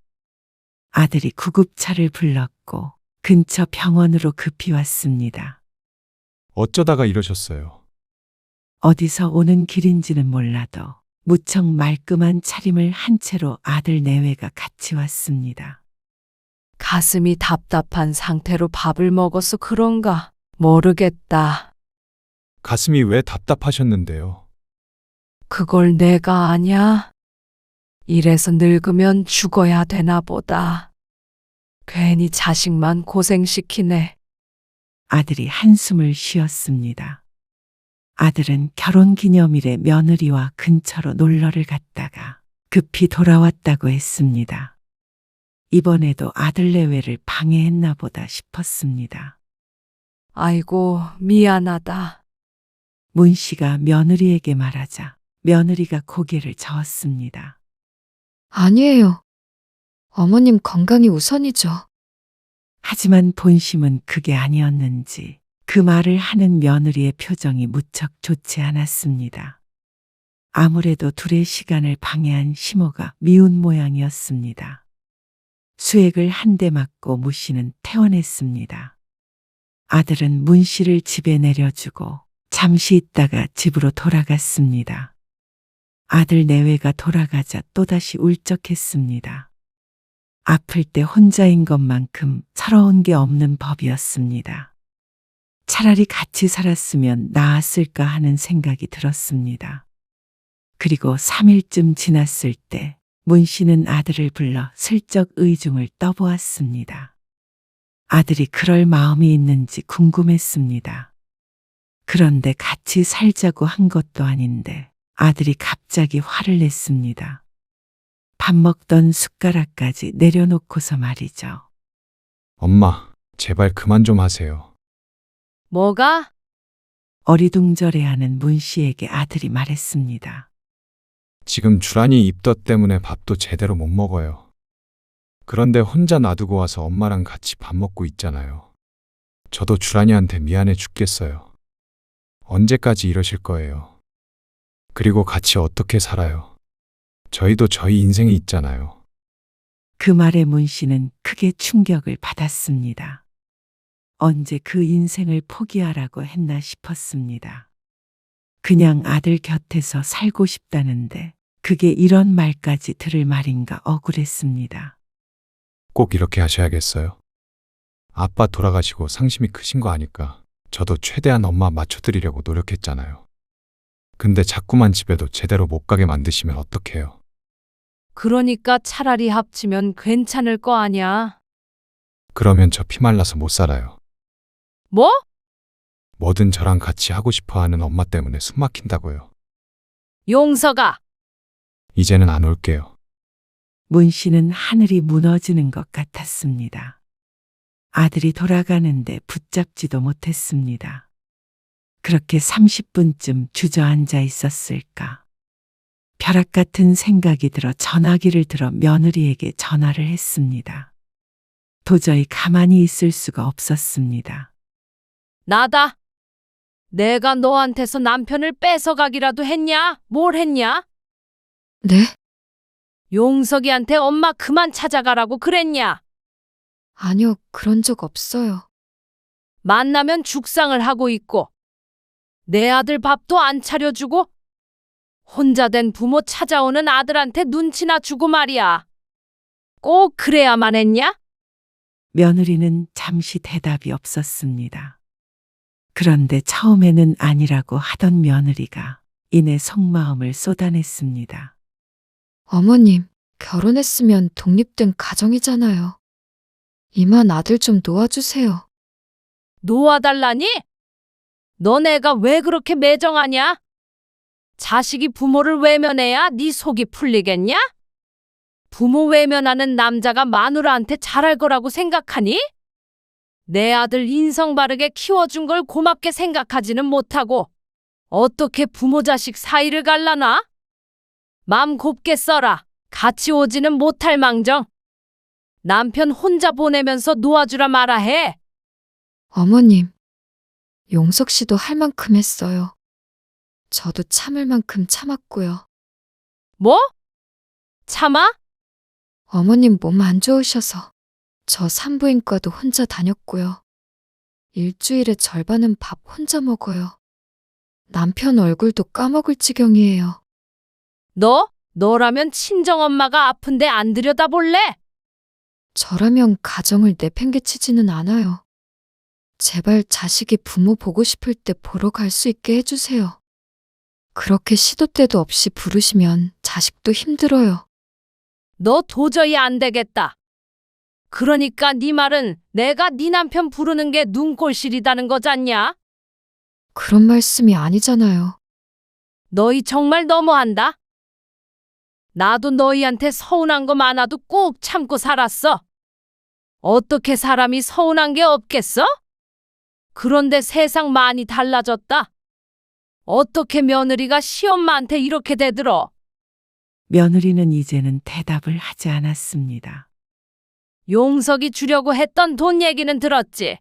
아들이 구급차를 불렀고 근처 병원으로 급히 왔습니다. 어쩌다가 이러셨어요? 어디서 오는 길인지는 몰라도 무척 말끔한 차림을 한 채로 아들 내외가 같이 왔습니다. 가슴이 답답한 상태로 밥을 먹어서 그런가 모르겠다. 가슴이 왜 답답하셨는데요? 그걸 내가 아냐? 이래서 늙으면 죽어야 되나 보다. 괜히 자식만 고생시키네. 아들이 한숨을 쉬었습니다. 아들은 결혼기념일에 며느리와 근처로 놀러를 갔다가 급히 돌아왔다고 했습니다. 이번에도 아들 내외를 방해했나 보다 싶었습니다. 아이고, 미안하다. 문 씨가 며느리에게 말하자 며느리가 고개를 저었습니다. 아니에요. 어머님 건강이 우선이죠. 하지만 본심은 그게 아니었는지 그 말을 하는 며느리의 표정이 무척 좋지 않았습니다. 아무래도 둘의 시간을 방해한 시모가 미운 모양이었습니다. 수액을 한 대 맞고 무 씨는 퇴원했습니다. 아들은 문 씨를 집에 내려주고 잠시 있다가 집으로 돌아갔습니다. 아들 내외가 돌아가자 또다시 울적했습니다. 아플 때 혼자인 것만큼 서러운 게 없는 법이었습니다. 차라리 같이 살았으면 나았을까 하는 생각이 들었습니다. 그리고 3일쯤 지났을 때 문 씨는 아들을 불러 슬쩍 의중을 떠보았습니다. 아들이 그럴 마음이 있는지 궁금했습니다. 그런데 같이 살자고 한 것도 아닌데 아들이 갑자기 화를 냈습니다. 밥 먹던 숟가락까지 내려놓고서 말이죠. 엄마, 제발 그만 좀 하세요. 뭐가? 어리둥절해하는 문 씨에게 아들이 말했습니다. 지금 주란이 입덧 때문에 밥도 제대로 못 먹어요. 그런데 혼자 놔두고 와서 엄마랑 같이 밥 먹고 있잖아요. 저도 주란이한테 미안해 죽겠어요. 언제까지 이러실 거예요? 그리고 같이 어떻게 살아요? 저희도 저희 인생이 있잖아요. 그 말에 문 씨는 크게 충격을 받았습니다. 언제 그 인생을 포기하라고 했나 싶었습니다. 그냥 아들 곁에서 살고 싶다는데 그게 이런 말까지 들을 말인가 억울했습니다. 꼭 이렇게 하셔야겠어요? 아빠 돌아가시고 상심이 크신 거 아니까 저도 최대한 엄마 맞춰드리려고 노력했잖아요. 근데 자꾸만 집에도 제대로 못 가게 만드시면 어떡해요? 그러니까 차라리 합치면 괜찮을 거 아냐. 그러면 저 피말라서 못 살아요. 뭐? 뭐든 저랑 같이 하고 싶어 하는 엄마 때문에 숨 막힌다고요. 용서가. 이제는 안 올게요. 문 씨는 하늘이 무너지는 것 같았습니다. 아들이 돌아가는데 붙잡지도 못했습니다. 그렇게 30분쯤 주저앉아 있었을까. 벼락 같은 생각이 들어 전화기를 들어 며느리에게 전화를 했습니다. 도저히 가만히 있을 수가 없었습니다. 나다. 내가 너한테서 남편을 뺏어가기라도 했냐? 뭘 했냐? 네? 용석이한테 엄마 그만 찾아가라고 그랬냐? 아니요, 그런 적 없어요. 만나면 죽상을 하고 있고 내 아들 밥도 안 차려주고 혼자 된 부모 찾아오는 아들한테 눈치나 주고 말이야. 꼭 그래야만 했냐? 며느리는 잠시 대답이 없었습니다. 그런데 처음에는 아니라고 하던 며느리가 이내 속마음을 쏟아냈습니다. 어머님, 결혼했으면 독립된 가정이잖아요. 이만 아들 좀 놓아주세요. 놓아달라니? 너네가 왜 그렇게 매정하냐? 자식이 부모를 외면해야 네 속이 풀리겠냐? 부모 외면하는 남자가 마누라한테 잘할 거라고 생각하니? 내 아들 인성 바르게 키워준 걸 고맙게 생각하지는 못하고 어떻게 부모 자식 사이를 갈라놔? 맘 곱게 써라. 같이 오지는 못할 망정. 남편 혼자 보내면서 놓아주라 마라 해. 어머님, 용석 씨도 할 만큼 했어요. 저도 참을 만큼 참았고요. 뭐? 참아? 어머님 몸 안 좋으셔서 저 산부인과도 혼자 다녔고요. 일주일에 절반은 밥 혼자 먹어요. 남편 얼굴도 까먹을 지경이에요. 너라면 친정엄마가 아픈데 안 들여다볼래? 저라면 가정을 내팽개치지는 않아요. 제발 자식이 부모 보고 싶을 때 보러 갈 수 있게 해주세요. 그렇게 시도 때도 없이 부르시면 자식도 힘들어요. 너 도저히 안 되겠다. 그러니까 네 말은 내가 네 남편 부르는 게 눈꼴실이다는 거잖냐? 그런 말씀이 아니잖아요. 너희 정말 너무한다. 나도 너희한테 서운한 거 많아도 꾹 참고 살았어. 어떻게 사람이 서운한 게 없겠어? 그런데 세상 많이 달라졌다. 어떻게 며느리가 시엄마한테 이렇게 대들어? 며느리는 이제는 대답을 하지 않았습니다. 용석이 주려고 했던 돈 얘기는 들었지.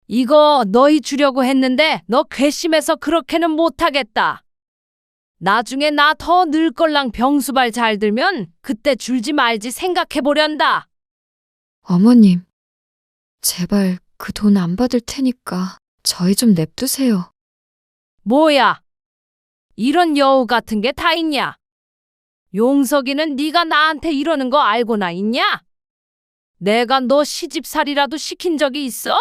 이거 너희 주려고 했는데 너 괘씸해서 그렇게는 못하겠다. 나중에 나 더 늙걸랑 병수발 잘 들면 그때 줄지 말지 생각해보련다. 어머님, 제발 그 돈 안 받을 테니까 저희 좀 냅두세요. 뭐야? 이런 여우 같은 게 다 있냐? 용석이는 네가 나한테 이러는 거 알고나 있냐? 내가 너 시집살이라도 시킨 적이 있어?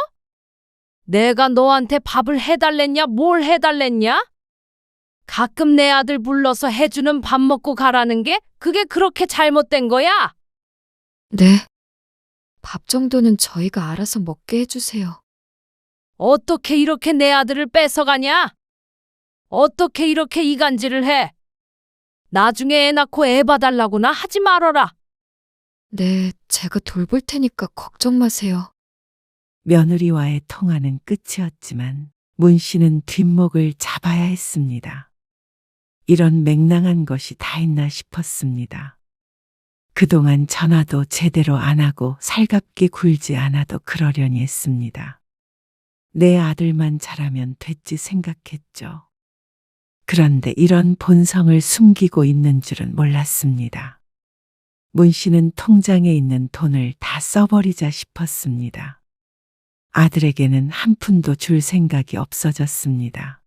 내가 너한테 밥을 해달랬냐? 뭘 해달랬냐? 가끔 내 아들 불러서 해주는 밥 먹고 가라는 게 그게 그렇게 잘못된 거야? 네. 밥 정도는 저희가 알아서 먹게 해주세요. 어떻게 이렇게 내 아들을 뺏어가냐? 어떻게 이렇게 이간질을 해? 나중에 애 낳고 애 봐달라고나 하지 말어라. 네, 제가 돌볼 테니까 걱정 마세요. 며느리와의 통화는 끝이었지만 문 씨는 뒷목을 잡아야 했습니다. 이런 맹랑한 것이 다 있나 싶었습니다. 그동안 전화도 제대로 안 하고 살갑게 굴지 않아도 그러려니 했습니다. 내 아들만 잘하면 됐지 생각했죠. 그런데 이런 본성을 숨기고 있는 줄은 몰랐습니다. 문 씨는 통장에 있는 돈을 다 써버리자 싶었습니다. 아들에게는 한 푼도 줄 생각이 없어졌습니다.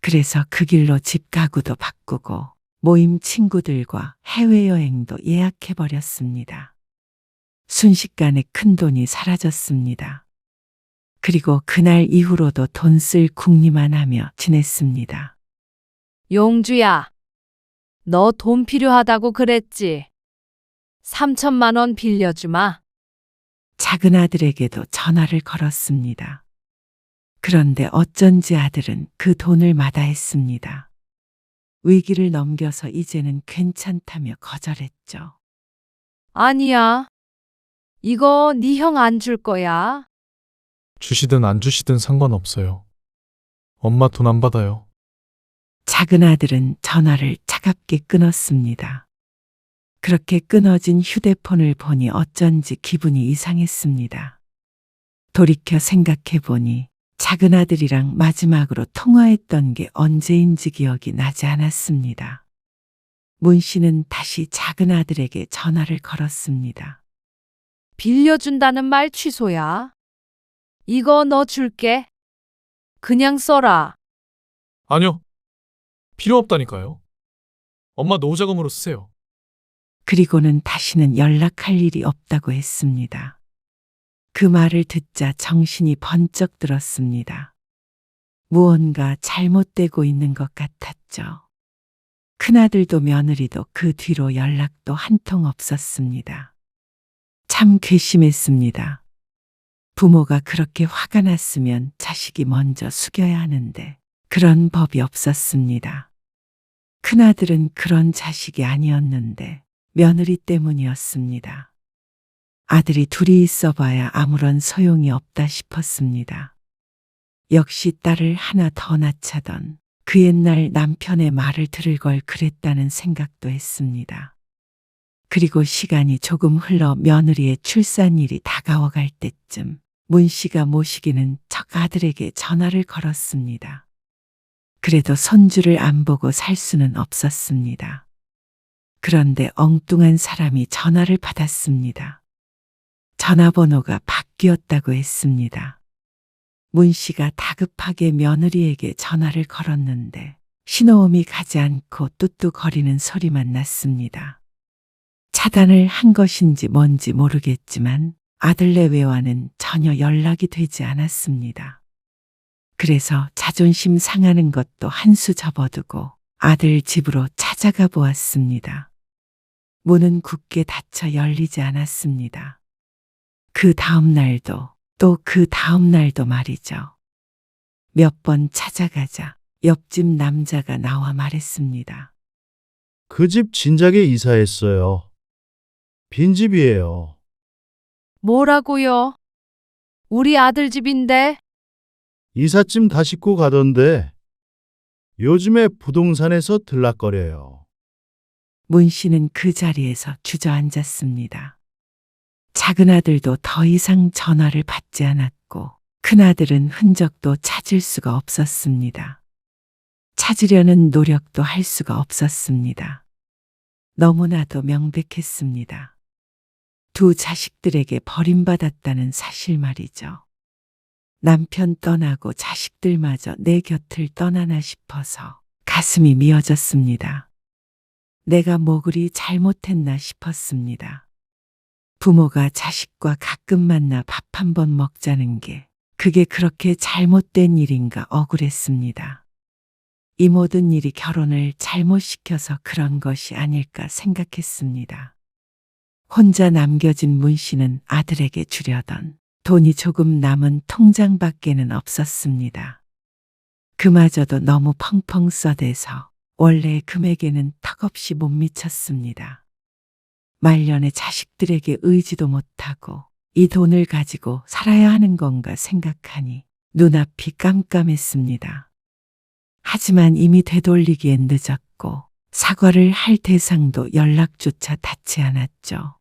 그래서 그 길로 집 가구도 바꾸고 모임 친구들과 해외여행도 예약해버렸습니다. 순식간에 큰 돈이 사라졌습니다. 그리고 그날 이후로도 돈 쓸 궁리만 하며 지냈습니다. 용주야, 너 돈 필요하다고 그랬지? 3천만 원 빌려주마. 작은 아들에게도 전화를 걸었습니다. 그런데 어쩐지 아들은 그 돈을 마다했습니다. 위기를 넘겨서 이제는 괜찮다며 거절했죠. 아니야. 이거 네 형 안 줄 거야. 주시든 안 주시든 상관없어요. 엄마 돈 안 받아요. 작은 아들은 전화를 차갑게 끊었습니다. 그렇게 끊어진 휴대폰을 보니 어쩐지 기분이 이상했습니다. 돌이켜 생각해 보니 작은 아들이랑 마지막으로 통화했던 게 언제인지 기억이 나지 않았습니다. 문 씨는 다시 작은 아들에게 전화를 걸었습니다. 빌려준다는 말 취소야. 이거 너 줄게. 그냥 써라. 아니요. 필요 없다니까요. 엄마 노후자금으로 쓰세요. 그리고는 다시는 연락할 일이 없다고 했습니다. 그 말을 듣자 정신이 번쩍 들었습니다. 무언가 잘못되고 있는 것 같았죠. 큰아들도 며느리도 그 뒤로 연락도 한 통 없었습니다. 참 괘씸했습니다. 부모가 그렇게 화가 났으면 자식이 먼저 숙여야 하는데 그런 법이 없었습니다. 큰아들은 그런 자식이 아니었는데 며느리 때문이었습니다. 아들이 둘이 있어봐야 아무런 소용이 없다 싶었습니다. 역시 딸을 하나 더 낳자던 그 옛날 남편의 말을 들을 걸 그랬다는 생각도 했습니다. 그리고 시간이 조금 흘러 며느리의 출산일이 다가와갈 때쯤 문 씨가 모시기는 척 아들에게 전화를 걸었습니다. 그래도 손주를 안 보고 살 수는 없었습니다. 그런데 엉뚱한 사람이 전화를 받았습니다. 전화번호가 바뀌었다고 했습니다. 문 씨가 다급하게 며느리에게 전화를 걸었는데 신호음이 가지 않고 뚜뚜거리는 소리만 났습니다. 차단을 한 것인지 뭔지 모르겠지만 아들 내외와는 전혀 연락이 되지 않았습니다. 그래서 자존심 상하는 것도 한 수 접어두고 아들 집으로 찾아가 보았습니다. 문은 굳게 닫혀 열리지 않았습니다. 그 다음 날도 또 그 다음 날도 말이죠. 몇 번 찾아가자 옆집 남자가 나와 말했습니다. 그 집 진작에 이사했어요. 빈집이에요. 뭐라고요? 우리 아들 집인데. 이삿짐 다 싣고 가던데 요즘에 부동산에서 들락거려요. 문 씨는 그 자리에서 주저앉았습니다. 작은 아들도 더 이상 전화를 받지 않았고 큰아들은 흔적도 찾을 수가 없었습니다. 찾으려는 노력도 할 수가 없었습니다. 너무나도 명백했습니다. 두 자식들에게 버림받았다는 사실 말이죠. 남편 떠나고 자식들마저 내 곁을 떠나나 싶어서 가슴이 미어졌습니다. 내가 뭐 그리 잘못했나 싶었습니다. 부모가 자식과 가끔 만나 밥 한 번 먹자는 게 그게 그렇게 잘못된 일인가 억울했습니다. 이 모든 일이 결혼을 잘못 시켜서 그런 것이 아닐까 생각했습니다. 혼자 남겨진 문 씨는 아들에게 주려던 돈이 조금 남은 통장 밖에는 없었습니다. 그마저도 너무 펑펑 써대서 원래의 금액에는 턱없이 못 미쳤습니다. 말년에 자식들에게 의지도 못하고 이 돈을 가지고 살아야 하는 건가 생각하니 눈앞이 깜깜했습니다. 하지만 이미 되돌리기엔 늦었고 사과를 할 대상도 연락조차 닿지 않았죠.